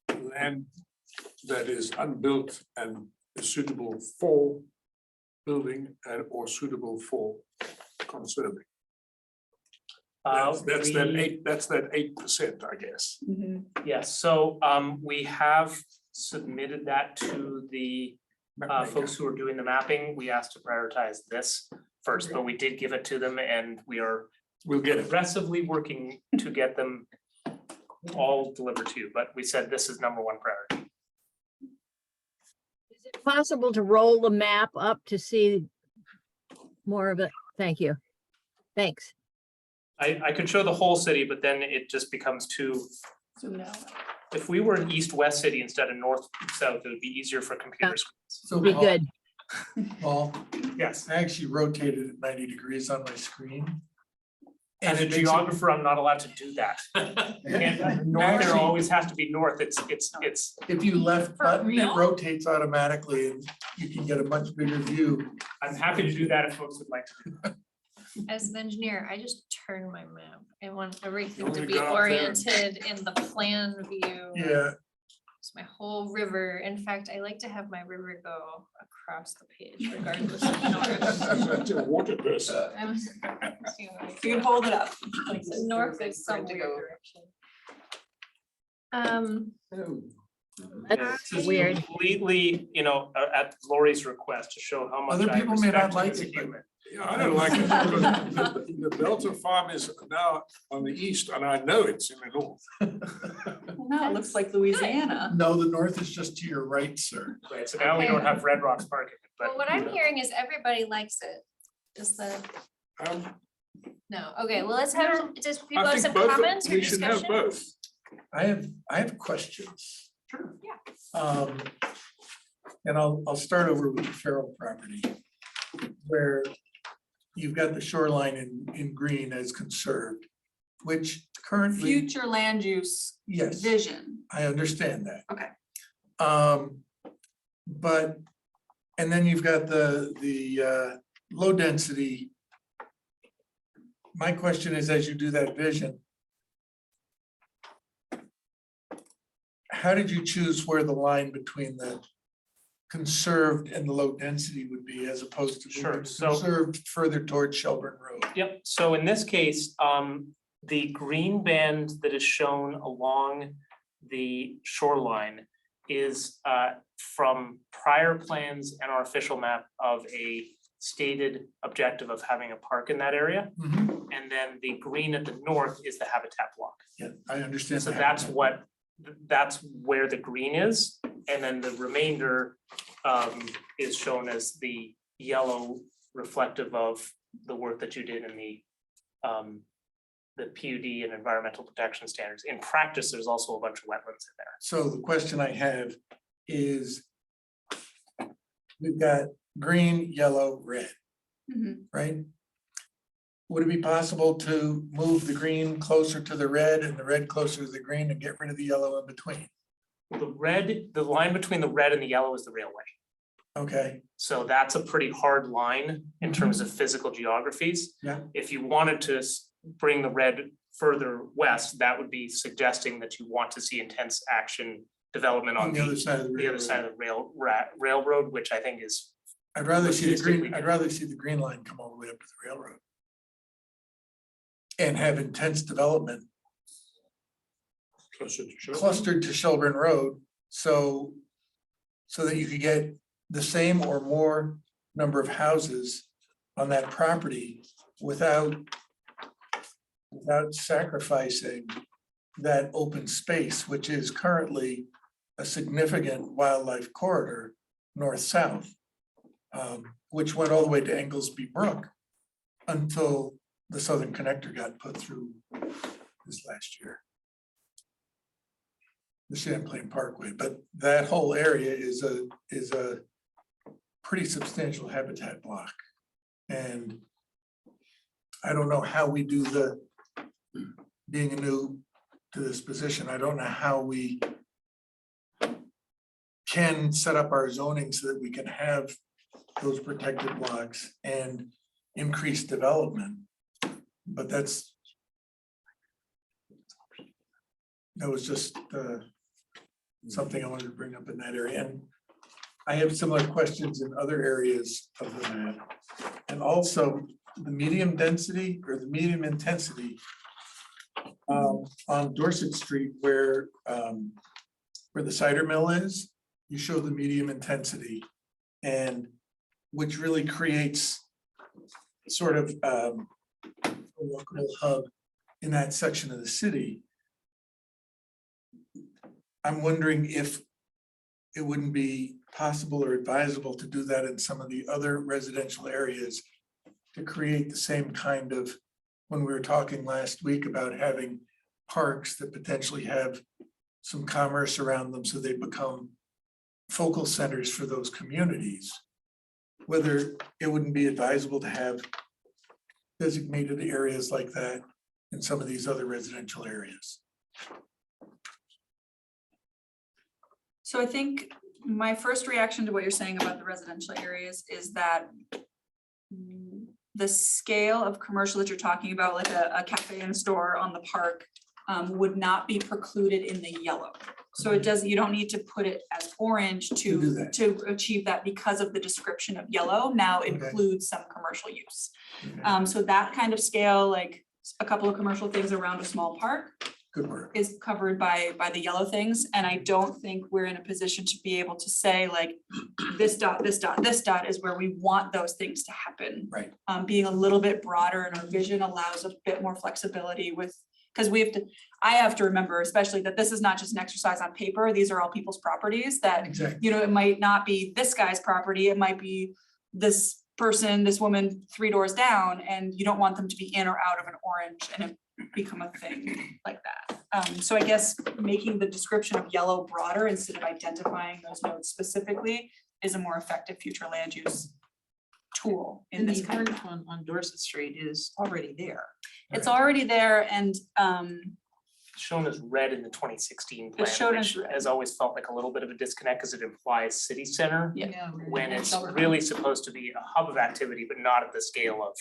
land that is unbuilt and is suitable for building and or suitable for conserving? That's that We- that's that 8%, I guess. Mhm. Yes, so we have submitted that to the folks who are doing the mapping. We asked to prioritize this first, but we did give it to them and we are We'll get it. aggressively working to get them all delivered to you, but we said this is number one priority. Is it possible to roll the map up to see more of it? Thank you. Thanks. I could show the whole city, but then it just becomes too, So no. if we were an east-west city instead of north-south, it would be easier for computers. So Be Paul- good. Paul, Yes, I actually rotated it 90 degrees on my screen. as a it makes it- geographer, I'm not allowed to do that. And north there Actually- always has to be north, it's If you left For button, it real? rotates automatically and you can get a much bigger view. I'm happy to do that if folks would like to. do that. As an engineer, I just turn my map. I want everything wanna to be go out there? oriented in the plan view. Yeah, It's my whole river. In fact, I like to have my river go across the page regardless of north. That's a water person. I'm- You can hold it up. like The this, north for it is some to weird go. direction. That's This is weird. completely, you know, at Lori's request to show how much Other I people may not respect him like as a it, but- human. Yeah, I don't like it because the Delta farm is now on the east and I know it's in the north. Well, now it looks like Louisiana. no, the north is just to your right, sir. Right, so now we don't have Red Rocks parking, but. Well, what I'm hearing is everybody likes it. Is the, Um, no, okay, well, let's have, just people I have think some both, comments or we should have discussion? both. I have questions. Sure. Yeah. And I'll start over with the Farrell property. Where you've got the shoreline in green as conserved, which currently, Future land use yes, vision. I understand that. Okay. But, and then you've got the low density. My question is, as you do that vision, how did you choose where the line between the conserved and the low density would be as opposed to Sure, moving so- conserved further towards Shelburne Road? Yep, so in this case, the green band that is shown along the shoreline is from prior plans and our official map of a stated objective of having a park in that area. Mhm. And then the green at the north is the habitat block. Yeah, I understand. So that. that's where the green is, and then the remainder is shown as the yellow reflective of the work that you did in the PUD and environmental protection standards. In practice, there's also a bunch of wetlands in there. So the question I have is, we've got green, yellow, red, Mhm. right? Would it be possible to move the green closer to the red and the red closer to the green and get rid of the yellow in between? The line between the red and the yellow is the railway. Okay, So that's a pretty hard line in terms of physical geographies. Yeah. If you wanted to bring the red further west, that would be suggesting that you want to see intense action development on the other side of the the other side railroad. of the railroad, which I think is, I'd rather see the green, logistically- I'd rather see the green line come all the way up to the railroad. And have intense development Closer to Shelburne. clustered to Shelburne Road, so that you could get the same or more number of houses on that property without sacrificing that open space, which is currently a significant wildlife corridor, north-south, which went all the way to Englesby Brook until the Southern Connector got put through this last year. The Champlain Parkway, but that whole area is a pretty substantial habitat block. And I don't know how we do being new to this position, I don't know how we can set up our zoning so that we can have those protected blocks and increase development. But that was just something I wanted to bring up in that area. And I have similar questions in other areas of the map. And also the medium density or the medium intensity on Dorset Street where the cider mill is, you show the medium intensity, and which really creates sort of a local hub in that section of the city. I'm wondering if it wouldn't be possible or advisable to do that in some of the other residential areas to create the same kind of, when we were talking last week about having parks that potentially have some commerce around them so they become focal centers for those communities. Whether it wouldn't be advisable to have designated areas like that in some of these other residential areas. So I think my first reaction to what you're saying about the residential areas is that the scale of commercial that you're talking about, like a cafe and store on the park, would not be precluded in the yellow. So it does, you don't need to put it as orange do that. to achieve that because of the description of yellow now includes some commercial use. So that kind of scale, like a couple of commercial things around a small park, Good work. is covered by the yellow things, and I don't think we're in a position to be able to say like this dot, this dot, this dot is where we want those things to happen. Right. Being a little bit broader in our vision allows a bit more flexibility with, because I have to remember especially that this is not just an exercise on paper, these are all people's properties that, Exactly. you know, it might not be this guy's property, it might be this person, this woman 3 doors down, and you don't want them to be in or out of an orange and it become a thing like that. So I guess making the description of yellow broader instead of identifying those nodes specifically is a more effective future land use tool in And this the kind of. orange one on Dorset Street is already there. It's already there and shown as red in the 2016 plan, It's shown which as red. has always felt like a little bit of a disconnect because it implies city center. Yeah. When it's Shelburne. really supposed to be a hub of activity, but not at the scale of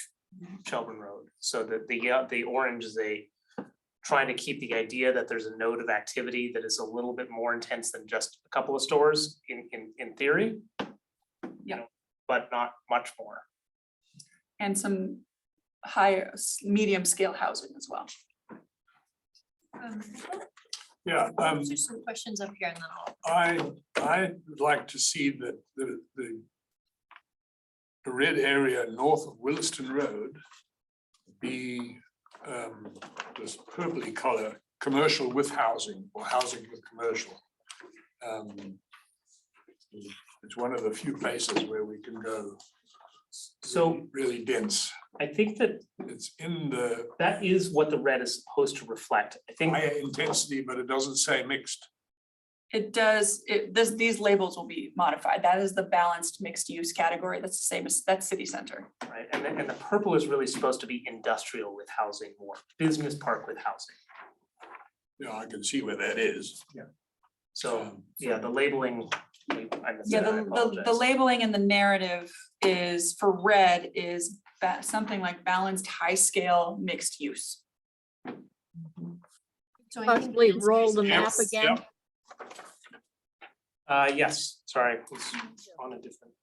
Shelburne Road. So the orange is trying to keep the idea that there's a node of activity that is a little bit more intense than just a couple of stores in theory. You know, but not much more. and some higher, medium scale housing as well. Yeah, There's some questions up here and then I'll. I'd like to see that the red area north of Williston Road be this purpley color, commercial with housing or housing with commercial. It's one of the few places where we can go So really dense. I think that It's in the that is what the red is supposed to reflect. I think higher intensity, but it doesn't say mixed. It does, these labels will be modified. That is the balanced mixed use category. That's the same as, that's city center. Right, and the purple is really supposed to be industrial with housing or business park with housing. Yeah, I can see where that is. So, yeah, the labeling, I missed Yeah, it, I the apologize. labeling and the narrative is for red is something like balanced, high scale, mixed use. So I think Possibly it's- roll the map Yes, again. Yep. Yes, sorry, it's on a different.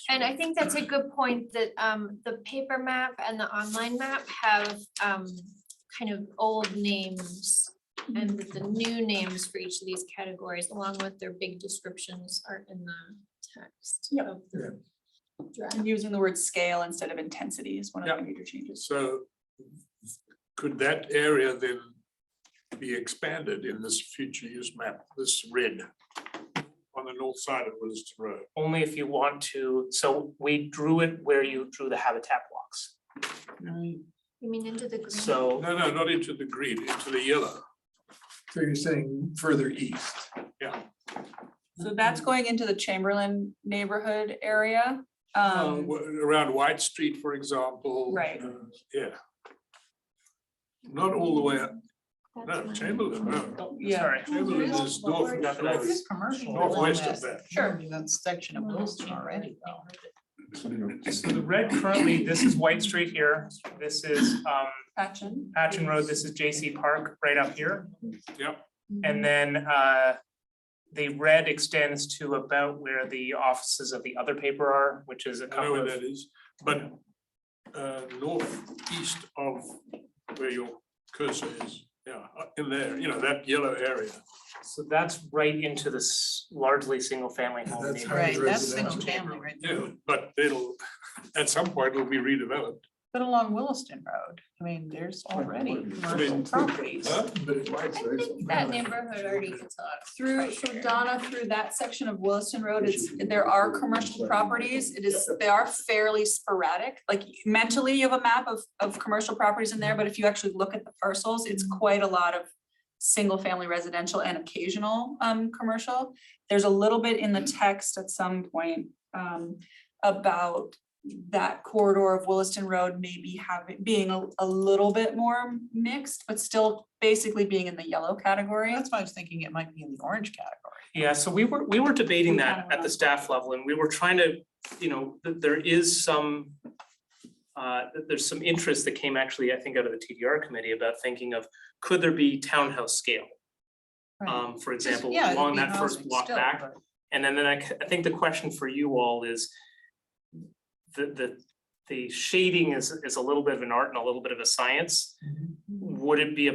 And I think that's a good point that the paper map and the online map have kind of old names. And that the new names for each of these categories, along with their big descriptions, are in the text Yep. of the draft. And using the word scale instead of intensity is one of Yeah. the major changes. So could that area then be expanded in this future use map, this red on the north side of Williston Road? Only if you want to, so we drew it where you drew the habitat blocks. You mean into the green? So, No, not into the green, into the yellow. So you're saying further east. So that's going into the Chamberlain neighborhood area. Around White Street, for example. Right. Yeah. Not all the way up. That's No, mine. Chamberlain, no. Yeah. sorry. Chamberlain is north, Forgot that I was- There's commercial. northwest along of that. Sure. That section of Williston already though. So the red currently, this is White Street here, this is Patchen. Patchen Road, this is JC Park right up here. Yep. And then the red extends to about where the offices of the other paper are, which is a I know couple where of. that is, but northeast of where your cursor is, yeah, in there, that yellow area. So that's right into this largely single family home That's neighborhood. Right, that's residential. single family right Yeah, there. but at some point it'll be redeveloped. But along Williston Road, I mean, there's already commercial properties. Huh? But it's I think that neighborhood already gets a lot of Through, so pressure. Donna, through that section of Williston Road, there are commercial properties. They are fairly sporadic. Like mentally, you have a map of commercial properties in there, but if you actually look at the parcels, it's quite a lot of single family residential and occasional commercial. There's a little bit in the text at some point about that corridor of Williston Road maybe being a little bit more mixed, but still basically being in the yellow category. That's why I was thinking it might be in the orange category. Yeah, so we were debating We kinda that went at the on. staff level, and we were trying to, there is some. There's some interest that came actually, I think, out of the TDR committee about thinking of, could there be townhouse scale? Right. For example, Yeah, it'd along be that first housing block still, back. but- And then I think the question for you all is. The shading is a little bit of an art and a little bit of a science. Would it be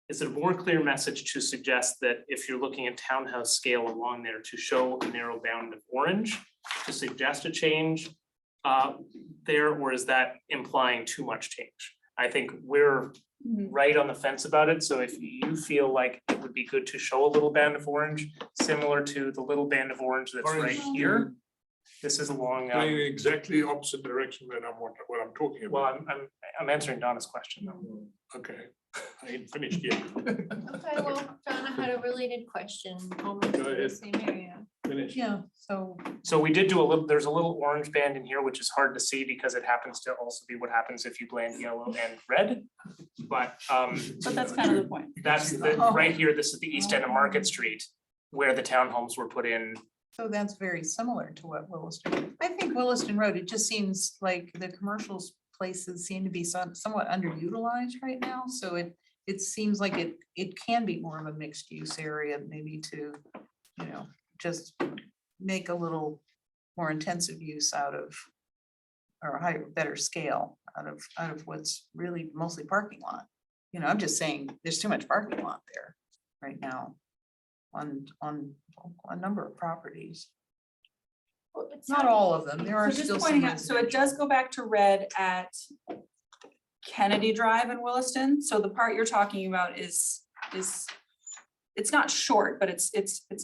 is it a more clear message to suggest that if you're looking at townhouse scale along there to show a narrow band of orange, to suggest a change there, or is that implying too much change? I think we're right on the fence about it, so if you feel like it would be good to show a little band of orange, similar to the little band of orange that's right Orange. here. This is along, Going exactly opposite direction than what I'm talking well, about. I'm answering Donna's question though. Okay, I ain't finished yet. Okay, well, Donna had a related question, almost Go in the ahead. same area. Finish. Yeah, so So we did do there's a little orange band in here, which is hard to see because it happens to also be what happens if you blend yellow and red. But But that's kind of the point. that's right here, this is the east end of Market Street, where the townhomes were put in. So that's very similar to what Williston, I think Williston Road, it just seems like the commercials places seem to be somewhat underutilized right now, so it seems like it can be more of a mixed use area, maybe to, just make a little more intensive use out of, or higher, better scale out of what's really mostly parking lot. I'm just saying, there's too much parking lot there right now on a number of properties. Well, it's Not all of them, there are So still just some. pointing out, so it does go back to red at Kennedy Drive in Williston. So the part you're talking about is it's not short, but it's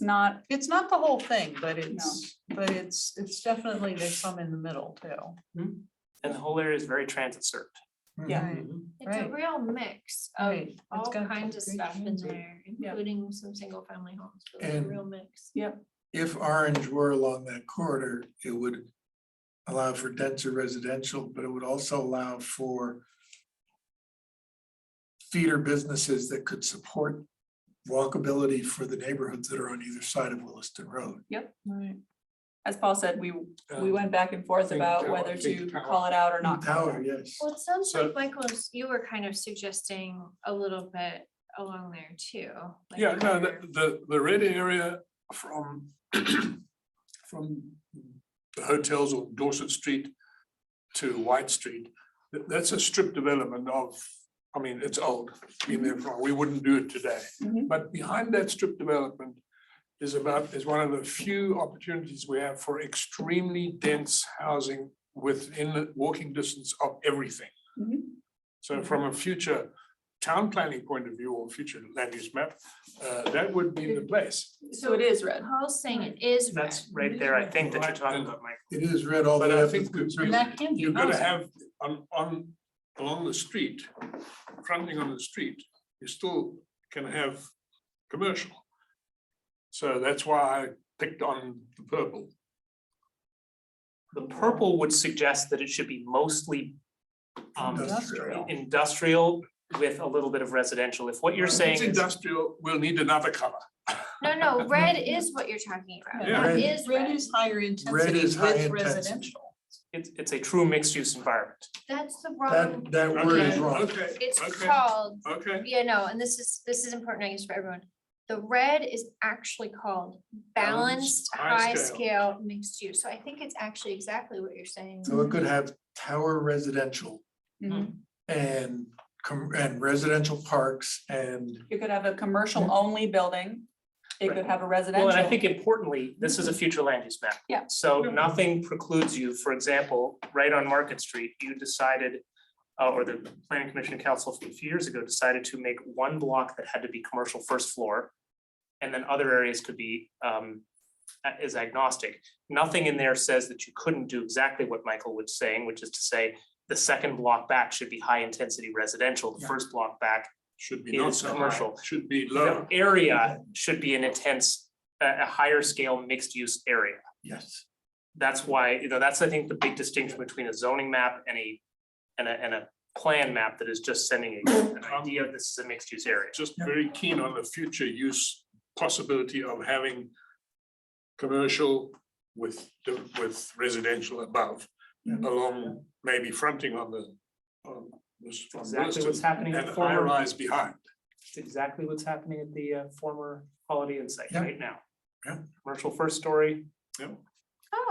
not, It's not the whole thing, but it's definitely, there's some in the middle too. And the whole area is very transit served. Yeah. Right. It's a Right. real mix of Right. It's all got kinds of great stuff in transit. there, Yeah. including some single family homes, but it's a And- real mix. If Orange were along that corridor, it would allow for denser residential, but it would also allow for feeder businesses that could support walkability for the neighborhoods that are on either side of Williston Road. Right. As Paul said, we Um, went back and forth think about tower, whether think to tower. call it out or not. call it Tower, out. yes. Well, it sounds So- like Michael's, you were kind of suggesting a little bit along there too. like Yeah, no, where- the red area from from the hotels on Dorset Street to White Street, that's a strip development of, I mean, it's old, been there for, we wouldn't do it today. Mhm. But behind that strip development is one of the few opportunities we have for extremely dense housing within the walking distance of everything. Mhm. So from a future town planning point of view or future land use map, that would be the place. So it is red. Paul's saying it is red. That's right there, I think that you're talking about, Mike. It is red all the But way I up. think to that And that can be you're gonna housing. have along the street, fronting on the street, you still can have commercial. So that's why I picked on the purple. The purple would suggest that it should be mostly Industrial. industrial with a little bit of residential. If what you're If saying it's is, industrial, we'll need another color. No, red is what you're talking about. Yeah. That Red- is Red red. is higher intensity is high with intensity. residential. it's a true mixed use environment. That's the wrong, That word is Okay, wrong. Okay, it's okay, called, okay. yeah, no, and this is important, I guess, for everyone. The red is actually called balanced, high scale mixed use. So I think it's actually exactly what you're saying. So it could have tower residential Mhm. and residential parks and You could have a commercial only building. It could have a residential. Well, and I think importantly, this is a future land use map. Yeah. So nothing precludes you, for example, right on Market Street, you decided, or the planning commission and council a few years ago decided to make one block that had to be commercial first floor. And then other areas could be, is agnostic. Nothing in there says that you couldn't do exactly what Michael was saying, which is to say, the second block back should be high intensity residential, the Yeah. first block back Should be not is so high, commercial. should be the low. area should be an intense, a higher scale mixed use area. yes. That's why, that's, I think, the big distinction between a zoning map and a plan map that is just sending an idea, this is a mixed use area. Just very keen on the future use possibility of having commercial with residential above, along maybe fronting on the, on this. on Exactly what's Williston, happening at and the high former, rise behind. it's exactly what's happening at the former Holiday Inn site Yeah. right now. Yeah. Commercial first story,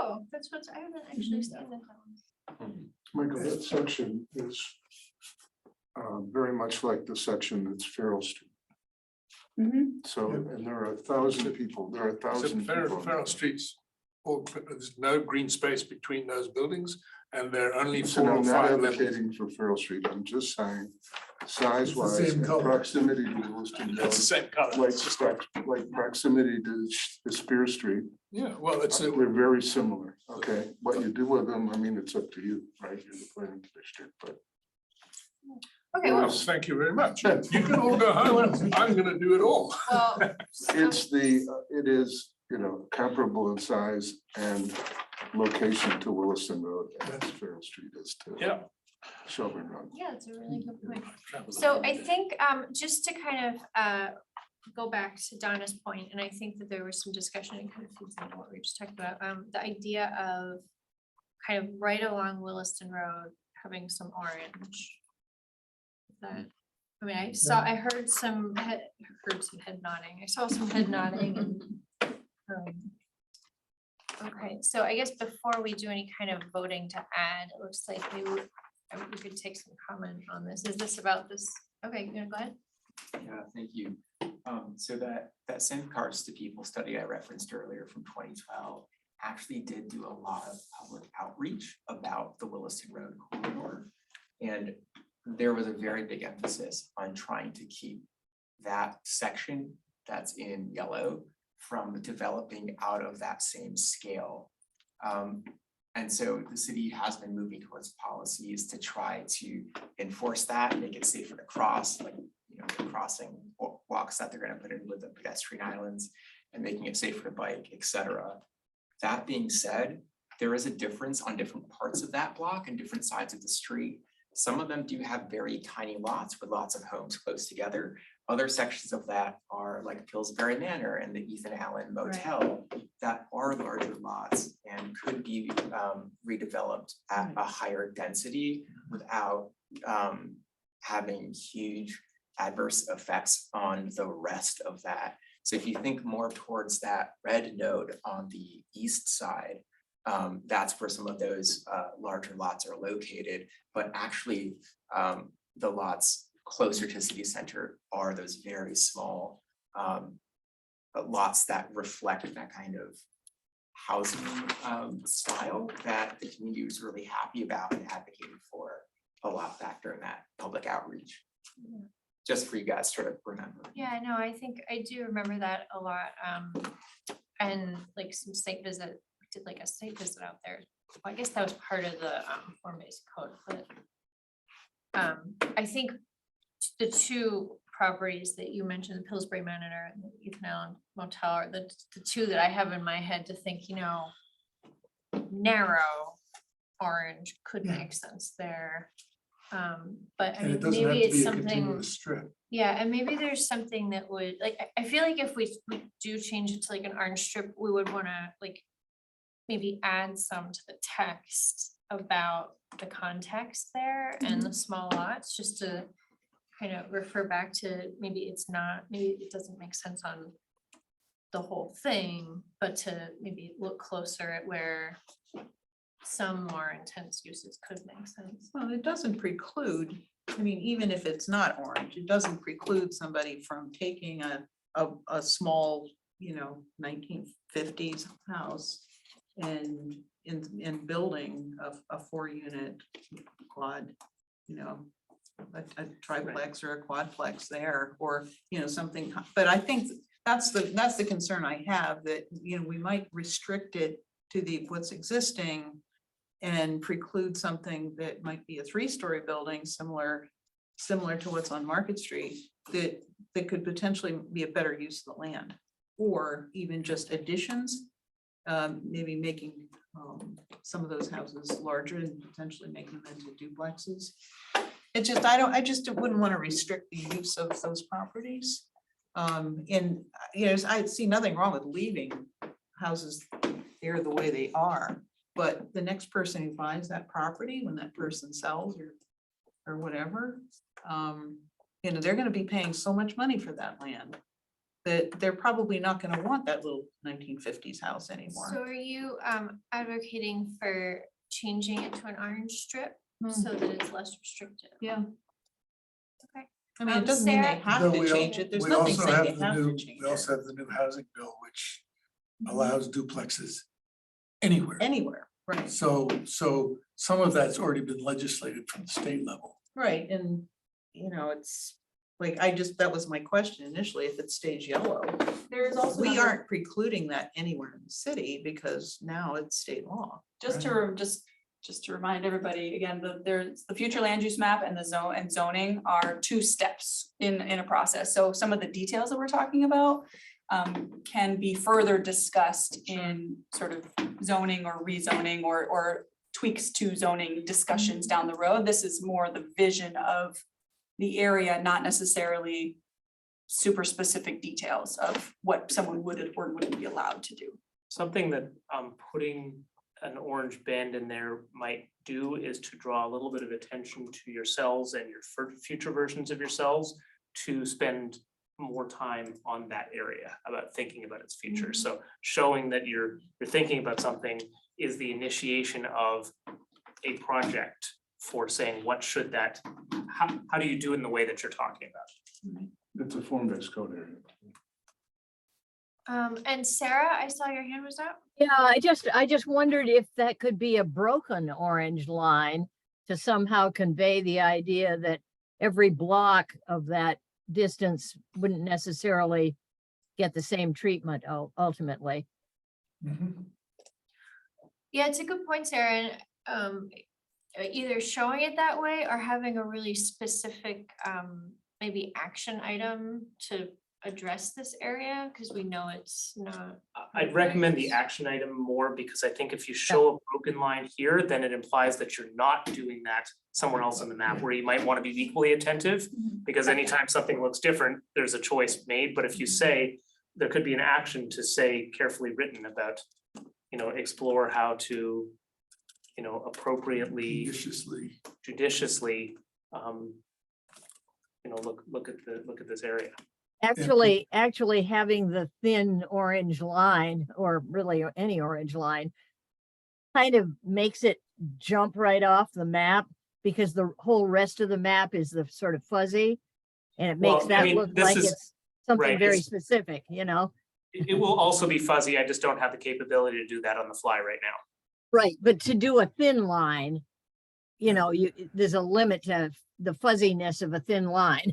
Oh, that's what, I haven't actually seen that one. Michael, that section is very much like the section that's Farrell Street. Mhm. So, and there are 1,000 people, there are 1,000 Except people. Farrell Streets, there's no green space between those buildings, and they're only So 4 or I'm not 5 levels. advocating for Farrell Street, I'm just saying size wise, same and color. proximity to Williston Road, It's the same color. like, It's just like proximity to the Spear Street, yeah, well, it's a, they're very similar, okay? What you do with them, I mean, it's up to you, right? You're the planning commissioner, but. Okay, well, well, thank you very much. You can all go home. I'm gonna do it all. well, so- It's it is, comparable in size and location to Williston Road, as Farrell Street is to Yeah. Shelburne Road. yeah, it's a really good point. So I think just to kind of go back to Donna's point, and I think that there was some discussion and kind of feeds into what we just talked about, the idea of kind of right along Williston Road, having some orange. That, I mean, I heard some head nodding, I saw some head nodding and. Okay, so I guess before we do any kind of voting to add, it looks like maybe we could take some comment on this. Is this about this? Okay, you gonna go ahead? Yeah, thank you. So that Send Cards to People study I referenced earlier from 2012 actually did do a lot of public outreach about the Williston Road corridor. And there was a very big emphasis on trying to keep that section that's in yellow from developing out of that same scale. And And so the city has been moving towards policies to try to enforce that, make it safer to cross, like, the crossing walks that they're gonna put in with the pedestrian islands and making it safer to bike, et cetera. That being said, there is a difference on different parts of that block and different sides of the street. Some of them do have very tiny lots with lots of homes close together. Other sections of that are like Pillsbury Manor and the Ethan Allen Motel that are larger lots and could be redeveloped at a higher density without having huge adverse effects on the rest of that. So if you think more towards that red node on the east side, that's where some of those larger lots are located, but actually the lots closer to city center are those very small lots that reflect that kind of housing style that the community was really happy about and advocated for a lot back during that public outreach. Just for you guys to sort of remember. Yeah, no, I think I do remember that a lot. And like some site visit, we did like a site visit out there. Well, I guess that was part of the form-based code, but I think the two properties that you mentioned, Pillsbury Manor and the Ethan Allen Motel, are the two that I have in my head to think, narrow orange could make sense there. But I And it mean, doesn't have maybe to it's be a something, continuous strip. yeah, and maybe there's something that would, like, I feel like if we do change it to like an orange strip, we would wanna like maybe add some to the text about the context there and the small lots, just to kind of refer back to maybe it doesn't make sense on the whole thing, but to maybe look closer at where some more intense uses could make sense. Well, it doesn't preclude, I mean, even if it's not orange, it doesn't preclude somebody from taking a small, 1950s house and building a 4-unit quad, a triplex or a quadplex there, or, something, but I think that's the concern I have, that, we might restrict it to what's existing and preclude something that might be a 3-story building, similar to what's on Market Street, that could potentially be a better use of the land, or even just additions, maybe making some of those houses larger and potentially making them into duplexes. It just, I just wouldn't want to restrict the use of those properties. And, I see nothing wrong with leaving houses there the way they are. But the next person who buys that property, when that person sells or whatever, they're gonna be paying so much money for that land that they're probably not gonna want that little 1950s house So anymore. are you advocating for changing it to an orange strip so that it's less restrictive? Yeah. Okay. I mean, it doesn't mean they Sarah? have Though to we change al- it. There's we nothing also saying have they the have to new- change We also it have the new housing bill, which allows duplexes anywhere. anywhere, right? So some of that's already been legislated from the state level. Right, and, it's like, that was my question initially, if it stays yellow. There is also. We another- aren't precluding that anywhere in the city because now it's state law. Just to remind everybody, again, there's the future land use map and the zone and zoning are 2 steps in a process. So some of the details that we're talking about can be further discussed in sort of zoning or rezoning or tweaks to zoning discussions down the road. This is more the vision of the area, not necessarily super specific details of what someone would or wouldn't be allowed to do. Something that putting an orange band in there might do is to draw a little bit of attention to yourselves and your future versions of yourselves to spend more time on that area about thinking about its future. So showing that you're thinking about something is the initiation of a project for saying, what should that, how do you do in the way that you're talking about? It's a form-based code area. And Sarah, I saw your hand was up. Yeah, I just wondered if that could be a broken orange line to somehow convey the idea that every block of that distance wouldn't necessarily get the same treatment ultimately. Yeah, it's a good point, Sarah, and either showing it that way or having a really specific maybe action item to address this area, because we know it's not. I'd recommend the action item more because I think if you show a broken line here, then it implies that you're not doing that somewhere else on the map where you might want to be equally attentive. Because anytime something looks different, there's a choice made, but if you say, there could be an action to say carefully written about, explore how to, appropriately, judiciously, look at this area. Actually having the thin orange line, or really any orange line, kind of makes it jump right off the map, because the whole rest of the map is the sort of fuzzy. And it makes Well, I that mean, look this like is- it's something right, very it's- specific, It will also be fuzzy. I just don't have the capability to do that on the fly right now. Right, but to do a thin line, there's a limit to the fuzziness of a thin line.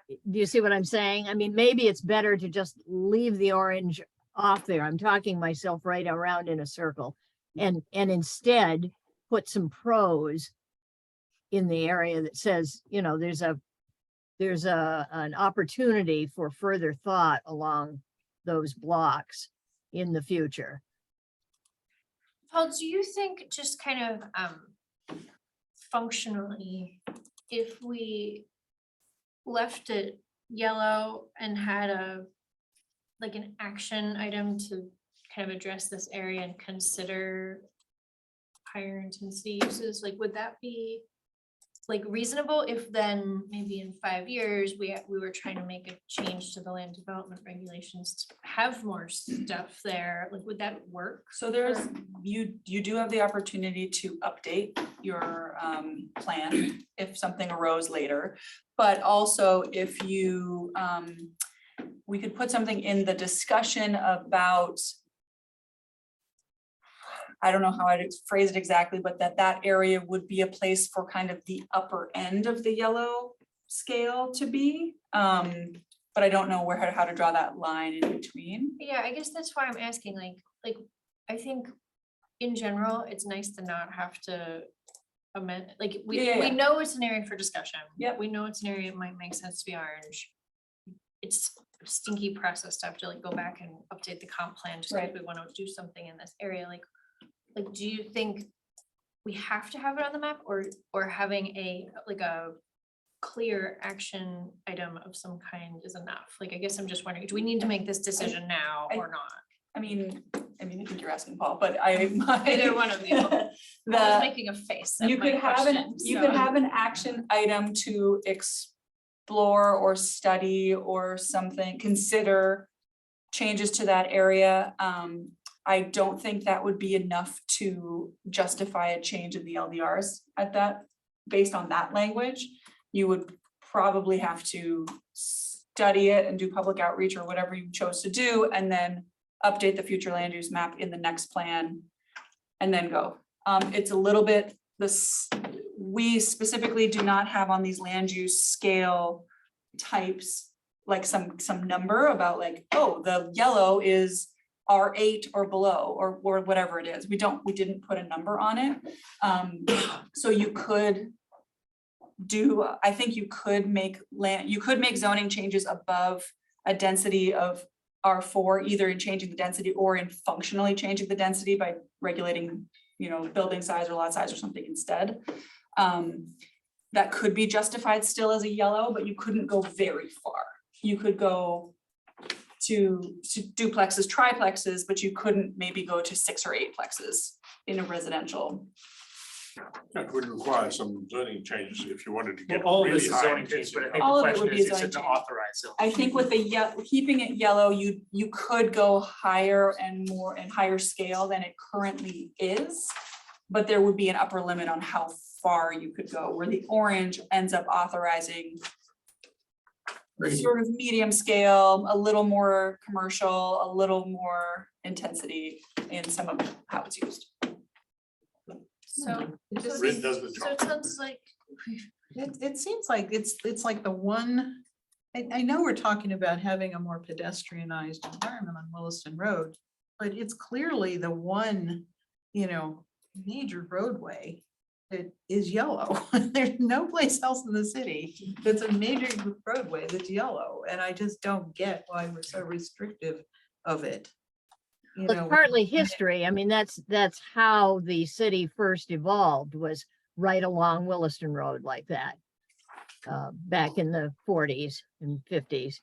Do you see what I'm saying? I mean, maybe it's better to just leave the orange off there. I'm talking myself right around in a circle. And instead put some prose in the area that says, there's an opportunity for further thought along those blocks in the future. Paul, do you think just kind of functionally, if we left it yellow and had an action item to kind of address this area and consider higher intensity uses, would that be reasonable if then maybe in 5 years, we were trying to make a change to the land development regulations to have more stuff there, would that work? So you do have the opportunity to update your plan if something arose later. But also if you, we could put something in the discussion about, I don't know how I'd phrase it exactly, but that area would be a place for kind of the upper end of the yellow scale to be. But I don't know how to draw that line in between. Yeah, I guess that's why I'm asking, I think in general, it's nice to not have to amend, Yeah. we know it's an area for discussion. Yep. We know it's an area, it might make sense to be orange. It's stinky process to have to go back and update the comp plan just because Right. we want to do something in this area, do you think we have to have it on the map, or having a clear action item of some kind is enough? I guess I'm just wondering, do we need to make this decision now or not? I think you're asking Paul, but I. Either one of you. I was The, making a face at you my could have question, you could so- have an action item to explore or study or something, consider changes to that area. I don't think that would be enough to justify a change in the LDRs based on that language. You would probably have to study it and do public outreach or whatever you chose to do, and then update the future land use map in the next plan and then go. It's a little bit, we specifically do not have on these land use scale types, some number about oh, the yellow is R8 or below, or whatever it is. We didn't put a number on it. So you could I think you could make zoning changes above a density of R4, either in changing the density or in functionally changing the density by regulating, building size or lot size or something instead. That could be justified still as a yellow, but you couldn't go very far. You could go to duplexes, triplexes, but you couldn't maybe go to 6 or 8 plexes in a residential. That would require some zoning changes if you wanted to get. All of really this is high zoning change, but I intensity. think All the of it question would be a is it zoning to change. authorize zone? I think with keeping it yellow, you could go higher and more and higher scale than it currently is. But there would be an upper limit on how far you could go, where the orange ends up authorizing sort of medium scale, a little more commercial, a little more intensity in some of how it's used. So, Red does the so it job. sounds like, It seems like it's like the one, I know we're talking about having a more pedestrianized environment on Williston Road, but it's clearly the one you know, major roadway that is yellow. There's no place else in the city that's a major roadway that's yellow, and I just don't get why we're so restrictive of it. You Well, it's know, partly history. I mean, that's how the city first evolved, was right along Williston Road like that. Back in the 40s and 50s.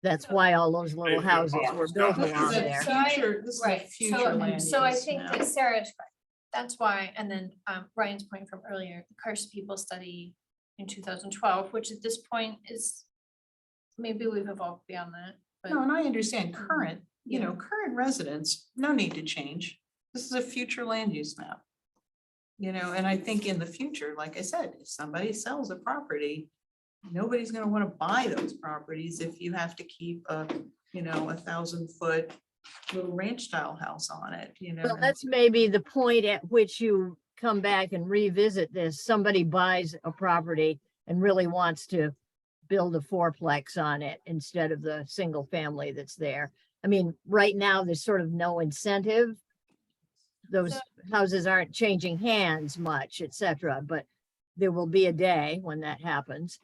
That's why all those little Maybe houses were apartments built down there. along the there. So I- future, this is a Right, future land so I use think map. that Sarah's correct. That's why, and then Ryan's point from earlier, the Carson people study in 2012, which at this point is, maybe we've evolved beyond that, but. No, and I understand current, you know, current residents, no need to change. This is a future land use map. You know, and I think in the future, like I said, if somebody sells a property, nobody's gonna wanna buy those properties if you have to keep a, you know, 1,000-foot little ranch style house on it, you know. Well, that's maybe the point at which you come back and revisit this. Somebody buys a property and really wants to build a fourplex on it instead of the single family that's there. I mean, right now, there's sort of no incentive. Those houses aren't changing hands much, et cetera, but there will be a day when that happens.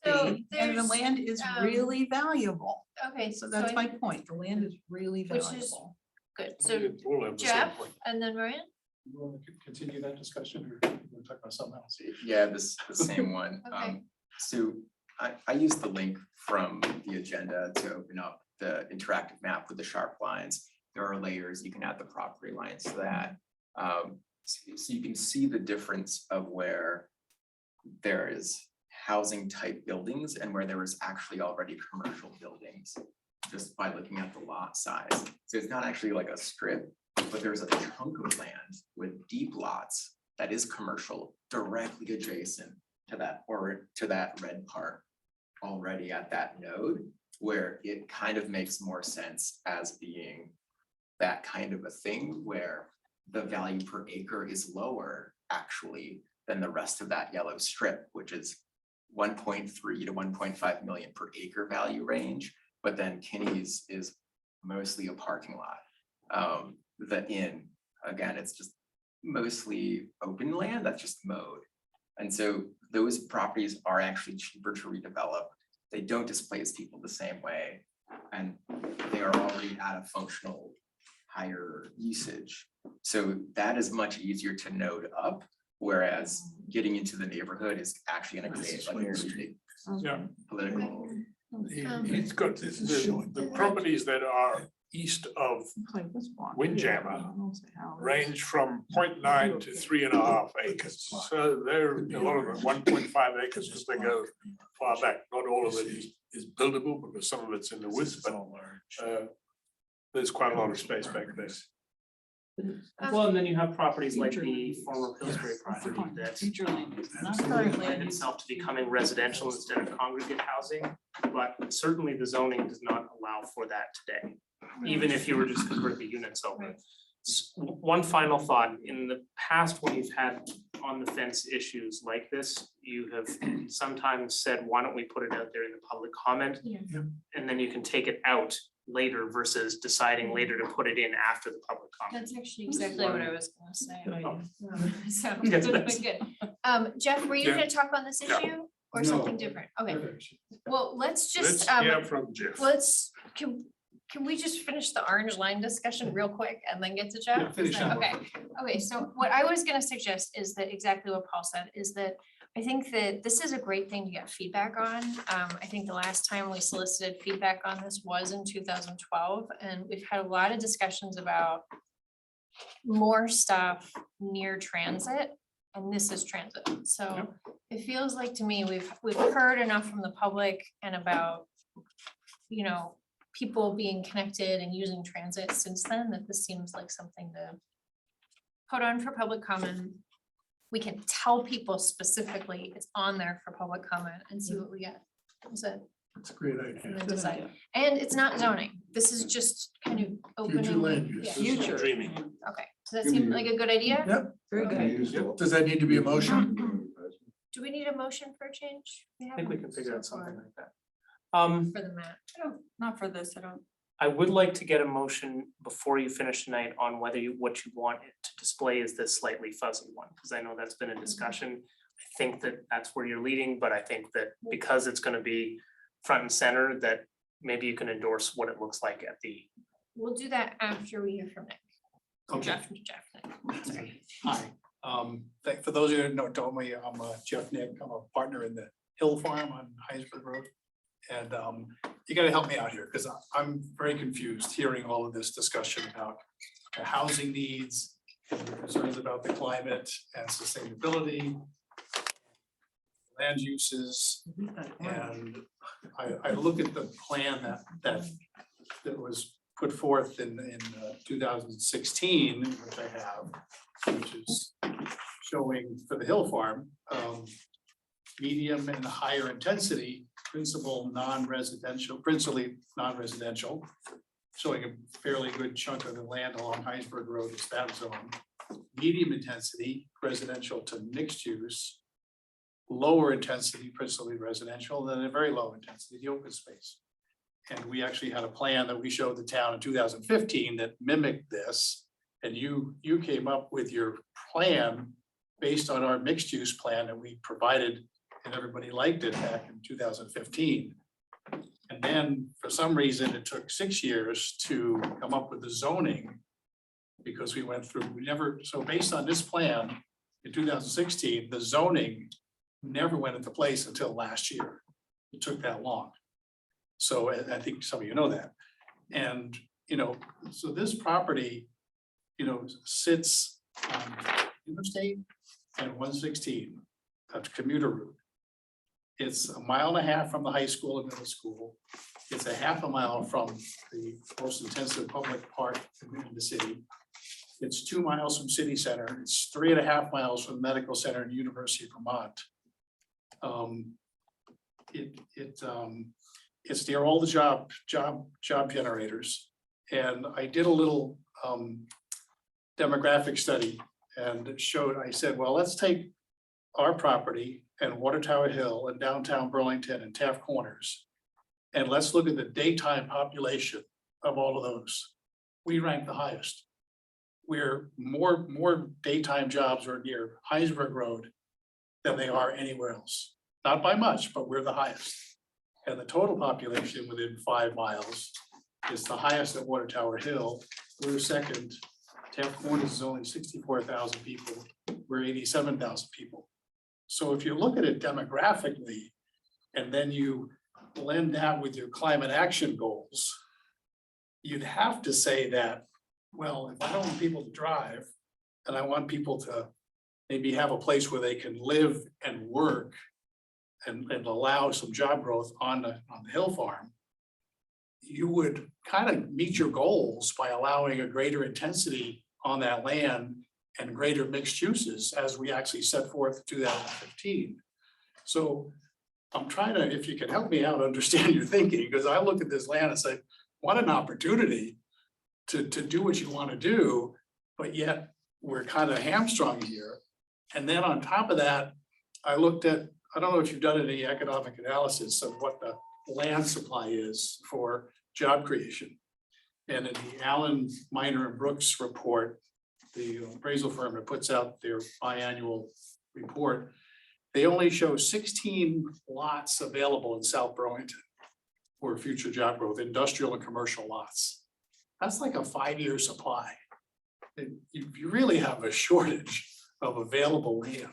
So And the there's, land is really valuable. okay, So so that's I my think point. The land is really Which is- valuable. good, so We'll have the same Jeff point. and then Ryan, You want to continue that discussion or you want to talk about something else? Yeah, the same one. Okay. So I used the link from the agenda to open up the interactive map with the sharp lines. There are layers, you can add the property lines to that. So you can see the difference of where there is housing type buildings and where there is actually already commercial buildings, just by looking at the lot size. So it's not actually like a strip, but there's a chunk of land with deep lots that is commercial directly adjacent to that, or to that red part already at that node, where it kind of makes more sense as being that kind of a thing where the value per acre is lower actually than the rest of that yellow strip, which is 1.3 to 1.5 million per acre value range. But then Kinney's is mostly a parking lot. The inn, again, it's just mostly open land that's just mowed. And so those properties are actually cheaper to redevelop. They don't displace people the same way. And they are already at a functional higher usage. So that is much easier to node up, whereas getting into the neighborhood is actually gonna create like a really big Yeah. political. He's got the properties that are east of Windjammer range from 0.9 to 3.5 acres. So they're a lot of it, 1.5 acres as they go far back. Not all of it is buildable because some of it's in the woods, but there's quite a lot of space back there. Well, and then you have properties like the former Pillsbury property that Future land use, not lend current land use. itself to becoming residential instead of congregate housing. But certainly the zoning does not allow for that today, even if you were just to convert the units over. One final thought, in the past, when you've had on the fence issues like this, you have sometimes said, why don't we put it out there in the public comment? Yeah. And then you can take it out later versus deciding later to put it in after the public comment. that's actually exactly what I was gonna say. Oh. So, Yes, good, yes. good. Jeff, were you Yeah. gonna talk on this No. issue or something different? Okay, well, let's Let's just, hear from Jeff. can we just finish the orange line discussion real quick and then get to Jeff? Yeah, finish Is that- that Okay, okay, so what I was gonna suggest is that exactly what Paul said, is that I think that this is a great thing to get feedback on. I think the last time we solicited feedback on this was in 2012, and we've had a lot of discussions about more stuff near transit, and this is transit. So it feels like to me, we've heard enough from the public and about, you know, people being connected and using transit since then, that this seems like something to put on for public comment. We can tell people specifically it's on there for public comment and see what we get. So, That's a great and idea. then decide. And it's not zoning. This is just kind of opening. Future land yeah, use. Future. Dreaming. Okay, does that seem like a good idea? Yep. Very Okay. good. Does that need to be a motion? Do we need a motion for a change? I think we can figure out something like that. For the map. Not for this, I don't. I would like to get a motion before you finish tonight on whether what you want it to display is this slightly fuzzy one, because I know that's been a discussion. I think that that's where you're leading, but I think that because it's gonna be front and center, that maybe you can endorse what it looks like at the. We'll do that after we hear from Nick. Okay. Jeff, sorry. Hi, for those of you who don't know me, I'm Jeff Nick, I'm a partner in the Hill Farm on Heinsberg Road. And you gotta help me out here, because I'm very confused hearing all of this discussion about the housing needs, and the concerns about the climate and sustainability, land uses, and I look at the plan that was put forth in 2016, which I have, which is showing for the Hill Farm, medium and higher intensity, principally non-residential, showing a fairly good chunk of the land along Heinsberg Road is that zone. Medium intensity, residential to mixed use, lower intensity, principally residential, and then a very low intensity, the open space. And we actually had a plan that we showed the town in 2015 that mimicked this. And you came up with your plan based on our mixed use plan that we provided, and everybody liked it back in 2015. And then for some reason, it took 6 years to come up with the zoning, because we never, so based on this plan in 2016, the zoning never went into place until last year. It took that long. So I think some of you know that. And, so this property, sits on Interstate and 116, a commuter route. It's a mile and a half from the high school and middle school. It's a half a mile from the most intensive public park in the city. It's 2 miles from city center. It's 3.5 miles from the medical center and University of Vermont. It's near all the job generators. And I did a little demographic study and I said, well, let's take our property and Water Tower Hill and downtown Burlington and Taft Corners, and let's look at the daytime population of all of those. We rank the highest. We're more daytime jobs are near Heinsberg Road than they are anywhere else. Not by much, but we're the highest. And the total population within 5 miles is the highest at Water Tower Hill. We're second. Taft Corners is only 64,000 people. We're 87,000 people. So if you look at it demographically, and then you blend that with your climate action goals, you'd have to say that, well, if I don't want people to drive, and I want people to maybe have a place where they can live and work and allow some job growth on the Hill Farm, you would kind of meet your goals by allowing a greater intensity on that land and greater mixed uses as we actually set forth in 2015. So I'm trying to, if you can help me out, understand your thinking, because I look at this land and say, what an opportunity to do what you want to do, but yet we're kind of hamstrung here. And then on top of that, I looked at, I don't know if you've done any economic analysis of what the land supply is for job creation. And in the Allen, Minor and Brooks report, the appraisal firm that puts out their biannual report, they only show 16 lots available in South Burlington for future job growth, industrial and commercial lots. That's like a 5-year supply. And you really have a shortage of available land.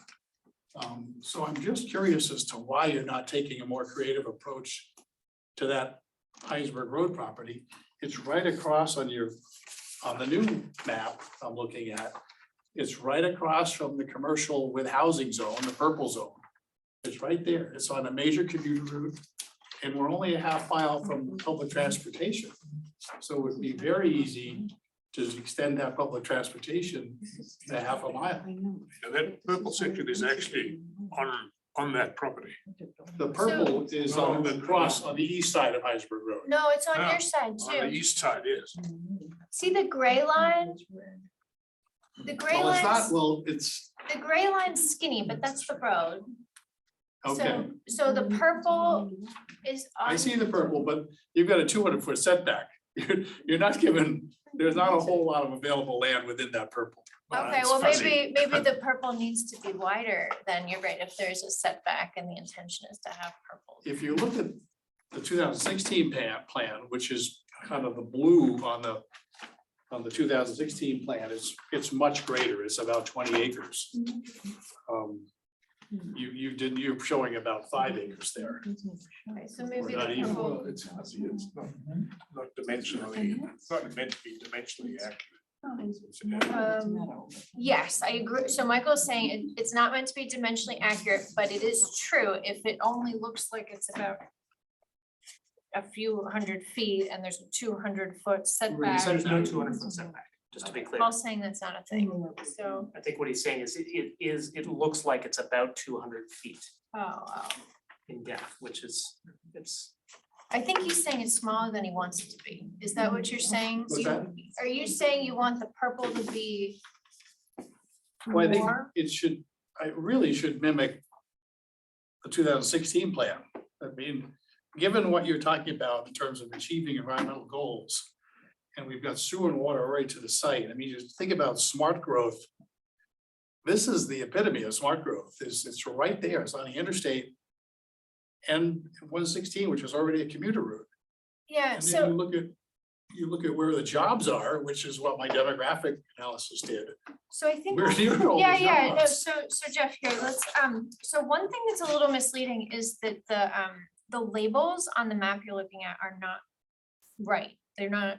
So I'm just curious as to why you're not taking a more creative approach to that Heinsberg Road property. It's right across on the new map I'm looking at. It's right across from the commercial with housing zone, the purple zone. It's right there. It's on a major commuter route. And we're only a half mile from public transportation. So it would be very easy to extend that public transportation to half a mile. And that purple section is actually on that property. The purple is on the cross on the east side of Heinsberg Road. No, it's on No, your side On the too. east side is. See the gray line? The gray Well, it's not, line's, well, it's, the gray line's skinny, but that's the road. okay. So the purple is on. I see the purple, but you've got a 200-foot setback you're not given, there's not a whole lot of available land within that purple. Okay, It's well, fuzzy. maybe the purple needs to be wider, then you're right, if there's a setback and the intention is to have purple. If you look at the 2016 plan, which is kind of the blue on the 2016 plan, it's much greater, it's about 20 acres. You're showing about 5 acres there. Okay, so maybe Or not the even. purple, Well, it's fuzzy, it's not dimensionally, it's not meant to be dimensionally accurate. yes, I agree. So Michael's saying it's not meant to be dimensionally accurate, but it is true if it only looks like it's about a few hundred feet and there's a 200-foot setback. There's no 200-foot setback, just to be clear. Paul's saying that's not a thing, so, I think what he's saying is it looks like it's about 200 feet oh, in depth, which is, it's, I think he's saying it's smaller than he wants it to be. Is that what you're saying? What's You- that? Are you saying you want the purple to be Well, I think more? it really should mimic the 2016 plan. I mean, given what you're talking about in terms of achieving environmental goals, and we've got sewer and water right to the site, I mean, just think about smart growth. This is the epitome of smart growth, it's right there, it's on the interstate. And 116, which is already a commuter route. Yeah, And then so, you look at where the jobs are, which is what my demographic analysis did. so I think. We're near all Yeah, the yeah, no, jobs. so Jeff, here, let's, so one thing that's a little misleading is that the labels on the map you're looking at are not right. They're not,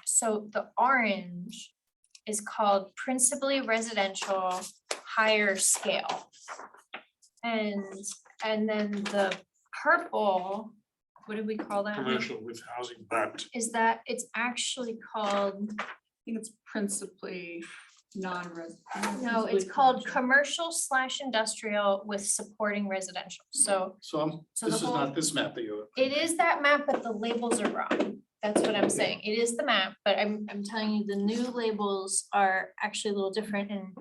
so the orange is called principally residential, higher scale. And then the purple, what did we call that? Commercial with housing, but Is that, it's actually called, I think it's principally non-residential. no, it's called commercial/industrial with supporting residential. So So So this the is whole- not this map that you. it is that map, but the labels are wrong. That's what I'm saying. It is the map, but I'm telling you, the new labels are actually a little different, and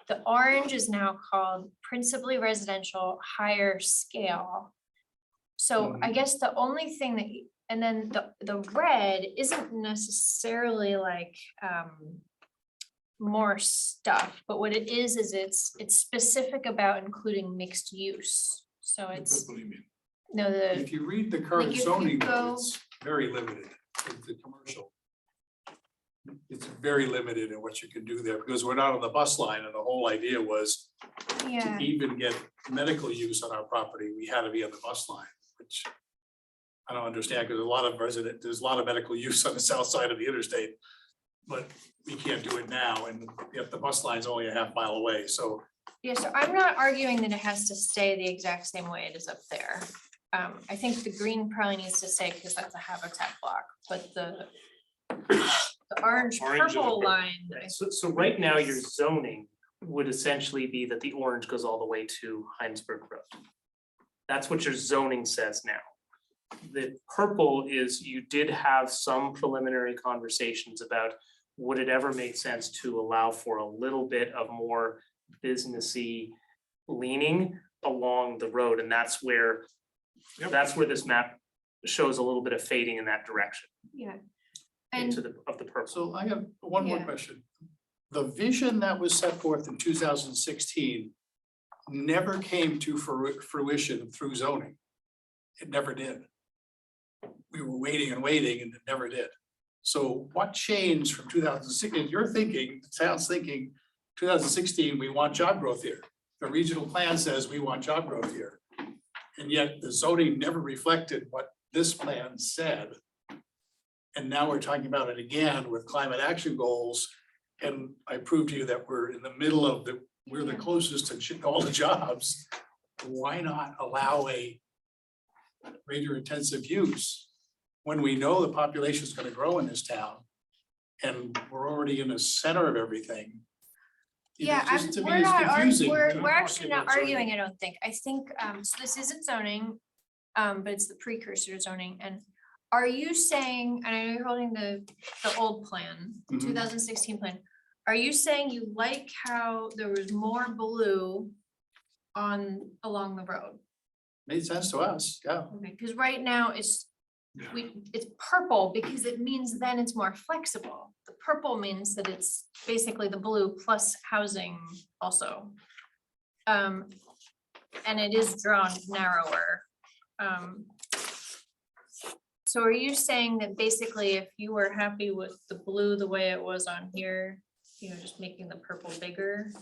the orange is now called principally residential, higher scale. So I guess the only thing that, and then the red isn't necessarily like more stuff, but what it is it's specific about including mixed use. So it's, what do you mean? no, the, If you read the Like, current if you zoning, go- though, it's very limited, the commercial. It's very limited in what you can do there, because we're not on the bus line, and the whole idea was yeah. to even get medical use on our property, we had to be on the bus line, which I don't understand, because there's a lot of medical use on the south side of the interstate. But we can't do it now, and yet the bus line's only a half mile away, so Yeah, so I'm not arguing that it has to stay the exact same way it is up there. I think the green probably needs to stay because that's a habitat block, but the orange Orange is purple okay. line, so right now your zoning would essentially be that the orange goes all the way to Heinsberg Road. That's what your zoning says now. The purple is, you did have some preliminary conversations about, would it ever make sense to allow for a little bit of more businessy leaning along the road, and that's where this map shows a little bit of fading in that direction yeah. into And the purple. So I have one more Yeah. question. The vision that was set forth in 2016 never came to fruition through zoning. It never did. We were waiting and waiting and it never did. So what changed from 2016? You're thinking, the town's thinking, 2016, we want job growth here. The regional plan says we want job growth here. And yet the zoning never reflected what this plan said. And now we're talking about it again with climate action goals. And I proved to you that we're in the middle of we're the closest to all the jobs. Why not allow a greater intensive use when we know the population is gonna grow in this town? And we're already in the center of everything. It yeah, just, to me, we're it's not, confusing. we're actually not arguing, I don't think. I think, so this isn't zoning, but it's the precursor to zoning. And are you saying, and I know you're holding the old plan, Mhm. 2016 plan. Are you saying you like how there was more blue along the road? Made sense to us, yeah. Okay, because right now it's it's purple because it means then it's more flexible. The purple means that it's basically the blue plus housing also. And it is drawn narrower. So are you saying that basically if you were happy with the blue the way it was on here, just making the purple bigger?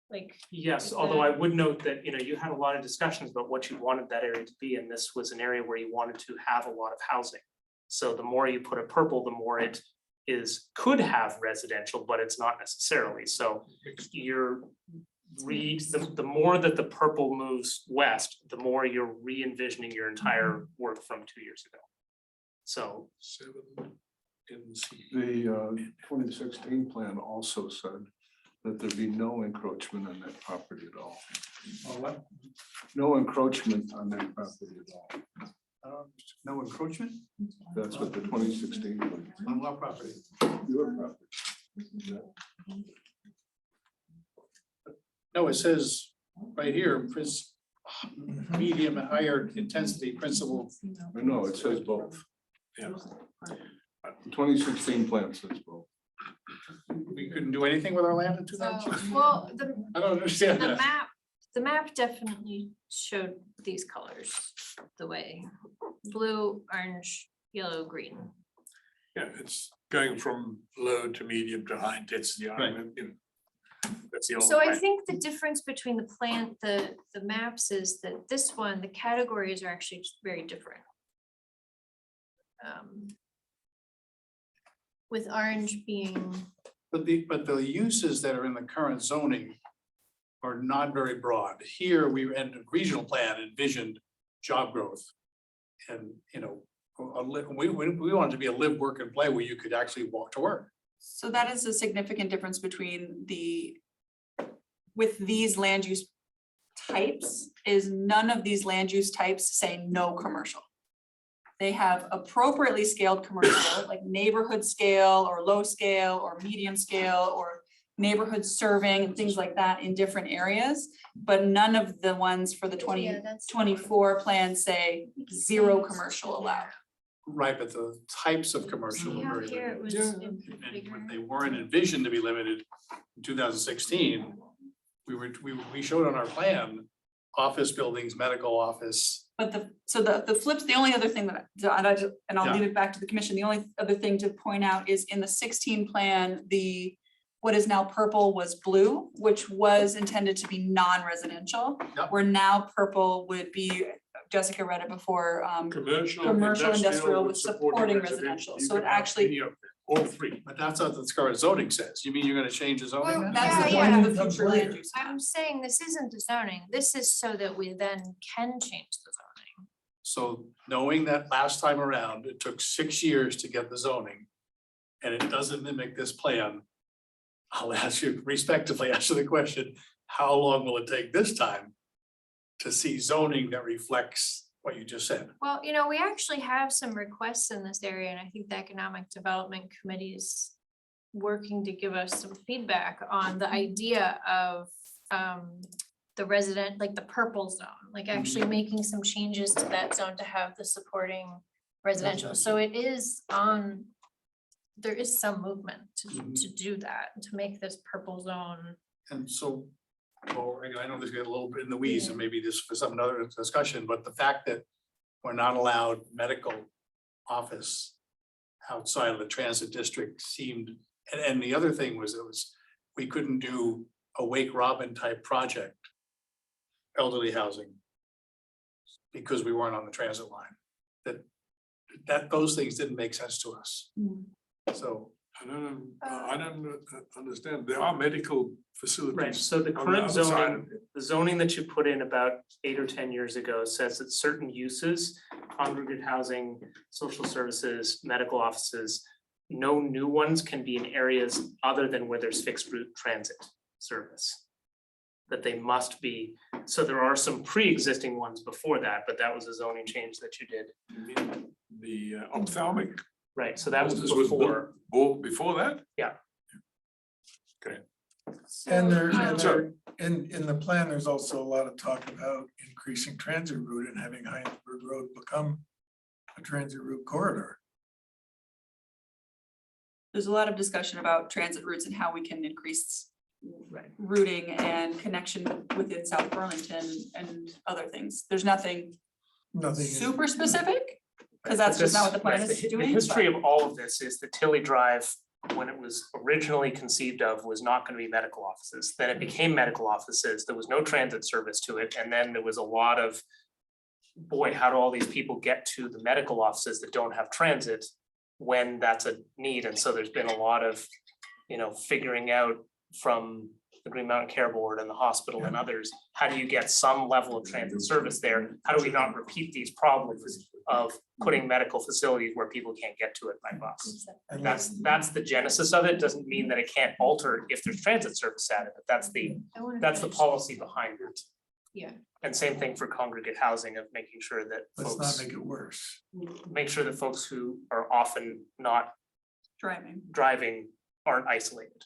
Like, Yes, although I would note that, you had a lot of discussions about what you wanted that area to be, and this was an area where you wanted to have a lot of housing. So the more you put a purple, the more it could have residential, but it's not necessarily, so the more that the purple moves west, the more you're re-envisioning your entire work from 2 years ago. So, 7 in C. The 2016 plan also said that there'd be no encroachment on that property at all. No encroachment on that property at all. No encroachment That's what the 2016 plan. on what property? Your property. No, it says right here, medium and higher intensity principal. No, it says both. Yeah. The 2016 plan says both. We couldn't do anything with our land in 2000. well, I don't understand the that. map definitely showed these colors the way, blue, orange, yellow, green. Yeah, it's going from low to medium to high intensity. Right. That's the old So I plan. think the difference between the maps is that this one, the categories are actually just very different. With orange being, But the uses that are in the current zoning are not very broad. Here, we and the regional plan envisioned job growth. And, we want it to be a live, work and play where you could actually walk to work. So that is a significant difference between with these land use types, is none of these land use types say no commercial. They have appropriately scaled commercial, like neighborhood scale or low scale or medium scale or neighborhood serving and things like that in different areas. But none of the ones for the Yeah, that's- 2024 plan say zero commercial allowed. Right, but the types of commercial see were how very here it limited. was And bigger? when they weren't envisioned to be limited in 2016, we showed on our plan, office buildings, medical office. But the flips, the only other thing and I'll leave it back to the commission, the only other thing to point out is in the 16 plan, what is now purple was blue, which was intended to be non-residential. Yep. Where now purple would be, Jessica read it before, Commercial, commercial, industrial with supporting supporting residential, You so it can have actually, any of them, all three. But that's what the current zoning says. You mean you're gonna change the zoning? Well, then? that's the Yeah, point of yeah. the future land use. I'm saying this isn't the zoning, this is so that we then can change the zoning. So knowing that last time around, it took 6 years to get the zoning. And it doesn't mimic this plan. I'll ask you respectively, answer the question, how long will it take this time? To see zoning that reflects what you just said? Well, we actually have some requests in this area, and I think the Economic Development Committee is working to give us some feedback on the idea of the resident, like the purple zone, like actually making some changes to that zone to have the supporting residential. So it is on, there is some movement to do that, to make this purple zone. And so, well, I know this get a little bit in the weeds and maybe this for some other discussion, but the fact that we're not allowed medical office outside of the transit district seemed, and the other thing was, we couldn't do a Wake Robin type project, elderly housing, because we weren't on the transit line. Those things didn't make sense to us. So, I don't understand. There are medical facilities. right, so the on the current other side zoning, of it. the zoning that you put in about 8 or 10 years ago says that certain uses, congregate housing, social services, medical offices, no new ones can be in areas other than where there's fixed route transit service. That they must be, so there are some pre-existing ones before that, but that was a zoning change that you did. The ophthalmic. Right, so that was this before. Before that? And there, So- in the plan, there's also a lot of talk about increasing transit route and having Heinsberg Road become a transit route corridor. There's a lot of discussion about transit routes and how we can increase routing and connection within South Burlington and other things. There's nothing Nothing. is- super specific, because that's just not what the plan is The doing. history but- of all of this is that Tilly Drive, when it was originally conceived of, was not gonna be medical offices. Then it became medical offices. There was no transit service to it, and then there was a lot of, boy, how do all these people get to the medical offices that don't have transit when that's a need? And so there's been a lot of, figuring out from the Green Mountain Care Board and the hospital and others, how do you get some level of transit service there? How do we not repeat these problems of putting medical facilities where people can't get to it by bus? And That's the genesis of it. Doesn't mean that it can't alter if there's transit service at it, but that's the policy behind it. Yeah. And same thing for congregate housing of making sure that Let's not folks, make it worse. make sure that folks who are often not driving aren't isolated.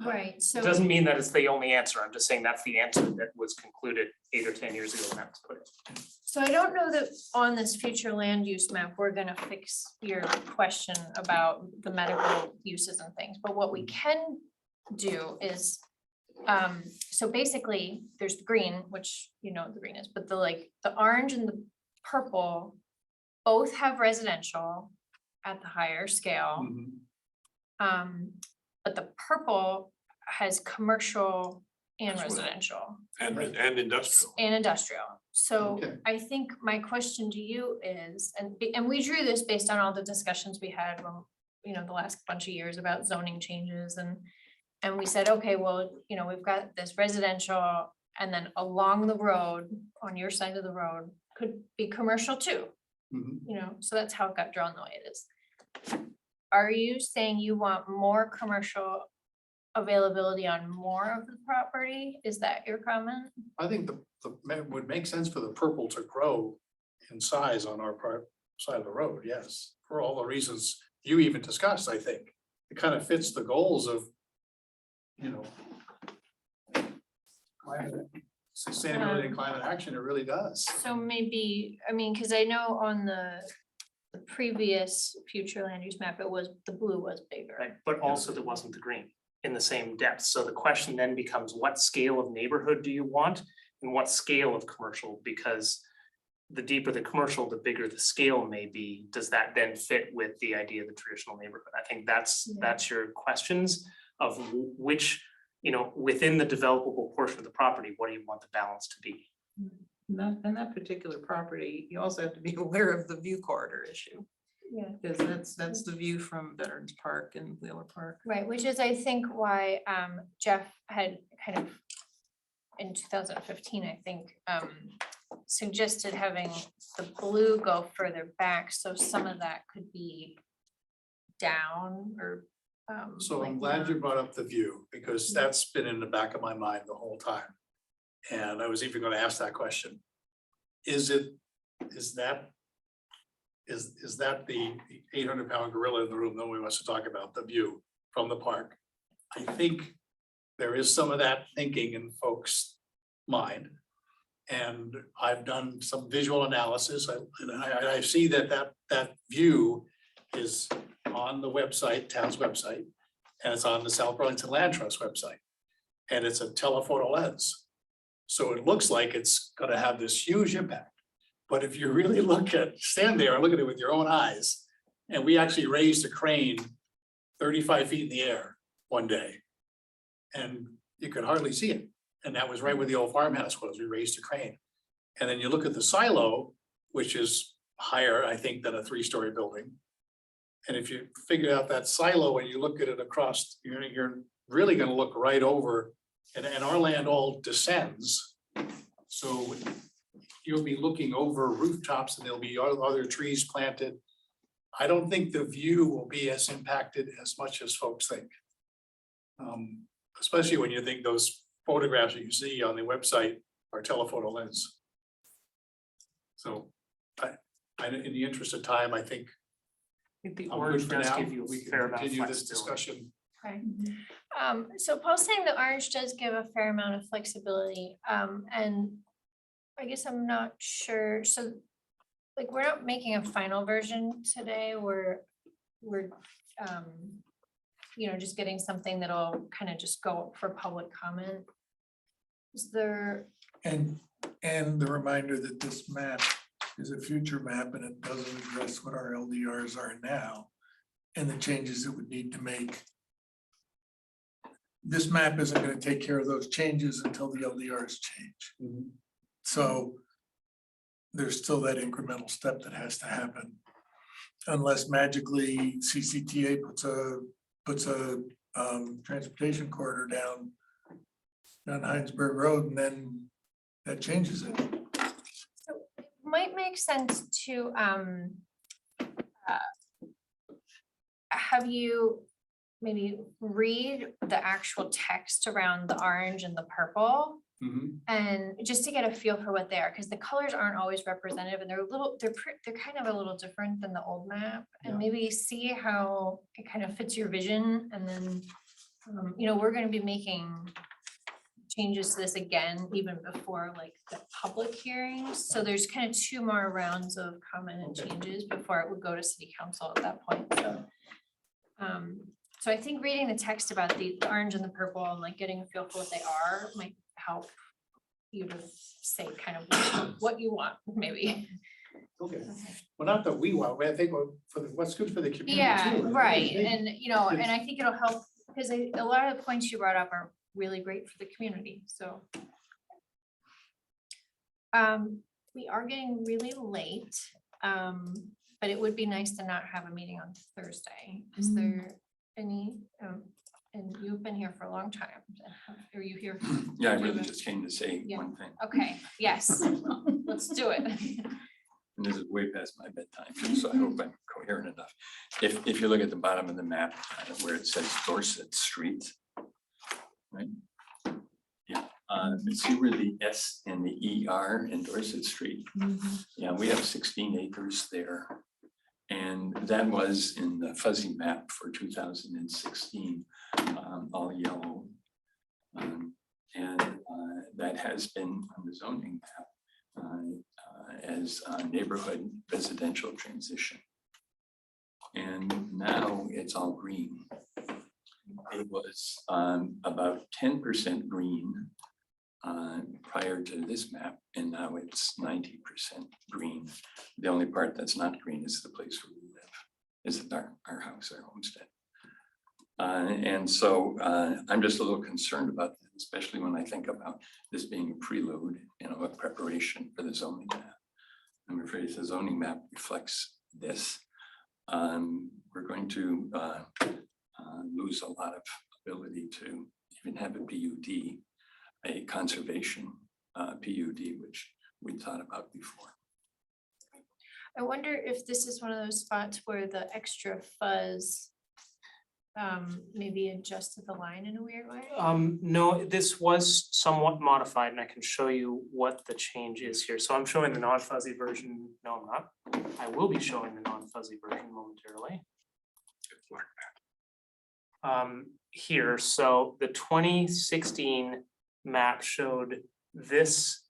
Right, so. It doesn't mean that it's the only answer. I'm just saying that's the answer that was concluded 8 or 10 years ago when that was put in. So I don't know that on this future land use map, we're gonna fix your question about the medical uses and things, but what we can do is. So basically, there's the green, which you know what the green is, but the orange and the purple. Both have residential at the higher scale. But the purple has commercial and That's what- residential. And industrial. And industrial. So Okay. I think my question to you is, and we drew this based on all the discussions we had when, the last bunch of years about zoning changes and we said, okay, well, we've got this residential and then along the road, on your side of the road, could be commercial too. So that's how it got drawn the way it is. Are you saying you want more commercial availability on more of the property? Is that your comment? I think it would make sense for the purple to grow in size on our side of the road, yes, for all the reasons you even discussed, I think. It kind of fits the goals of, sustainability and climate action, it really does. So maybe, cause I know on the previous future land use map, the blue was bigger. Right, but also there wasn't the green in the same depth. So the question then becomes, what scale of neighborhood do you want? And what scale of commercial? Because the deeper the commercial, the bigger the scale may be. Does that then fit with the idea of the traditional neighborhood? I think that's your questions of which, within the developable portion of the property, what do you want the balance to be? In that particular property, you also have to be aware of the view corridor issue. Yeah. Because that's the view from Veterans Park and Wheeler Park. Right, which is, I think, why Jeff had kind of in 2015, I think, suggested having the blue go further back, so some of that could be down or. So I'm like glad not- you brought up the view, because that's been in the back of my mind the whole time. And I was even gonna ask that question. Is that the 800-pound gorilla in the room nobody wants to talk about, the view from the park? I think there is some of that thinking in folks' mind. And I've done some visual analysis, and I see that view is on the website, town's website, and it's on the South Burlington Land Trust website. And it's a telephoto lens. So it looks like it's gonna have this huge impact. But if you really stand there and look at it with your own eyes, and we actually raised a crane 35 feet in the air one day. And you could hardly see it. And that was right where the old farmhouse was. We raised a crane. And then you look at the silo, which is higher, I think, than a 3-story building. And if you figure out that silo and you look at it across, you're really gonna look right over, and our land all descends. So you'll be looking over rooftops and there'll be other trees planted. I don't think the view will be as impacted as much as folks think. Especially when you think those photographs that you see on the website are telephoto lens. So in the interest of time, I think The I'm orange good for does now. give you We a can fair amount of continue this flexibility. discussion. Okay. So Paul's saying the orange does give a fair amount of flexibility, and I guess I'm not sure, so like, we're not making a final version today, we're, you know, just getting something that'll kind of just go up for public comment. Is there, And the reminder that this map is a future map and it doesn't address what our LDRs are now. And the changes it would need to make. This map isn't gonna take care of those changes until the LDRs change. So there's still that incremental step that has to happen. Unless magically CCTA puts a transportation corridor down Heinsberg Road, and then that changes it. might make sense to, have you maybe read the actual text around the orange and the purple? And just to get a feel for what they are, because the colors aren't always representative and they're a little, they're kind of a little different than the old map. And maybe see how it kind of fits your vision, and then, you know, we're gonna be making changes to this again, even before like the public hearings. So there's kind of 2 more rounds of comment and changes before it would go to city council at that point, so. So I think reading the text about the orange and the purple and like getting a feel for what they are might help you to say kind of what you want, maybe. Okay, well, not that we want, but I think for what's good for the community. Yeah, too. right, and you know, and I think it'll help, because a lot of the points you brought up are really great for the community, so. We are getting really late, but it would be nice to not have a meeting on Thursday. Is there any, and you've been here for a long time, are you here? Yeah, I really just came to say Yeah. one thing, Okay, yes, let's do it. and this is way past my bedtime, too, so I hope I'm coherent enough. If you look at the bottom of the map, where it says Dorset Street, right? Yeah, see where the S and the E are in Dorset Street? Yeah, we have 16 acres there. And that was in the fuzzy map for 2016, all yellow. And that has been on the zoning map as a neighborhood residential transition. And now it's all green. It was about 10% green prior to this map, and now it's 90% green. The only part that's not green is the place where we live, is our house, our homestead. And so I'm just a little concerned about that, especially when I think about this being a prelude, you know, a preparation for the zoning map. I'm afraid if the zoning map reflects this, we're going to lose a lot of ability to even have a PUD, a conservation PUD, which we thought about before. I wonder if this is one of those spots where the extra fuzz maybe adjusted the line in a weird way. No, this was somewhat modified, and I can show you what the change is here. So I'm showing the non-fuzzy version. No, I'm not. I will be showing the non-fuzzy version momentarily. Here, so the 2016 map showed this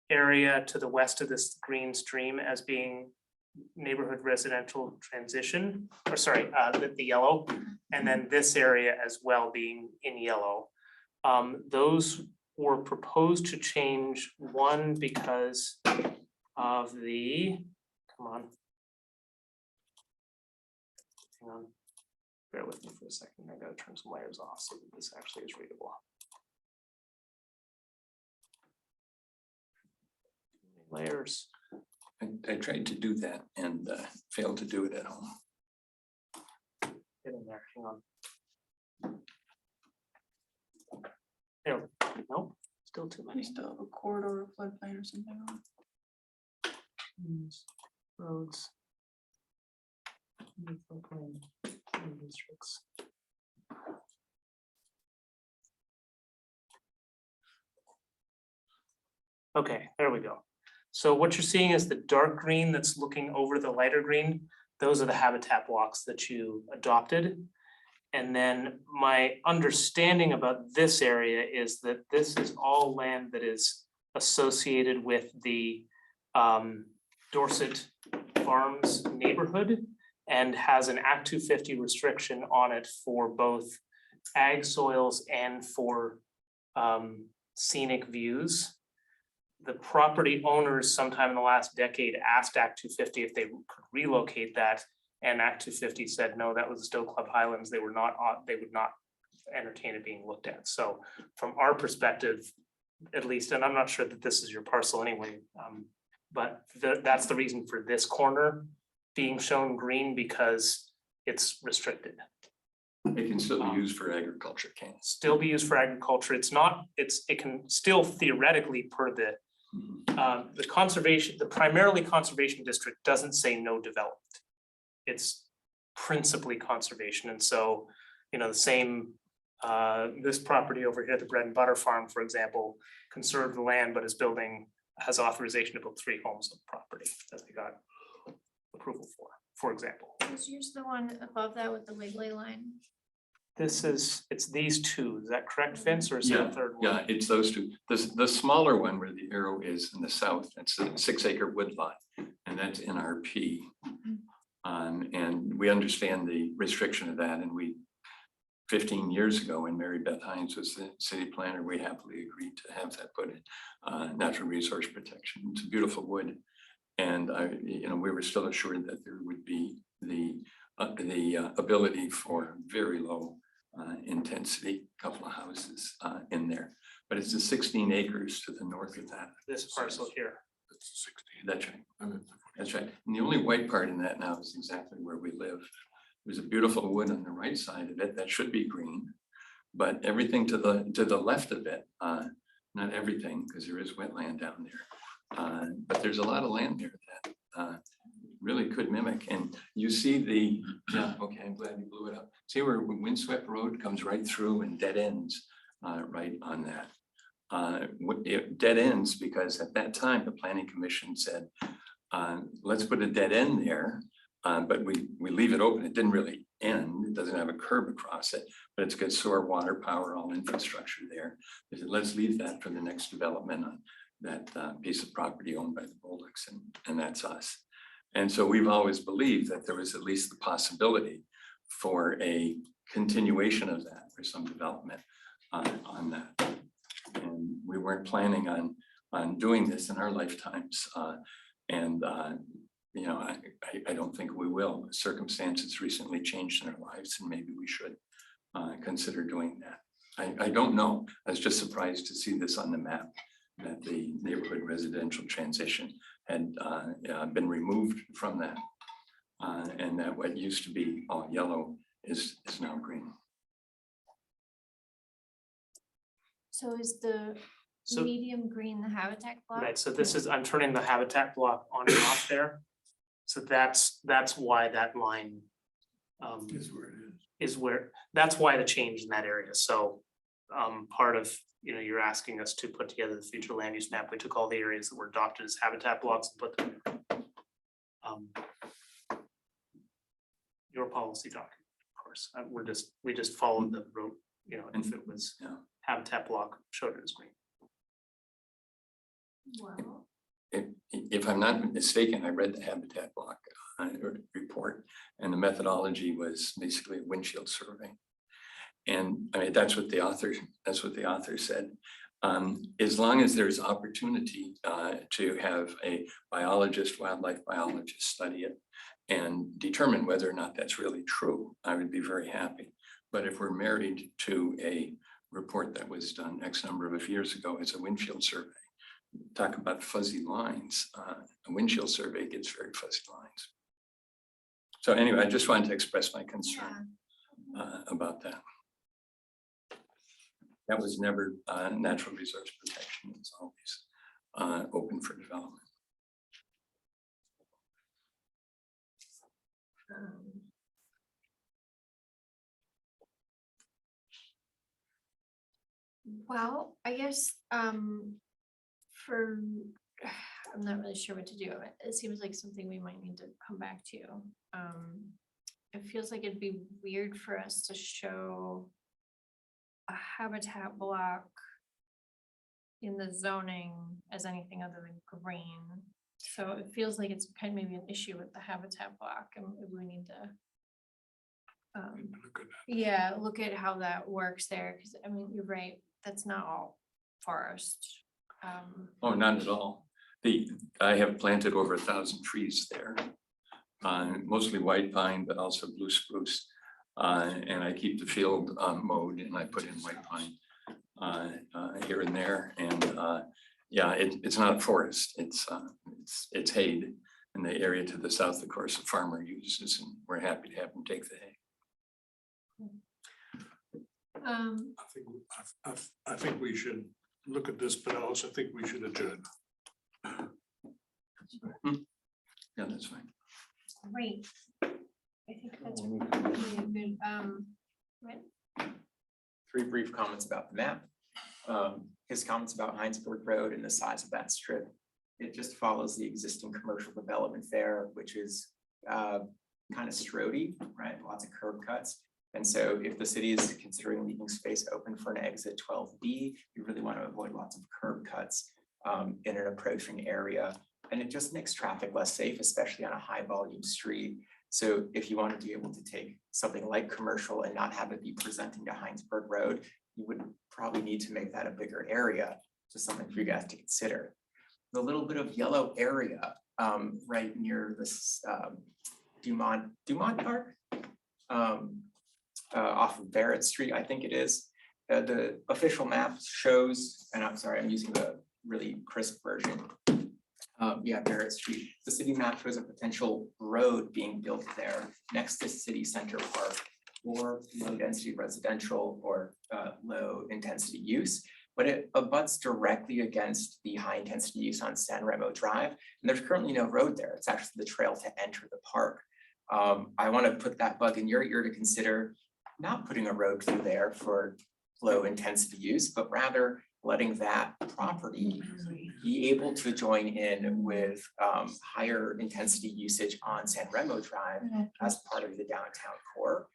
area to the west of this green stream as being neighborhood residential transition, or sorry, the yellow, and then this area as well being in yellow. Those were proposed to change, one, because of the, come on. Hang on, bear with me for a second, I gotta turn some layers off so that this actually is readable. Layers. I tried to do that and failed to do it at home. Get in there, hang on. There, nope, still too many. Still have a corridor or floodplain or something on. Roads. Floodplain, districts. Okay, there we go. So what you're seeing is the dark green that's looking over the lighter green. Those are the habitat blocks that you adopted. And then my understanding about this area is that this is all land that is associated with the Dorset Farms neighborhood and has an Act 250 restriction on it for both ag soils and for scenic views. The property owners sometime in the last decade asked Act 250 if they could relocate that, and Act 250 said, no, that was the Stowe Club Highlands. They would not entertain it being looked at. So from our perspective, at least, and I'm not sure that this is your parcel anyway, but that's the reason for this corner being shown green, because it's restricted. It can still be used for agriculture, can it? Still be used for agriculture. It can still theoretically per the conservation, the primarily conservation district doesn't say no development. It's principally conservation. And so, the same, this property over here, the Bread and Butter Farm, for example, conserved the land, but has authorization to build 3 homes on the property that they got approval for example. Is yours the one above that with the wiggly line? It's these 2, is that correct, Vince, or is there a third one? Yeah, it's those 2. The smaller one where the arrow is in the south, that's a 6-acre woodlot, and that's NRP. And we understand the restriction of that, and 15 years ago, when Mary Beth Hines was the city planner, we happily agreed to have that put in natural resource protection. It's a beautiful wood. And we were still assured that there would be the ability for very low intensity, couple of houses in there. But it's the 16 acres to the north of that. This parcel here. That's 16. That's right. That's right. And the only white part in that now is exactly where we live. There's a beautiful wood on the right side of it that should be green, but everything to the left of it, not everything, because there is wetland down there. But there's a lot of land there that really could mimic. And you see okay, I'm glad you blew it up. See where Windswept Road comes right through and dead ends right on that. It dead ends because at that time, the Planning Commission said, let's put a dead end there. But we leave it open. It didn't really end. It doesn't have a curb across it, but it's got sewer, water, power, all infrastructure there. They said, let's leave that for the next development on that piece of property owned by the Bullocks, and that's us. And so we've always believed that there was at least the possibility for a continuation of that, for some development on that. And we weren't planning on doing this in our lifetimes. I don't think we will. Circumstances recently changed in our lives, and maybe we should consider doing that. I don't know. I was just surprised to see this on the map, that the neighborhood residential transition had been removed from that. And that what used to be all yellow is now green. So is the So- medium green the habitat block? Right, so I'm turning the habitat block on and off there. So that's why that line Is where it is. that's why the change in that area. So part of, you're asking us to put together the future land use map. We took all the areas that were adopted as habitat blocks and put them your policy document, of course. We just followed the road, if it was habitat block, showed it as green. Well, If I'm not mistaken, I read the habitat block report, and the methodology was basically a windshield survey. And I mean, that's what the author said. As long as there's opportunity to have a biologist, wildlife biologist study it and determine whether or not that's really true, I would be very happy. But if we're married to a report that was done X number of years ago as a windshield survey, talk about fuzzy lines, a windshield survey gets very fuzzy lines. So anyway, I just wanted to express my concern about that. That was never natural resource protection. It's always open for development. Well, I guess I'm not really sure what to do. It seems like something we might need to come back to. It feels like it'd be weird for us to show a habitat block in the zoning as anything other than green. So it feels like it's kind of maybe an issue with the habitat block and we need to. Look at that. Yeah, look at how that works there, because I mean, you're right, that's not all forest. Oh, not at all. I have planted over 1,000 trees there. Mostly white pine, but also blue spruce. And I keep the field mowed and I put in white pine here and there. And yeah, it's not a forest, it's hay. In the area to the south, of course, the farmer uses, and we're happy to have them take the hay. I think we should look at this, but I also think we should adjourn. Yeah, that's fine. Great. I think that's really good, right? 3 brief comments about the map. His comments about Heinsberg Road and the size of that strip. It just follows the existing commercial development there, which is kind of strody, right? Lots of curb cuts. And so if the city is considering leaving space open for an exit 12B, you really want to avoid lots of curb cuts in an approaching area. And it just makes traffic less safe, especially on a high volume street. So if you want to be able to take something like commercial and not have it be presenting to Heinsberg Road, you would probably need to make that a bigger area. Just something for you guys to consider. The little bit of yellow area right near this Dumont Park off of Barrett Street, I think it is. The official map shows, and I'm sorry, I'm using the really crisp version. Yeah, Barrett Street. The city map shows a potential road being built there next to City Center Park for low density residential or low intensity use. But it abuts directly against the high intensity use on San Remo Drive. And there's currently no road there. It's actually the trail to enter the park. I want to put that bug in your ear to consider not putting a road through there for low intensity use, but rather letting that property be able to join in with higher intensity usage on San Remo Drive as part of the downtown core.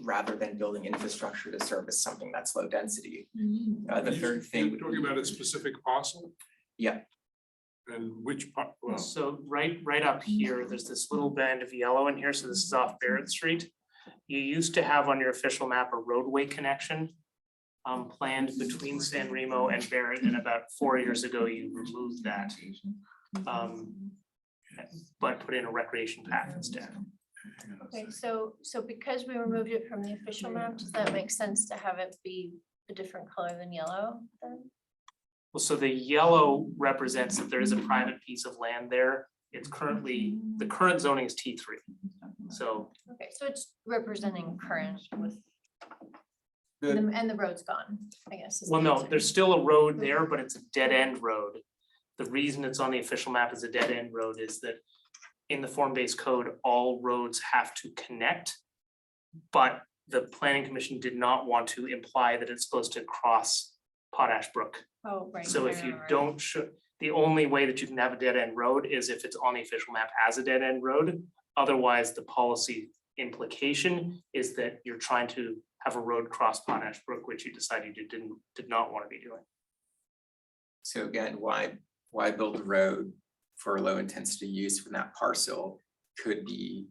Rather than building infrastructure to service something that's low density. The third thing. You're talking about a specific parcel? Yeah. And which part? Well, So right up here, there's this little band of yellow in here, so this is off Barrett Street. You used to have on your official map a roadway connection planned between San Remo and Barrett, and about 4 years ago, you removed that. But put in a recreation path instead. Okay, so because we removed it from the official map, does that make sense to have it be a different color than yellow then? Well, so the yellow represents that there is a private piece of land there. It's currently, the current zoning is T3. So Okay, so it's representing current with, Good. and the road's gone, I guess. is the well, no, answer. there's still a road there, but it's a dead end road. The reason it's on the official map as a dead end road is that in the form-based code, all roads have to connect. But the planning commission did not want to imply that it's supposed to cross Potash Brook. Oh, right. So right, if you right, right. don't the only way that you can have a dead end road is if it's on the official map as a dead end road. Otherwise, the policy implication is that you're trying to have a road cross Potash Brook, which you decided you did not want to be doing. So again, why build a road for low intensity use when that parcel could be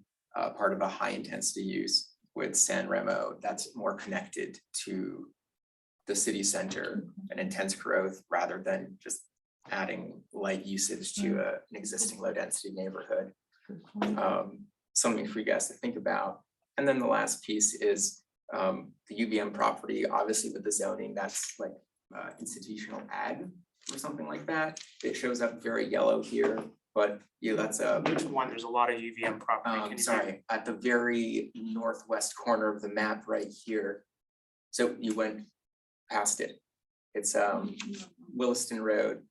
part of a high intensity use with San Remo that's more connected to the city center and intense growth rather than just adding light usage to an existing low density neighborhood. Something for you guys to think about. And then the last piece is the UVM property, obviously with the zoning, that's like institutional ag or something like that. It shows up very yellow here, but yeah, that's a Which one? There's a lot of UVM property. Can you sorry, at the very northwest corner of the map right here. So you went past it. It's Williston Road.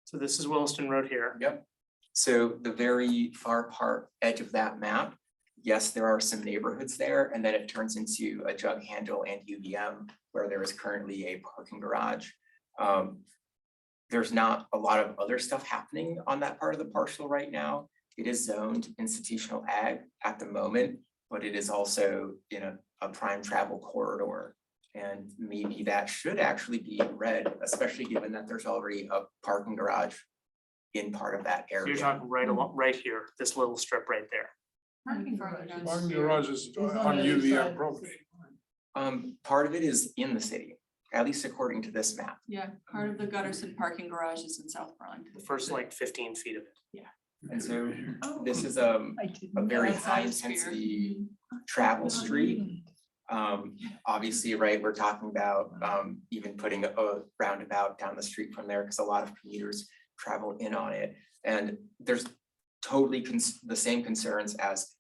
So this is Williston Road here. Yep. So the very far part edge of that map, yes, there are some neighborhoods there, and then it turns into a jug handle and UVM where there is currently a parking garage. There's not a lot of other stuff happening on that part of the parcel right now. It is zoned institutional ag at the moment, but it is also in a prime travel corridor. And maybe that should actually be in red, especially given that there's already a parking garage in part of that So you're area. talking right along, right here, this little strip right there. Parking garages. Parking garages on UVM property. Part of it is in the city, at least according to this map. Yeah, part of the Gutterson parking garage is in South Burlington. The first like 15 feet of it. And so this is a very That's high Biosphere. intensity travel street. Obviously, right, we're talking about even putting a roundabout down the street from there because a lot of commuters travel in on it. And there's totally the same concerns as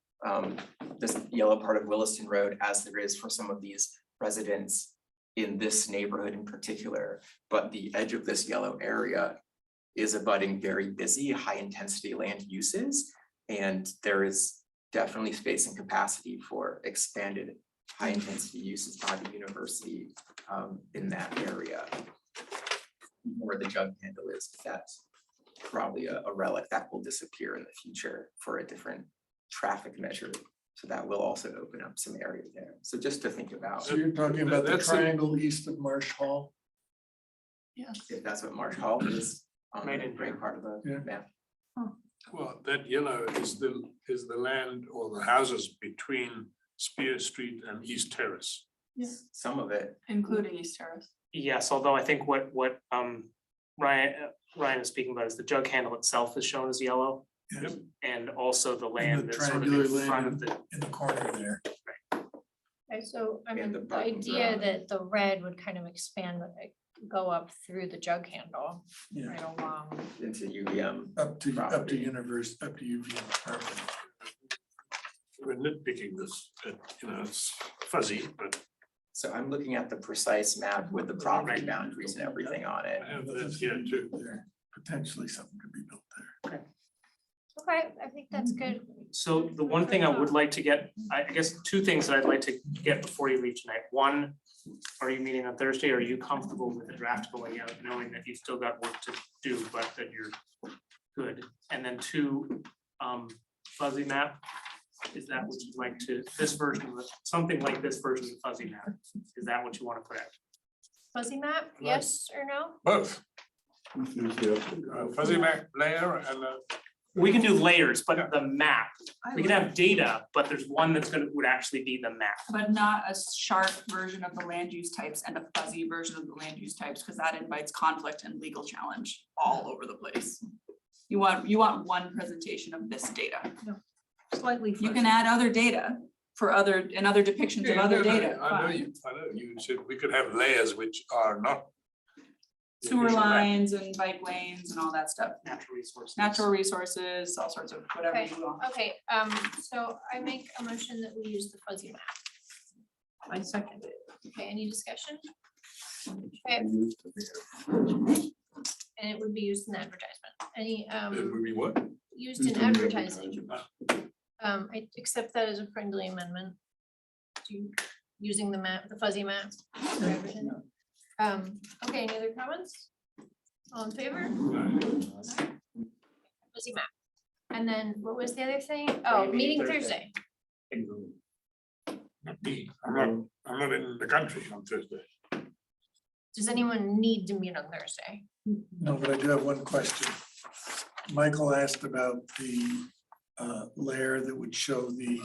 this yellow part of Williston Road as there is for some of these residents in this neighborhood in particular. But the edge of this yellow area is abutting very busy, high intensity land uses. And there is definitely space and capacity for expanded high intensity uses by the university in that area. Where the jug handle is, that's probably a relic that will disappear in the future for a different traffic measure. So that will also open up some area there. So just to think about, So you're talking about the That's a- triangle east of Marsh Hall? if that's what Marsh Hall is on Right the in gray here. part of the Yeah. map. Well, that yellow is the land or the houses between Spear Street and East Terrace. Some of it, Including East Terrace. Yes, although I think what Ryan is speaking about is the jug handle itself is shown as yellow. Yes. And also the land that's sort of triangular in front land of the, in the corner there. Okay, so I And mean, the the parking idea garage. that the red would kind of expand, go up through the jug handle Yeah, right along. into UVM. up to Property. universe, up to UVM property. We're nitpicking this, it's fuzzy, but So I'm looking at the precise map with the property boundaries and everything on it. I have that here too. There, potentially something could be built there. Okay, I think that's good. so the one thing I would like to get, I guess two things that I'd like to get before you leave tonight. One, are you meeting on Thursday? Are you comfortable with the draft going out, knowing that you've still got work to do, but that you're good? And then two, fuzzy map, is that what you'd like to, this version of, something like this version of fuzzy map? Is that what you want to put out? Fuzzy map, yes or no? both, Enthusiastic. fuzzy map layer and We can do layers, but the map, we can have data, but there's one that's would actually be the map. But not a sharp version of the land use types and a fuzzy version of the land use types, because that invites conflict and legal challenge all over the place. You want one presentation of this data. Slightly. You can add other data for other, and other depictions of other data. I know fine. you said we could have layers which are not. Sewer lines and bike lanes and all that stuff, Natural resources. natural resources, all sorts of whatever Okay, you want. okay, so I make a motion that we use the fuzzy map. I second it. Okay, any discussion? Okay, and it would be used in advertisement. Any, It would be what? used in advertising. I accept that as a friendly amendment to using the map, the fuzzy map. for advertising. Okay, any other comments? All in favor? Fuzzy map. And then what was the other thing? Oh, Meeting meeting Thursday. Thursday. Not me. I'm not in the country on Thursday. Does anyone need to meet on Thursday? No, but I do have one question. Michael asked about the layer that would show the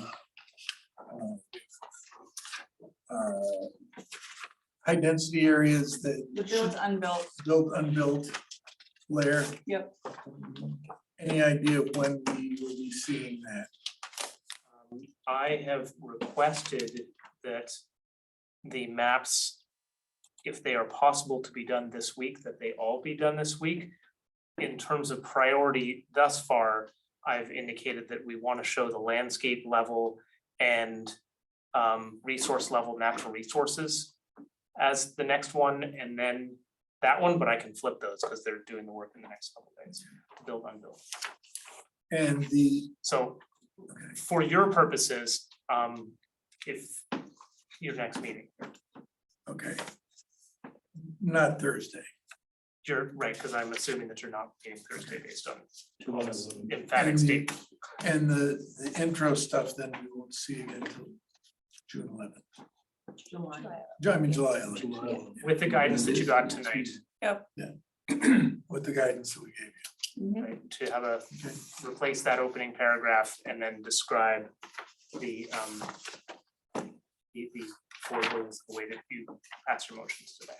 high density areas that The built unbuilt, built, unbuilt layer. Yep. Any idea of when we will be seeing that? I have requested that the maps, if they are possible to be done this week, that they all be done this week. In terms of priority thus far, I've indicated that we want to show the landscape level and resource level natural resources as the next one, and then that one, but I can flip those because they're doing the work in the next couple of days, build, unbuilt. And the, So okay, for your purposes, if your next meeting, okay. Not Thursday. you're right, because I'm assuming that you're not meeting Thursday based on this And emphatic the- statement. And the intro stuff, then we won't see again until June 11th. I mean, July 11th. With the guidance that you got tonight. With the guidance that we gave you. right, to have a, replace that opening paragraph and then describe the the four goals, the way that you pass your motions today.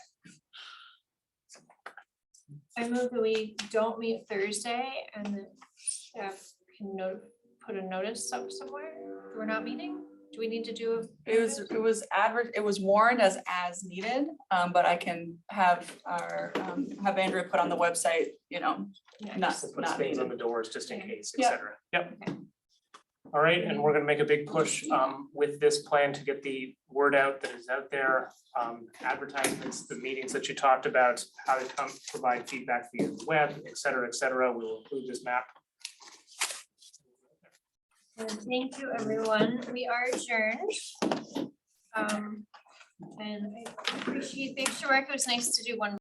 I move that we don't meet Thursday and then staff can put a notice up somewhere. We're not meeting? Do we need to do? It was warned as needed, but I can have have Andrea put on the website, not Put things on the doors just in case, et Yeah. cetera. Yep. All right, and we're gonna make a big push with this plan to get the word out that is out there. Advertisements, the meetings that you talked about, how to come provide feedback via the web, et cetera, et cetera. We'll include this map. And thank you, everyone. We are adjourned. And I appreciate, thanks to Rick, it was nice to do one